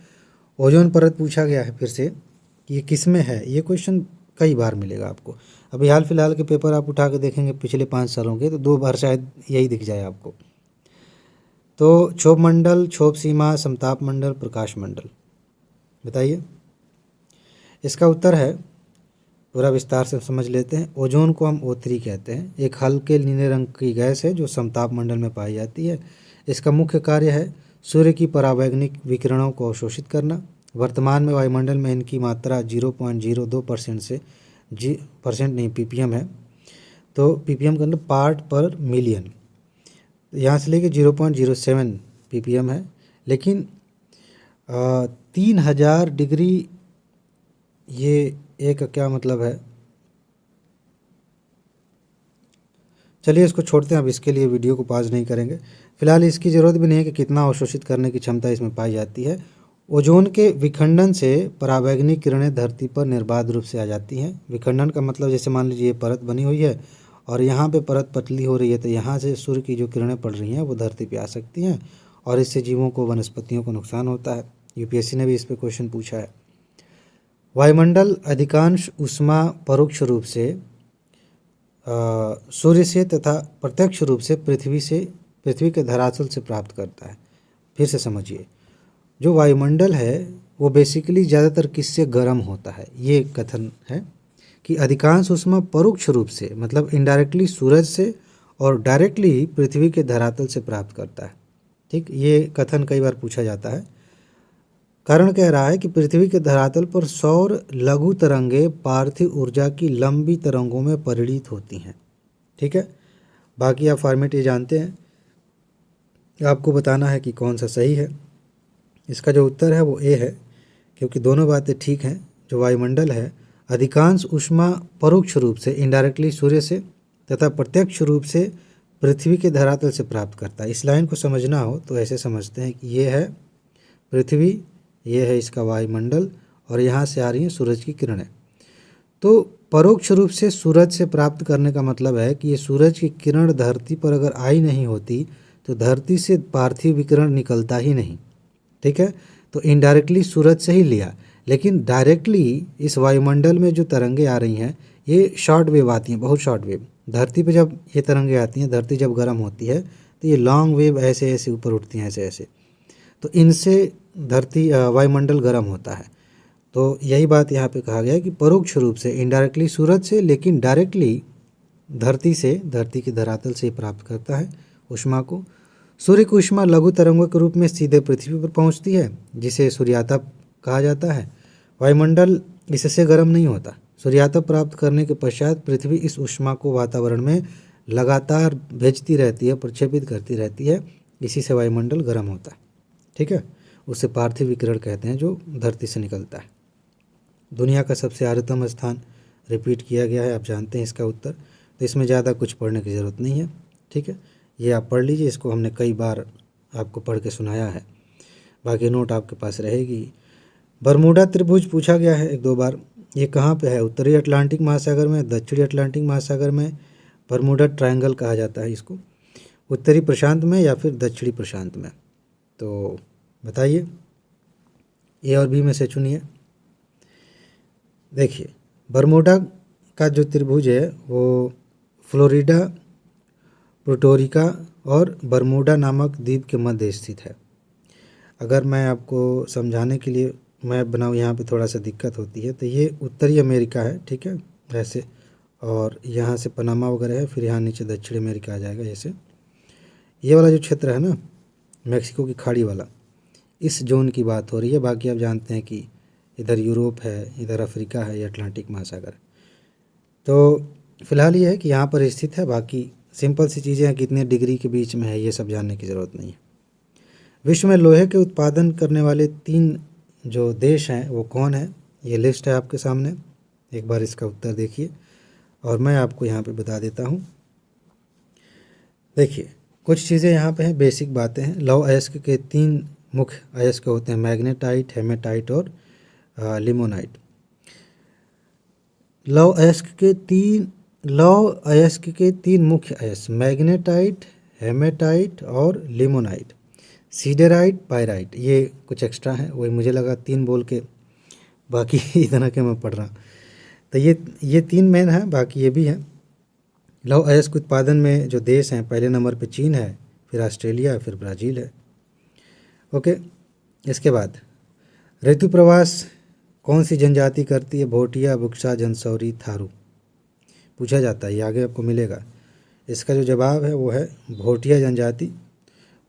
ओजोन परत पूछा गया है फिर से कि ये किस में है। ये क्वेश्चन कई बार मिलेगा आपको। अभी हाल फिलहाल के पेपर आप उठा के देखेंगे पिछले 5 सालों के, तो 2 बार शायद यही दिख जाए आपको। तो क्षोभ मंडल, क्षोभ सीमा, समताप मंडल, प्रकाश मंडल। बताइए। इसका उत्तर है, पूरा विस्तार से समझ लेते हैं। ओजोन को हम O3 कहते हैं। एक हल्के नीले रंग की गैस है जो समताप मंडल में पाई जाती है। इसका मुख्य कार्य है सूर्य की पराबैंगनी विकिरणों को अवशोषित करना। वर्तमान में वायुमंडल में इनकी मात्रा 0.02% से परसेंट नहीं, ppm है। तो ppm का मतलब पार्ट पर मिलियन, यहाँ से लेके 0.07 ppm है। लेकिन 3000 डिग्री, ये एक क्या मतलब है, चलिए इसको छोड़ते हैं, अब इसके लिए वीडियो को पॉज नहीं करेंगे। फिलहाल इसकी ज़रूरत भी नहीं है कि कितना अवशोषित करने की क्षमता इसमें पाई जाती है। ओजोन के विखंडन से पराबैंगनी किरणें धरती पर निर्बाध रूप से आ जाती हैं। विखंडन का मतलब, जैसे मान लीजिए ये परत बनी हुई है और यहाँ पे परत पतली हो रही है, तो यहाँ से सूर्य की जो किरणें पड़ रही हैं वो धरती पे आ सकती हैं और इससे जीवों को, वनस्पतियों को नुकसान होता है। यूपीएससी ने भी इस पर क्वेश्चन पूछा है। वायुमंडल अधिकांश ऊष्मा परोक्ष रूप से सूर्य से तथा प्रत्यक्ष रूप से पृथ्वी के धरातल से प्राप्त करता है। फिर से समझिए, जो वायुमंडल है वो बेसिकली ज़्यादातर किससे गर्म होता है। ये कथन है कि अधिकांश ऊष्मा परोक्ष रूप से, मतलब इनडायरेक्टली सूरज से और डायरेक्टली पृथ्वी के धरातल से प्राप्त करता है। ठीक, ये कथन कई बार पूछा जाता है। कारण कह रहा है कि पृथ्वी के धरातल पर सौर लघु तरंगें पार्थिव ऊर्जा की लंबी तरंगों में परिणित होती हैं। ठीक है, बाकी आप फॉर्मेट ये जानते हैं, आपको बताना है कि कौन सा सही है। इसका जो उत्तर है वो ए है, क्योंकि दोनों बातें ठीक हैं। जो वायुमंडल है अधिकांश ऊष्मा परोक्ष रूप से, इनडायरेक्टली सूर्य से, तथा प्रत्यक्ष रूप से पृथ्वी के धरातल से प्राप्त करता है। इस लाइन को समझना हो तो ऐसे समझते हैं कि ये है पृथ्वी, ये है इसका वायुमंडल और यहाँ से आ रही हैं सूरज की किरणें। तो परोक्ष रूप से सूरज से प्राप्त करने का मतलब है कि ये सूरज की किरण धरती पर अगर आई नहीं होती तो धरती से पार्थिव विकिरण निकलता ही नहीं, ठीक है। तो इनडायरेक्टली सूरज से ही लिया, लेकिन डायरेक्टली इस वायुमंडल में जो तरंगे आ रही हैं ये शॉर्ट वेव आती हैं, बहुत शॉर्ट वेव। धरती पे जब ये तरंगे आती हैं, धरती जब गर्म होती है तो ये लॉन्ग वेव ऐसे ऐसे ऊपर उठती हैं, ऐसे ऐसे, तो इनसे धरती वायुमंडल गर्म होता है। तो यही बात यहाँ पे कहा गया है कि परोक्ष रूप से इनडायरेक्टली सूरज से, लेकिन डायरेक्टली धरती से, धरती के धरातल से प्राप्त करता है ऊष्मा को। सूर्य की ऊष्मा लघु तरंगों के रूप में सीधे पृथ्वी पर पहुँचती है, जिसे सूर्यातप कहा जाता है। वायुमंडल इससे गर्म नहीं होता। सूर्यातप प्राप्त करने के पश्चात पृथ्वी इस ऊष्मा को वातावरण में लगातार भेजती रहती है, प्रक्षेपित करती रहती है, इसी से वायुमंडल गर्म होता है, ठीक है। उसे पार्थिव विकिरण कहते हैं जो धरती से निकलता है। दुनिया का सबसे आर्द्रतम स्थान रिपीट किया गया है, आप जानते हैं इसका उत्तर, तो इसमें ज़्यादा कुछ पढ़ने की ज़रूरत नहीं है, ठीक है। ये आप पढ़ लीजिए, इसको हमने कई बार आपको पढ़ के सुनाया है, बाकी नोट आपके पास रहेगी। बरमूडा त्रिभुज पूछा गया है एक दो बार, ये कहाँ पे है? उत्तरी अटलांटिक महासागर में, दक्षिणी अटलांटिक महासागर में। बरमूडा ट्रायंगल कहा जाता है इसको। उत्तरी प्रशांत में या फिर दक्षिणी प्रशांत में? तो बताइए, ए और बी में से चुनिए। देखिए, बरमूडा का जो त्रिभुज है वो फ्लोरिडा, पुर्टोरिका और बरमूडा नामक द्वीप के मध्य स्थित है। अगर मैं आपको समझाने के लिए मैप बनाऊँ, यहाँ पे थोड़ा सा दिक्कत होती है, तो ये उत्तरी अमेरिका है, ठीक है, ऐसे, और यहाँ से पनामा वगैरह है, फिर यहाँ नीचे दक्षिण अमेरिका आ जाएगा। जैसे ये वाला जो क्षेत्र है ना, मैक्सिको की खाड़ी वाला, इस जोन की बात हो रही है। बाकी आप जानते हैं कि इधर यूरोप है, इधर अफ्रीका है, ये अटलांटिक महासागर। तो फिलहाल ये है कि यहाँ पर स्थित है। बाकी सिंपल सी चीज़ें हैं, कितने डिग्री के बीच में है ये सब जानने की ज़रूरत नहीं है। विश्व में लोहे के उत्पादन करने वाले 3 जो देश हैं वो कौन है? ये लिस्ट है आपके सामने, एक बार इसका उत्तर देखिए और मैं आपको यहाँ पे बता देता हूँ। देखिए, कुछ चीज़ें यहाँ पे हैं, बेसिक बातें हैं। लौह अयस्क के 3 मुख्य अयस्क होते हैं, मैग्नेटाइट, हेमेटाइट और लिमोनाइट। लौह अयस्क के 3 मुख्य अयस्क, मैग्नेटाइट, हेमेटाइट और लिमोनाइट। सीडेराइट, पायराइट, ये कुछ एक्स्ट्रा है, वही मुझे लगा 3 बोल के बाकी इतना के मैं पढ़ रहा। तो ये 3 मेन है, बाकी ये भी है। लौह अयस्क उत्पादन में जो देश हैं, पहले नंबर पे चीन है, फिर ऑस्ट्रेलिया, फिर ब्राज़ील है। ओके, इसके बाद ऋतु प्रवास कौन सी जनजाति करती है? भोटिया, बुक्सा, जंसौरी, थारू। पूछा जाता है, ये आगे आपको मिलेगा। इसका जो जवाब है वो है भोटिया जनजाति।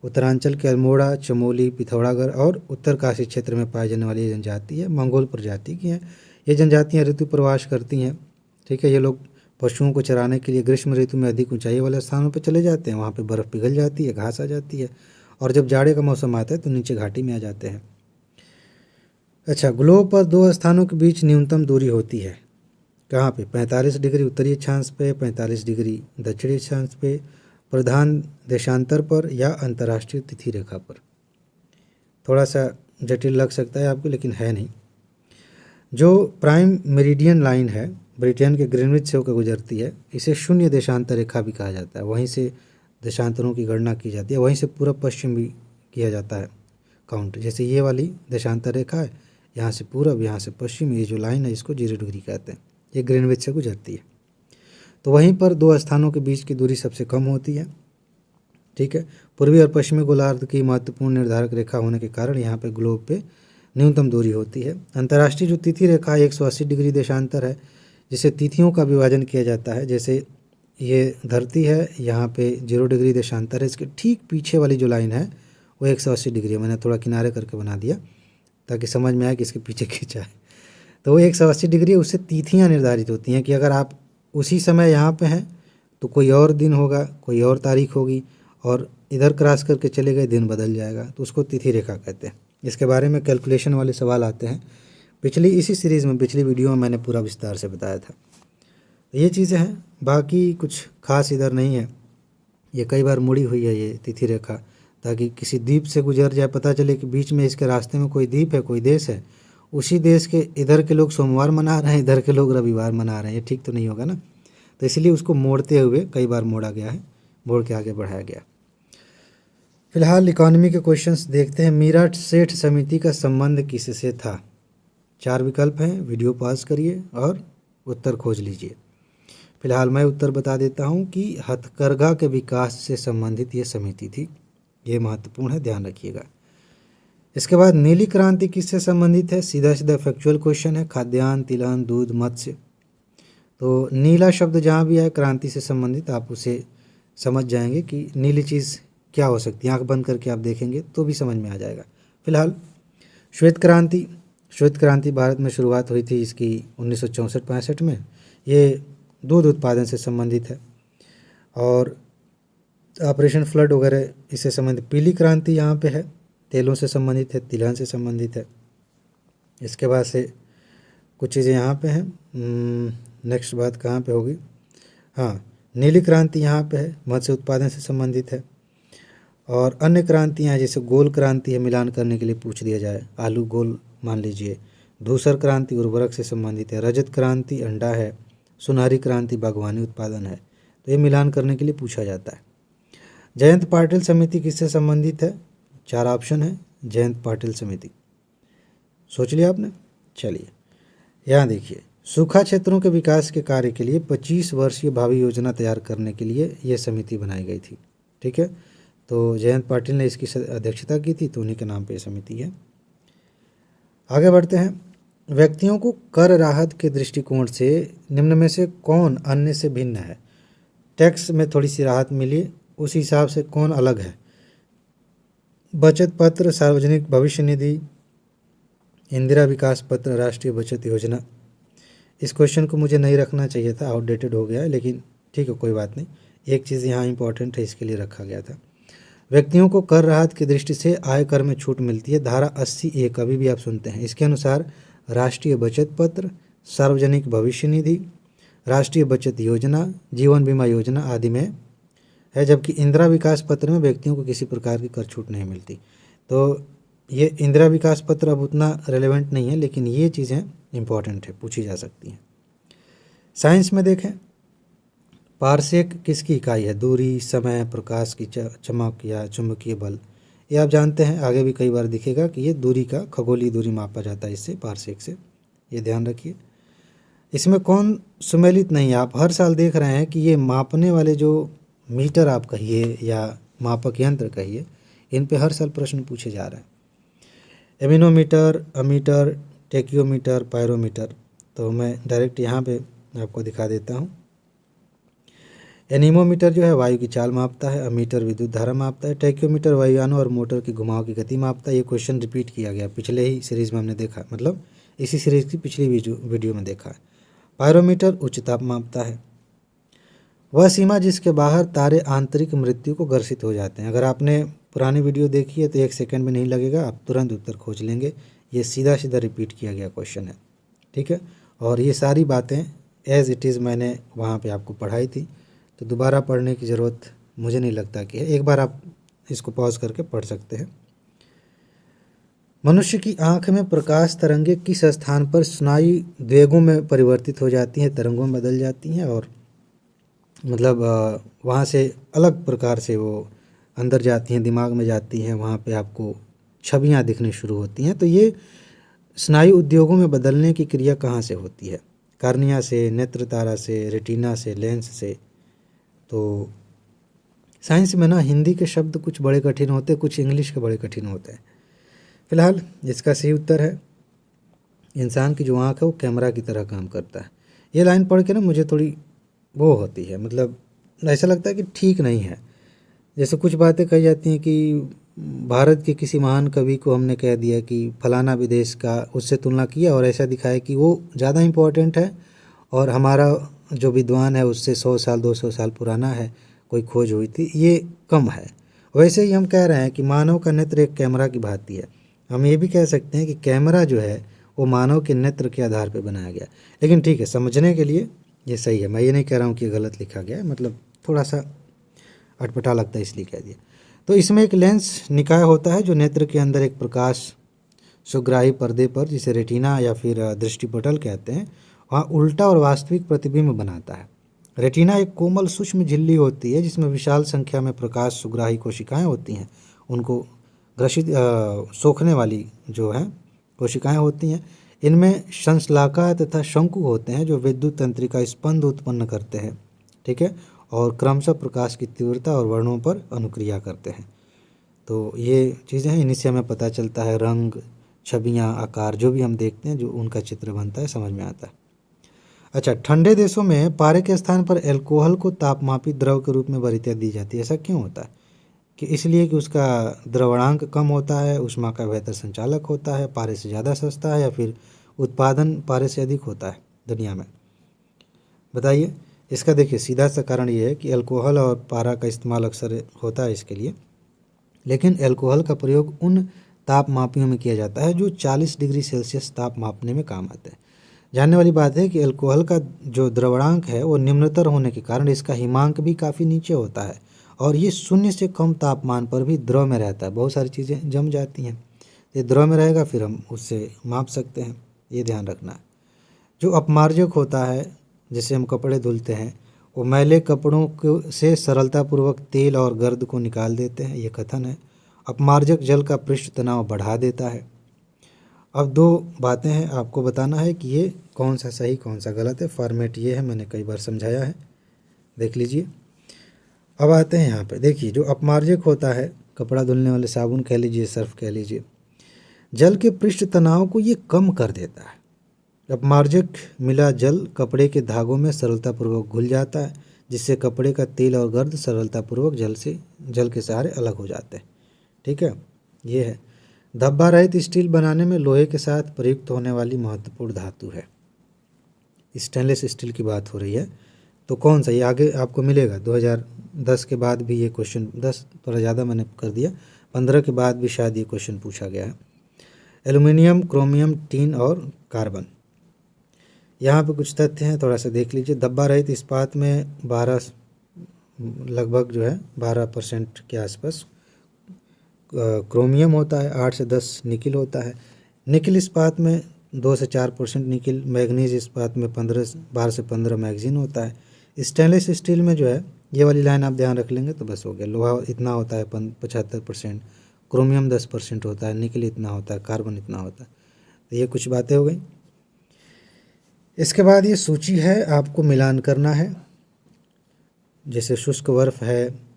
उत्तरांचल के अल्मोड़ा, चमोली, पिथौरागढ़ और उत्तरकाशी क्षेत्र में पाई जाने वाली ये जनजाति है, मंगोल प्रजाति की है। ये जनजातियाँ ऋतु प्रवास करती हैं, ठीक है। ये लोग पशुओं को चराने के लिए ग्रीष्म ऋतु में अधिक ऊंचाई वाले स्थानों पर चले जाते हैं, वहाँ पे बर्फ़ पिघल जाती है, घास आ जाती है, और जब जाड़े का मौसम आता है तो नीचे घाटी में आ जाते हैं। अच्छा, ग्लोब पर 2 स्थानों के बीच न्यूनतम दूरी होती है, कहाँ पे? 45 डिग्री उत्तरी अक्षांश पे, 45 डिग्री दक्षिणी अक्षांश पे, प्रधान देशांतर पर या अंतर्राष्ट्रीय तिथि रेखा पर। थोड़ा सा जटिल लग सकता है आपको, लेकिन है नहीं। जो प्राइम मेरिडियन लाइन है, ब्रिटेन के ग्रीनविच से होकर गुजरती है, इसे शून्य देशांतर रेखा भी कहा जाता है। वहीं से देशांतरों की गणना की जाती है, वहीं से पूरब पश्चिम भी किया जाता है काउंट। जैसे ये वाली देशांतर रेखा है, यहाँ से पूरब, यहाँ से पश्चिम, ये जो लाइन है इसको 0 डिग्री कहते हैं, ये ग्रीनविच से गुजरती है। तो वहीं पर 2 स्थानों के बीच की दूरी सबसे कम होती है, ठीक है। पूर्वी और पश्चिमी गोलार्ध की महत्वपूर्ण निर्धारक रेखा होने के कारण यहाँ पे ग्लोब पे न्यूनतम दूरी होती है। अंतर्राष्ट्रीय जो तिथि रेखा 180 डिग्री देशांतर है, जिसे तिथियों का विभाजन किया जाता है। जैसे ये धरती है, यहाँ पे 0 डिग्री देशांतर है, इसके ठीक पीछे वाली जो लाइन है वो 180 डिग्री है। मैंने थोड़ा किनारे करके बना दिया ताकि समझ में आए कि इसके पीछे खींचा है। तो वो 180 डिग्री, उससे तिथियाँ निर्धारित होती हैं कि अगर आप उसी समय यहाँ पे हैं तो कोई और दिन होगा, कोई और तारीख होगी, और इधर क्रॉस करके चले गए दिन बदल जाएगा, तो उसको तिथि रेखा कहते हैं। इसके बारे में कैलकुलेशन वाले सवाल आते हैं। इसी सीरीज़ में, पिछली वीडियो में मैंने पूरा विस्तार से बताया था। ये चीज़ें हैं, बाकी कुछ खास इधर नहीं है। ये कई बार मुड़ी हुई है ये तिथि रेखा, ताकि किसी द्वीप से गुजर जाए, पता चले कि बीच में इसके रास्ते में कोई द्वीप है, कोई देश है, उसी देश के इधर के लोग सोमवार मना रहे हैं, इधर के लोग रविवार मना रहे हैं, ठीक तो नहीं होगा ना। तो इसलिए उसको मोड़ते हुए कई बार मोड़ा गया है, मोड़ के आगे बढ़ाया गया। फिलहाल इकोनॉमी के क्वेश्चंस देखते हैं। मीरा सेठ समिति का संबंध किससे था? 4 विकल्प हैं, वीडियो पॉज करिए और उत्तर खोज लीजिए। फिलहाल मैं उत्तर बता देता हूं कि हथकरघा के विकास से संबंधित ये समिति थी। ये महत्वपूर्ण है, ध्यान रखिएगा। इसके बाद नीली क्रांति किससे संबंधित है? सीधा सीधा फैक्चुअल क्वेश्चन है। खाद्यान्न, तिलहन, दूध, मत्स्य। तो नीला शब्द जहाँ भी है क्रांति से संबंधित, आप उसे समझ जाएंगे कि नीली चीज़ क्या हो सकती है। आँख बंद करके आप देखेंगे तो भी समझ में आ जाएगा। फिलहाल श्वेत क्रांति, श्वेत क्रांति भारत में शुरुआत हुई थी इसकी 1964-65 में। ये दूध उत्पादन से संबंधित है और ऑपरेशन फ्लड वगैरह इससे संबंधित। पीली क्रांति यहाँ पे है, तेलों से संबंधित है, तिलहन से संबंधित है। इसके बाद से कुछ चीज़ें यहाँ पे हैं। नेक्स्ट बात कहाँ पे होगी? हाँ, नीली क्रांति यहाँ पे है, मत्स्य उत्पादन से संबंधित है। और अन्य क्रांतियाँ जैसे गोल क्रांति है, मिलान करने के लिए पूछ दिया जाए, आलू गोल मान लीजिए। धूसर क्रांति उर्वरक से संबंधित है। रजत क्रांति अंडा है। सुनहरी क्रांति बागवानी उत्पादन है। तो ये मिलान करने के लिए पूछा जाता है। जयंत पाटिल समिति किससे संबंधित है? 4 ऑप्शन है। जयंत पाटिल समिति, सोच लिया आपने? चलिए यहाँ देखिए, सूखा क्षेत्रों के विकास के कार्य के लिए 25 वर्षीय भावी योजना तैयार करने के लिए ये समिति बनाई गई थी। ठीक है, तो जयंत पाटिल ने इसकी अध्यक्षता की थी, तो उन्हीं के नाम पे समिति है। आगे बढ़ते हैं। व्यक्तियों को कर राहत के दृष्टिकोण से निम्न में से कौन अन्य से भिन्न है? टैक्स में थोड़ी सी राहत मिली, उस हिसाब से कौन अलग है? बचत पत्र, सार्वजनिक भविष्य निधि, इंदिरा विकास पत्र, राष्ट्रीय बचत योजना। इस क्वेश्चन को मुझे नहीं रखना चाहिए था, आउटडेटेड हो गया है, लेकिन ठीक है, कोई बात नहीं। एक चीज़ यहाँ इंपॉर्टेंट है, इसके लिए रखा गया था। व्यक्तियों को कर राहत की दृष्टि से आयकर में छूट मिलती है। धारा 80A कभी भी आप सुनते हैं, इसके अनुसार राष्ट्रीय बचत पत्र, सार्वजनिक भविष्य निधि, राष्ट्रीय बचत योजना, जीवन बीमा योजना आदि में है, जबकि इंदिरा विकास पत्र में व्यक्तियों को किसी प्रकार की कर छूट नहीं मिलती। तो ये इंदिरा विकास पत्र अब उतना रेलेवेंट नहीं है, लेकिन ये चीज़ें इंपॉर्टेंट है, पूछी जा सकती हैं। साइंस में देखें, पारसेक किसकी इकाई है? दूरी, समय, प्रकाश की चमक या चुंबकीय बल। ये आप जानते हैं, आगे भी कई बार दिखेगा कि ये दूरी का, खगोलीय दूरी मापा जाता है इससे, पारसेक से, ये ध्यान रखिए। इसमें कौन सुमेलित नहीं है? आप हर साल देख रहे हैं कि ये मापने वाले जो मीटर आप कहिए या मापक यंत्र कहिए, इन पे हर साल प्रश्न पूछे जा रहे हैं। एमिनोमीटर, अमीटर, टेकियोमीटर, पायरोमीटर। तो मैं डायरेक्ट यहाँ पे आपको दिखा देता हूँ। एनीमोमीटर जो है वायु की चाल मापता है, अमीटर विद्युत धारा मापता है, टेकियोमीटर वायुयानों और मोटर की घुमाव की गति मापता है। ये क्वेश्चन रिपीट किया गया, पिछले ही सीरीज़ में हमने देखा, मतलब इसी सीरीज़ की पिछली वीडियो में देखा है। पायरोमीटर उच्च ताप मापता है। वह सीमा जिसके बाहर तारे आंतरिक मृत्यु को ग्रसित हो जाते हैं। अगर आपने पुरानी वीडियो देखी है तो 1 सेकंड में नहीं लगेगा, आप तुरंत उत्तर खोज लेंगे। ये सीधा सीधा रिपीट किया गया क्वेश्चन है, ठीक है। और ये सारी बातें एज़ इट इज़ मैंने वहाँ पे आपको पढ़ाई थी, तो दोबारा पढ़ने की ज़रूरत मुझे नहीं लगता कि है। एक बार आप इसको पॉज करके पढ़ सकते हैं। मनुष्य की आँख में प्रकाश तरंगें किस स्थान पर स्नायु द्वेगों में परिवर्तित हो जाती हैं, तरंगों में बदल जाती हैं, और मतलब वहाँ से अलग प्रकार से वो अंदर जाती हैं, दिमाग में जाती हैं, वहाँ पे आपको छवियाँ दिखने शुरू होती हैं। तो ये स्नायु उद्योगों में बदलने की क्रिया कहाँ से होती है? कार्निया से, नेत्र तारा से, रेटिना से, लेंस से। तो साइंस में ना हिंदी के शब्द कुछ बड़े कठिन होते हैं, कुछ इंग्लिश के बड़े कठिन होते हैं। फिलहाल इसका सही उत्तर है, इंसान की जो आँख है वो कैमरा की तरह काम करता है। ये लाइन पढ़ के ना मुझे थोड़ी वो होती है, मतलब ऐसा लगता है कि ठीक नहीं है। जैसे कुछ बातें कही जाती हैं कि भारत के किसी महान कवि को हमने कह दिया कि फलाना विदेश का, उससे तुलना किया और ऐसा दिखाया कि वो ज़्यादा इम्पोर्टेंट है, और हमारा जो विद्वान है उससे 100 साल 200 साल पुराना है, कोई खोज हुई थी, ये कम है। वैसे ही हम कह रहे हैं कि मानव का नेत्र एक कैमरा की भांति है। हम ये भी कह सकते हैं कि कैमरा जो है वो मानव के नेत्र के आधार पर बनाया गया। लेकिन ठीक है, समझने के लिए ये सही है, मैं ये नहीं कह रहा हूँ कि गलत लिखा गया है, मतलब थोड़ा सा अटपटा लगता है इसलिए कह दिया। तो इसमें एक लेंस निकाय होता है जो नेत्र के अंदर एक प्रकाश सुग्राही पर्दे पर, जिसे रेटिना या फिर दृष्टिपटल कहते हैं, वहाँ उल्टा और वास्तविक प्रतिबिंब बनाता है। रेटिना एक कोमल सूक्ष्म झिल्ली होती है जिसमें विशाल संख्या में प्रकाश सुग्राही कोशिकाएं होती हैं। उनको ग्रसित सोखने वाली जो है कोशिकाएं होती हैं। इनमें संश्लाका तथा शंकु होते हैं जो विद्युत तंत्रिका स्पंद उत्पन्न करते हैं, ठीक है, और क्रमशः प्रकाश की तीव्रता और वर्णों पर अनुक्रिया करते हैं। तो ये चीज़ें हैं, इन्हीं से हमें पता चलता है रंग, छवियाँ, आकार जो भी हम देखते हैं, जो उनका चित्र बनता है, समझ में आता है। अच्छा, ठंडे देशों में पारे के स्थान पर एल्कोहल को तापमापी द्रव के रूप में वरीयता दी जाती है। ऐसा क्यों होता है? कि इसलिए कि उसका द्रवणांक कम होता है, ऊष्मा का बेहतर संचालक होता है, पारे से ज़्यादा सस्ता है, या फिर उत्पादन पारे से अधिक होता है दुनिया में? बताइए। इसका देखिए सीधा सा कारण ये है कि अल्कोहल और पारा का इस्तेमाल अक्सर होता है इसके लिए, लेकिन अल्कोहल का प्रयोग उन तापमापियों में किया जाता है जो 40 डिग्री सेल्सियस ताप मापने में काम आते हैं। जानने वाली बात है कि अल्कोहल का जो द्रवणांक है वो निम्नतर होने के कारण इसका हिमांक भी काफ़ी नीचे होता है, और ये 0 से कम तापमान पर भी द्रव में रहता है। बहुत सारी चीज़ें जम जाती हैं, ये द्रव में रहेगा, फिर हम उससे माप सकते हैं, ये ध्यान रखना है। जो अपमार्जक होता है, जैसे हम कपड़े धुलते हैं, वो मैले कपड़ों को से सरलतापूर्वक तेल और गर्द को निकाल देते हैं, ये कथन है। अपमार्जक जल का पृष्ठ तनाव बढ़ा देता है। अब 2 बातें हैं, आपको बताना है कि ये कौन सा सही कौन सा गलत है। फॉर्मेट ये है, मैंने कई बार समझाया है, देख लीजिए। अब आते हैं यहाँ पे, देखिए जो अपमार्जक होता है, कपड़ा धुलने वाले साबुन कह लीजिए, सर्फ कह लीजिए, जल के पृष्ठ तनाव को ये कम कर देता है। अपमार्जक मिला जल कपड़े के धागों में सरलतापूर्वक घुल जाता है, जिससे कपड़े का तेल और गर्द सरलतापूर्वक जल के सहारे अलग हो जाते हैं, ठीक है। ये है। धब्बा रहित स्टील बनाने में लोहे के साथ प्रयुक्त होने वाली महत्वपूर्ण धातु है। स्टेनलेस स्टील की बात हो रही है, तो कौन सा? ये आगे आपको मिलेगा 2010 के बाद भी ये क्वेश्चन, 10 थोड़ा ज़्यादा मैंने कर दिया, 15 के बाद भी शायद ये क्वेश्चन पूछा गया है। एल्युमिनियम, क्रोमियम, टिन और कार्बन। यहाँ पे कुछ तथ्य हैं, थोड़ा सा देख लीजिए। धब्बा रहित इस्पात में 12 लगभग जो है 12% के आसपास क्रोमियम होता है, 8 से 10 निकिल होता है। निकिल इस्पात में 2 से 4% निकिल, मैग्नीज इस्पात में 12 से 15 मैगजीन होता है। स्टेनलेस स्टील में जो है, ये वाली लाइन आप ध्यान रख लेंगे तो बस हो गया। लोहा इतना होता है 75%, क्रोमियम 10% होता है, निकिल इतना होता है, कार्बन इतना होता है। तो ये कुछ बातें हो गई। इसके बाद ये सूची है, आपको मिलान करना है। जैसे शुष्क बर्फ है,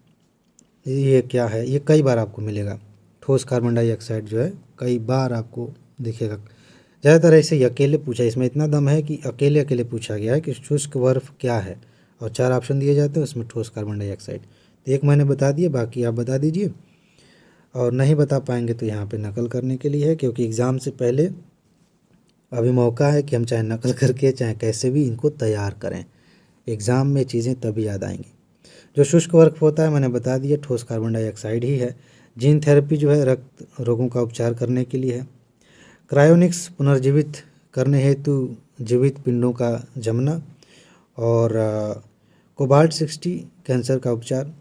ये क्या है, ये कई बार आपको मिलेगा। ठोस कार्बन डाइऑक्साइड जो है कई बार आपको दिखेगा। ज़्यादातर ऐसे ही अकेले पूछा, इसमें इतना दम है कि अकेले अकेले पूछा गया है कि शुष्क बर्फ क्या है, और 4 ऑप्शन दिए जाते हैं, उसमें ठोस कार्बन डाइऑक्साइड। तो एक मैंने बता दिया, बाकी आप बता दीजिए, और नहीं बता पाएंगे तो यहाँ पे नकल करने के लिए है, क्योंकि एग्ज़ाम से पहले अभी मौका है कि हम चाहे नकल करके चाहे कैसे भी इनको तैयार करें। एग्ज़ाम में चीज़ें तभी याद आएंगी। जो शुष्क बर्फ होता है मैंने बता दिया, ठोस कार्बन डाइऑक्साइड ही है। जीन थेरेपी जो है रक्त रोगों का उपचार करने के लिए है। क्रायोनिक्स पुनर्जीवित करने हेतु जीवित पिंडों का जमना, और कोबाल्ट 60 कैंसर का उपचार।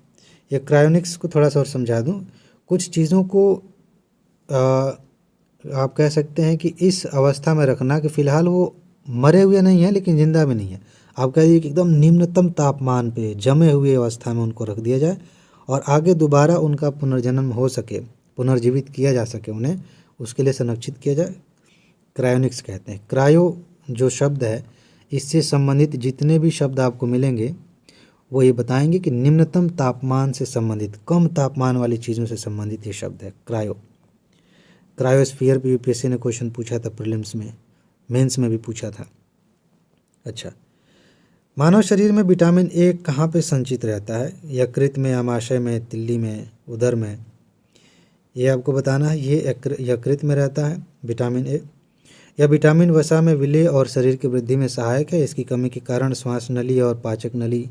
ये क्रायोनिक्स को थोड़ा सा और समझा दूँ, कुछ चीज़ों को आप कह सकते हैं कि इस अवस्था में रखना कि फ़िलहाल वो मरे हुए नहीं हैं लेकिन ज़िंदा भी नहीं है। आप कह दीजिए कि एकदम निम्नतम तापमान पे जमे हुए अवस्था में उनको रख दिया जाए, और आगे दोबारा उनका पुनर्जन्म हो सके, पुनर्जीवित किया जा सके उन्हें, उसके लिए संरक्षित किया जाए, क्रायोनिक्स कहते हैं। क्रायो जो शब्द है, इससे संबंधित जितने भी शब्द आपको मिलेंगे वो ये बताएंगे कि निम्नतम तापमान से संबंधित, कम तापमान वाली चीज़ों से संबंधित ये शब्द है क्रायो। क्रायोस्फीयर भी यूपीएससी ने क्वेश्चन पूछा था, प्रीलिम्स में, मेंस में भी पूछा था। अच्छा, मानव शरीर में विटामिन ए कहाँ पे संचित रहता है? यकृत में, आमाशय में, तिल्ली में, उदर में? ये आपको बताना है। ये यकृत में रहता है विटामिन ए। यह विटामिन वसा में विलय और शरीर की वृद्धि में सहायक है। इसकी कमी के कारण श्वास नली और पाचक नली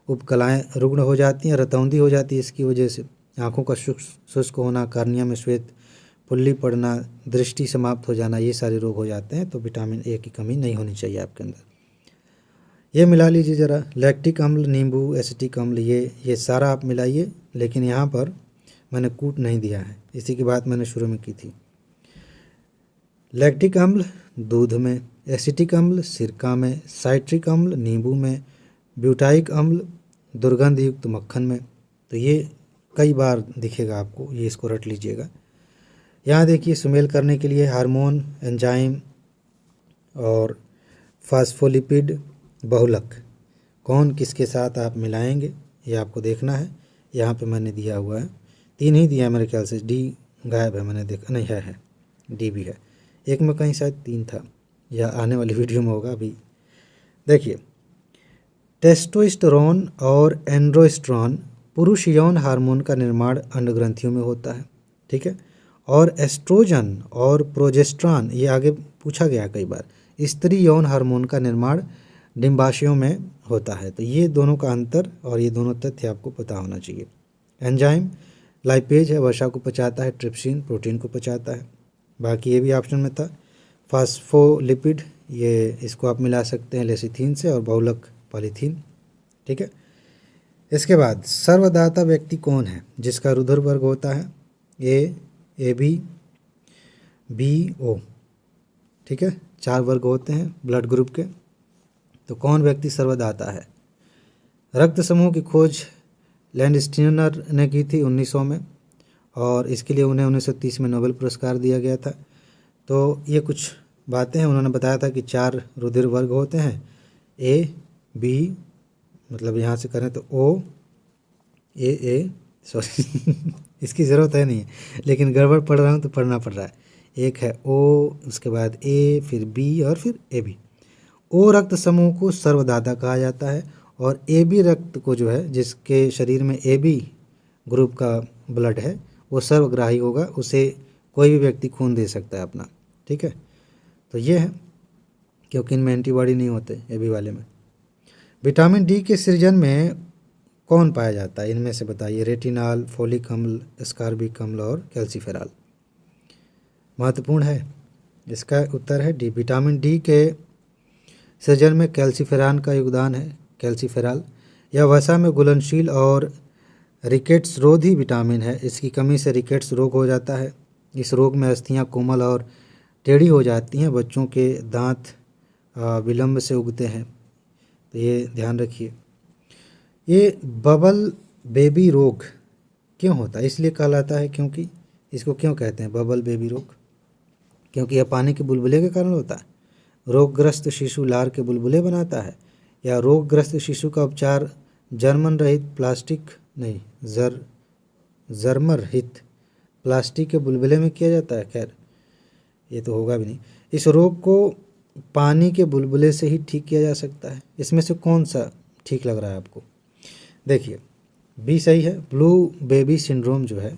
उपकलाएँ रुग्ण हो जाती हैं, रतौंधी हो जाती है इसकी वजह से। आँखों का शुष्क होना, कार्निया में श्वेत पुल्ली पड़ना, दृष्टि समाप्त हो जाना, ये सारे रोग हो जाते हैं। तो विटामिन ए की कमी नहीं होनी चाहिए आपके अंदर। ये मिला लीजिए ज़रा, लैक्टिक अम्ल, नींबू, एसिटिक अम्ल, ये सारा आप मिलाइए, लेकिन यहाँ पर मैंने कूट नहीं दिया है, इसी की बात मैंने शुरू में की थी। लैक्टिक अम्ल दूध में, एसिटिक अम्ल सिरका में, साइट्रिक अम्ल नींबू में, ब्यूटाइक अम्ल दुर्गंध युक्त मक्खन में। तो ये कई बार दिखेगा आपको, ये इसको रट लीजिएगा। यहाँ देखिए सुमेल करने के लिए हार्मोन, एंजाइम और फास्फोलिपिड बहुलक कौन किसके साथ आप मिलाएंगे ये आपको देखना है। यहाँ पे मैंने दिया हुआ है, 3 ही दिया मेरे ख्याल से, डी गायब है, मैंने देखा नहीं है डी भी है, एक में कहीं शायद 3 था, या आने वाली वीडियो में होगा। अभी देखिए टेस्टोस्टेरोन और एंड्रोस्टेरोन पुरुष यौन हार्मोन का निर्माण अंडग्रंथियों में होता है, ठीक है। और एस्ट्रोजन और प्रोजेस्टेरॉन, ये आगे पूछा गया कई बार, स्त्री यौन हार्मोन का निर्माण डिंबाशयों में होता है। तो ये दोनों का अंतर और ये दोनों तथ्य आपको पता होना चाहिए। एंजाइम लाइपेज है, वसा को पचाता है, ट्रिप्सिन प्रोटीन को पचाता है, बाकी ये भी ऑप्शन में था। फास्फोलिपिड, ये इसको आप मिला सकते हैं लेसिथीन से, और बहुलक पॉलीथीन, ठीक है। इसके बाद सर्वदाता व्यक्ति कौन है जिसका रुधिर वर्ग होता है ए बी बी ओ, ठीक है, 4 वर्ग होते हैं ब्लड ग्रुप के। तो कौन व्यक्ति सर्वदाता है? रक्त समूह की खोज लैंडस्टीनर ने की थी 1900 में, और इसके लिए उन्हें 1930 में नोबेल पुरस्कार दिया गया था। तो ये कुछ बातें हैं, उन्होंने बताया था कि 4 रुधिर वर्ग होते हैं, ए बी, मतलब यहाँ से करें तो ओ ए सॉरी इसकी ज़रूरत है नहीं, लेकिन गड़बड़ पढ़ रहा हूँ तो पढ़ना पड़ रहा है। एक है ओ, उसके बाद ए, फिर बी और फिर ए बी। ओ रक्त समूह को सर्वदाता कहा जाता है, और ए बी रक्त को जो है, जिसके शरीर में ए बी ग्रुप का ब्लड है, वो सर्वग्राही होगा, उसे कोई भी व्यक्ति खून दे सकता है अपना, ठीक है। तो ये है, क्योंकि इनमें एंटीबॉडी नहीं होते ए बी वाले में। विटामिन डी के सृजन में कौन पाया जाता है, इनमें से बताइए। रेटिनॉल, फोलिक अम्ल, एस्कॉर्बिक अम्ल और कैल्सीफेरॉल। महत्वपूर्ण है, इसका उत्तर है डी। विटामिन डी के सृजन में कैल्सीफेरॉन का योगदान है। कैल्सीफेरॉल यह वसा में घुलनशील और रिकेट्स रोधी विटामिन है। इसकी कमी से रिकेट्स रोग हो जाता है। इस रोग में अस्थियां कोमल और टेढ़ी हो जाती हैं। बच्चों के दांत विलंब से उगते हैं, तो ये ध्यान रखिए। ये बबल बेबी रोग क्यों होता है? इसलिए कहलाता है क्योंकि, इसको क्यों कहते हैं बबल बेबी रोग? क्योंकि यह पानी के बुलबुले के कारण होता है। रोगग्रस्त शिशु लार के बुलबुले बनाता है, या रोगग्रस्त शिशु का उपचार जर्मन रहित प्लास्टिक नहीं जर्मर रहित प्लास्टिक के बुलबुले में किया जाता है। खैर ये तो होगा भी नहीं। इस रोग को पानी के बुलबुले से ही ठीक किया जा सकता है। इसमें से कौन सा ठीक लग रहा है आपको? देखिए बी सही है। ब्लू बेबी सिंड्रोम जो है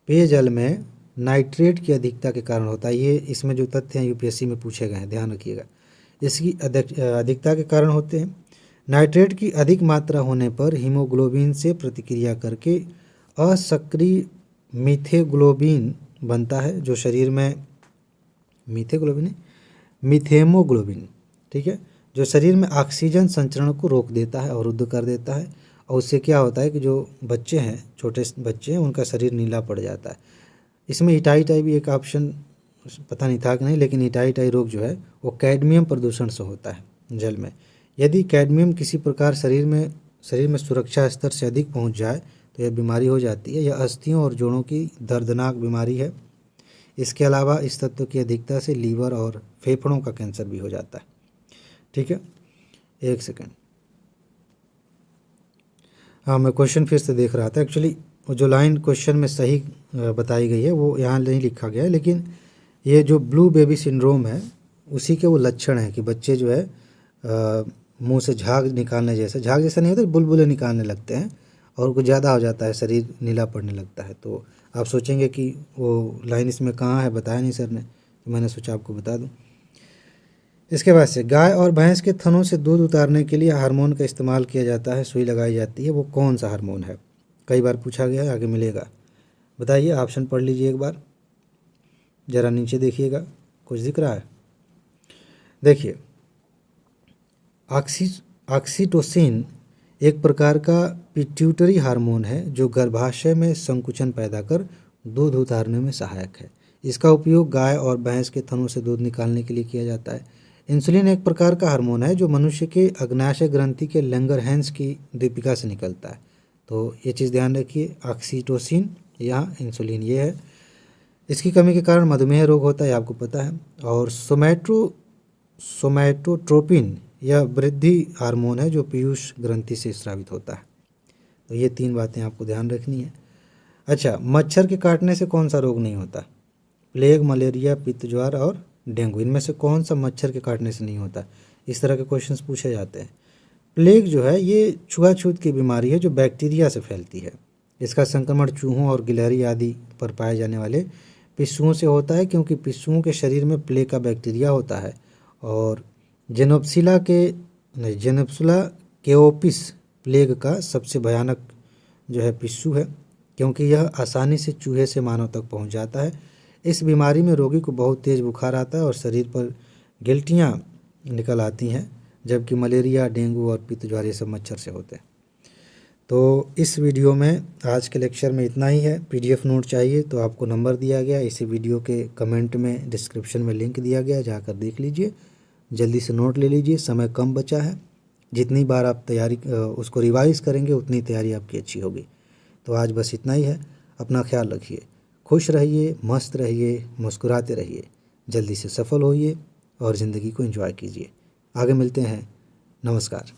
पेयजल में नाइट्रेट की अधिकता के कारण होता है। ये इसमें जो तथ्य हैं यूपीएससी में पूछे गए हैं, ध्यान रखिएगा। इसकी अधिकता के कारण होते हैं। नाइट्रेट की अधिक मात्रा होने पर हीमोग्लोबिन से प्रतिक्रिया करके असक्रिय मीथेग्लोबिन बनता है, जो शरीर में मीथेमोग्लोबिन, ठीक है, जो शरीर में ऑक्सीजन संचरण को रोक देता है, अवरुद्ध कर देता है। और उससे क्या होता है कि जो बच्चे हैं, छोटे बच्चे हैं, उनका शरीर नीला पड़ जाता है। इसमें इटाई भी एक ऑप्शन पता नहीं था कि नहीं, लेकिन इटाई रोग जो है वो कैडमियम प्रदूषण से होता है जल में। यदि कैडमियम किसी प्रकार शरीर में सुरक्षा स्तर से अधिक पहुंच जाए तो यह बीमारी हो जाती है। यह अस्थियों और जोड़ों की दर्दनाक बीमारी है। इसके अलावा इस तत्व की अधिकता से लीवर और फेफड़ों का कैंसर भी हो जाता है, ठीक है। एक सेकेंड, हाँ मैं क्वेश्चन फिर से देख रहा था। एक्चुअली जो लाइन क्वेश्चन में सही बताई गई है वो यहाँ नहीं लिखा गया है, लेकिन ये जो ब्लू बेबी सिंड्रोम है उसी के वो लक्षण हैं कि बच्चे जो है मुंह से झाग जैसा नहीं होता, बुलबुले निकालने लगते हैं और कुछ ज़्यादा हो जाता है, शरीर नीला पड़ने लगता है। तो आप सोचेंगे कि वो लाइन इसमें कहाँ है, बताया नहीं सर ने, तो मैंने सोचा आपको बता दूँ। इसके बाद से गाय और भैंस के थनों से दूध उतारने के लिए हार्मोन का इस्तेमाल किया जाता है, सुई लगाई जाती है। वो कौन सा हार्मोन है? कई बार पूछा गया है, आगे मिलेगा। बताइए, ऑप्शन पढ़ लीजिए एक बार, ज़रा नीचे देखिएगा, कुछ दिख रहा है? देखिए, ऑक्सीटोसिन एक प्रकार का पिट्यूटरी हार्मोन है जो गर्भाशय में संकुचन पैदा कर दूध उतारने में सहायक है। इसका उपयोग गाय और भैंस के थनों से दूध निकालने के लिए किया जाता है। इंसुलिन एक प्रकार का हार्मोन है जो मनुष्य के अग्नाशय ग्रंथि के लैंगरहैंस की दीपिका से निकलता है। तो ये चीज़ ध्यान रखिए, ऑक्सीटोसिन यहाँ इंसुलिन ये है। इसकी कमी के कारण मधुमेह रोग होता है, आपको पता है। और सोमैटोट्रोपिन यह वृद्धि हार्मोन है जो पीयूष ग्रंथि से स्रावित होता है। तो ये 3 बातें आपको ध्यान रखनी है। अच्छा, मच्छर के काटने से कौन सा रोग नहीं होता? प्लेग, मलेरिया, पित्त ज्वार और डेंगू, इनमें से कौन सा मच्छर के काटने से नहीं होता? इस तरह के क्वेश्चंस पूछे जाते हैं। प्लेग जो है ये छुआछूत की बीमारी है जो बैक्टीरिया से फैलती है। इसका संक्रमण चूहों और गिलहरी आदि पर पाए जाने वाले पिस्सुओं से होता है, क्योंकि पिस्सुओं के शरीर में प्लेग का बैक्टीरिया होता है। और जेनोप्सिला केओपिस प्लेग का सबसे भयानक जो है पिस्सू है, क्योंकि यह आसानी से चूहे से मानव तक पहुंच जाता है। इस बीमारी में रोगी को बहुत तेज़ बुखार आता है और शरीर पर गिल्टियाँ निकल आती हैं, जबकि मलेरिया, डेंगू और पित्त ज्वार ये सब मच्छर से होते हैं। तो इस वीडियो में आज के लेक्चर में इतना ही है। PDF नोट चाहिए तो आपको नंबर दिया गया, इसी वीडियो के कमेंट में डिस्क्रिप्शन में लिंक दिया गया, जाकर देख लीजिए, जल्दी से नोट ले लीजिए। समय कम बचा है, जितनी बार आप तैयारी उसको रिवाइज़ करेंगे उतनी तैयारी आपकी अच्छी होगी। तो आज बस इतना ही है। अपना ख्याल रखिए, खुश रहिए, मस्त रहिए, मुस्कुराते रहिए, जल्दी से सफल होइए और ज़िंदगी को एंजॉय कीजिए। आगे मिलते हैं। नमस्कार।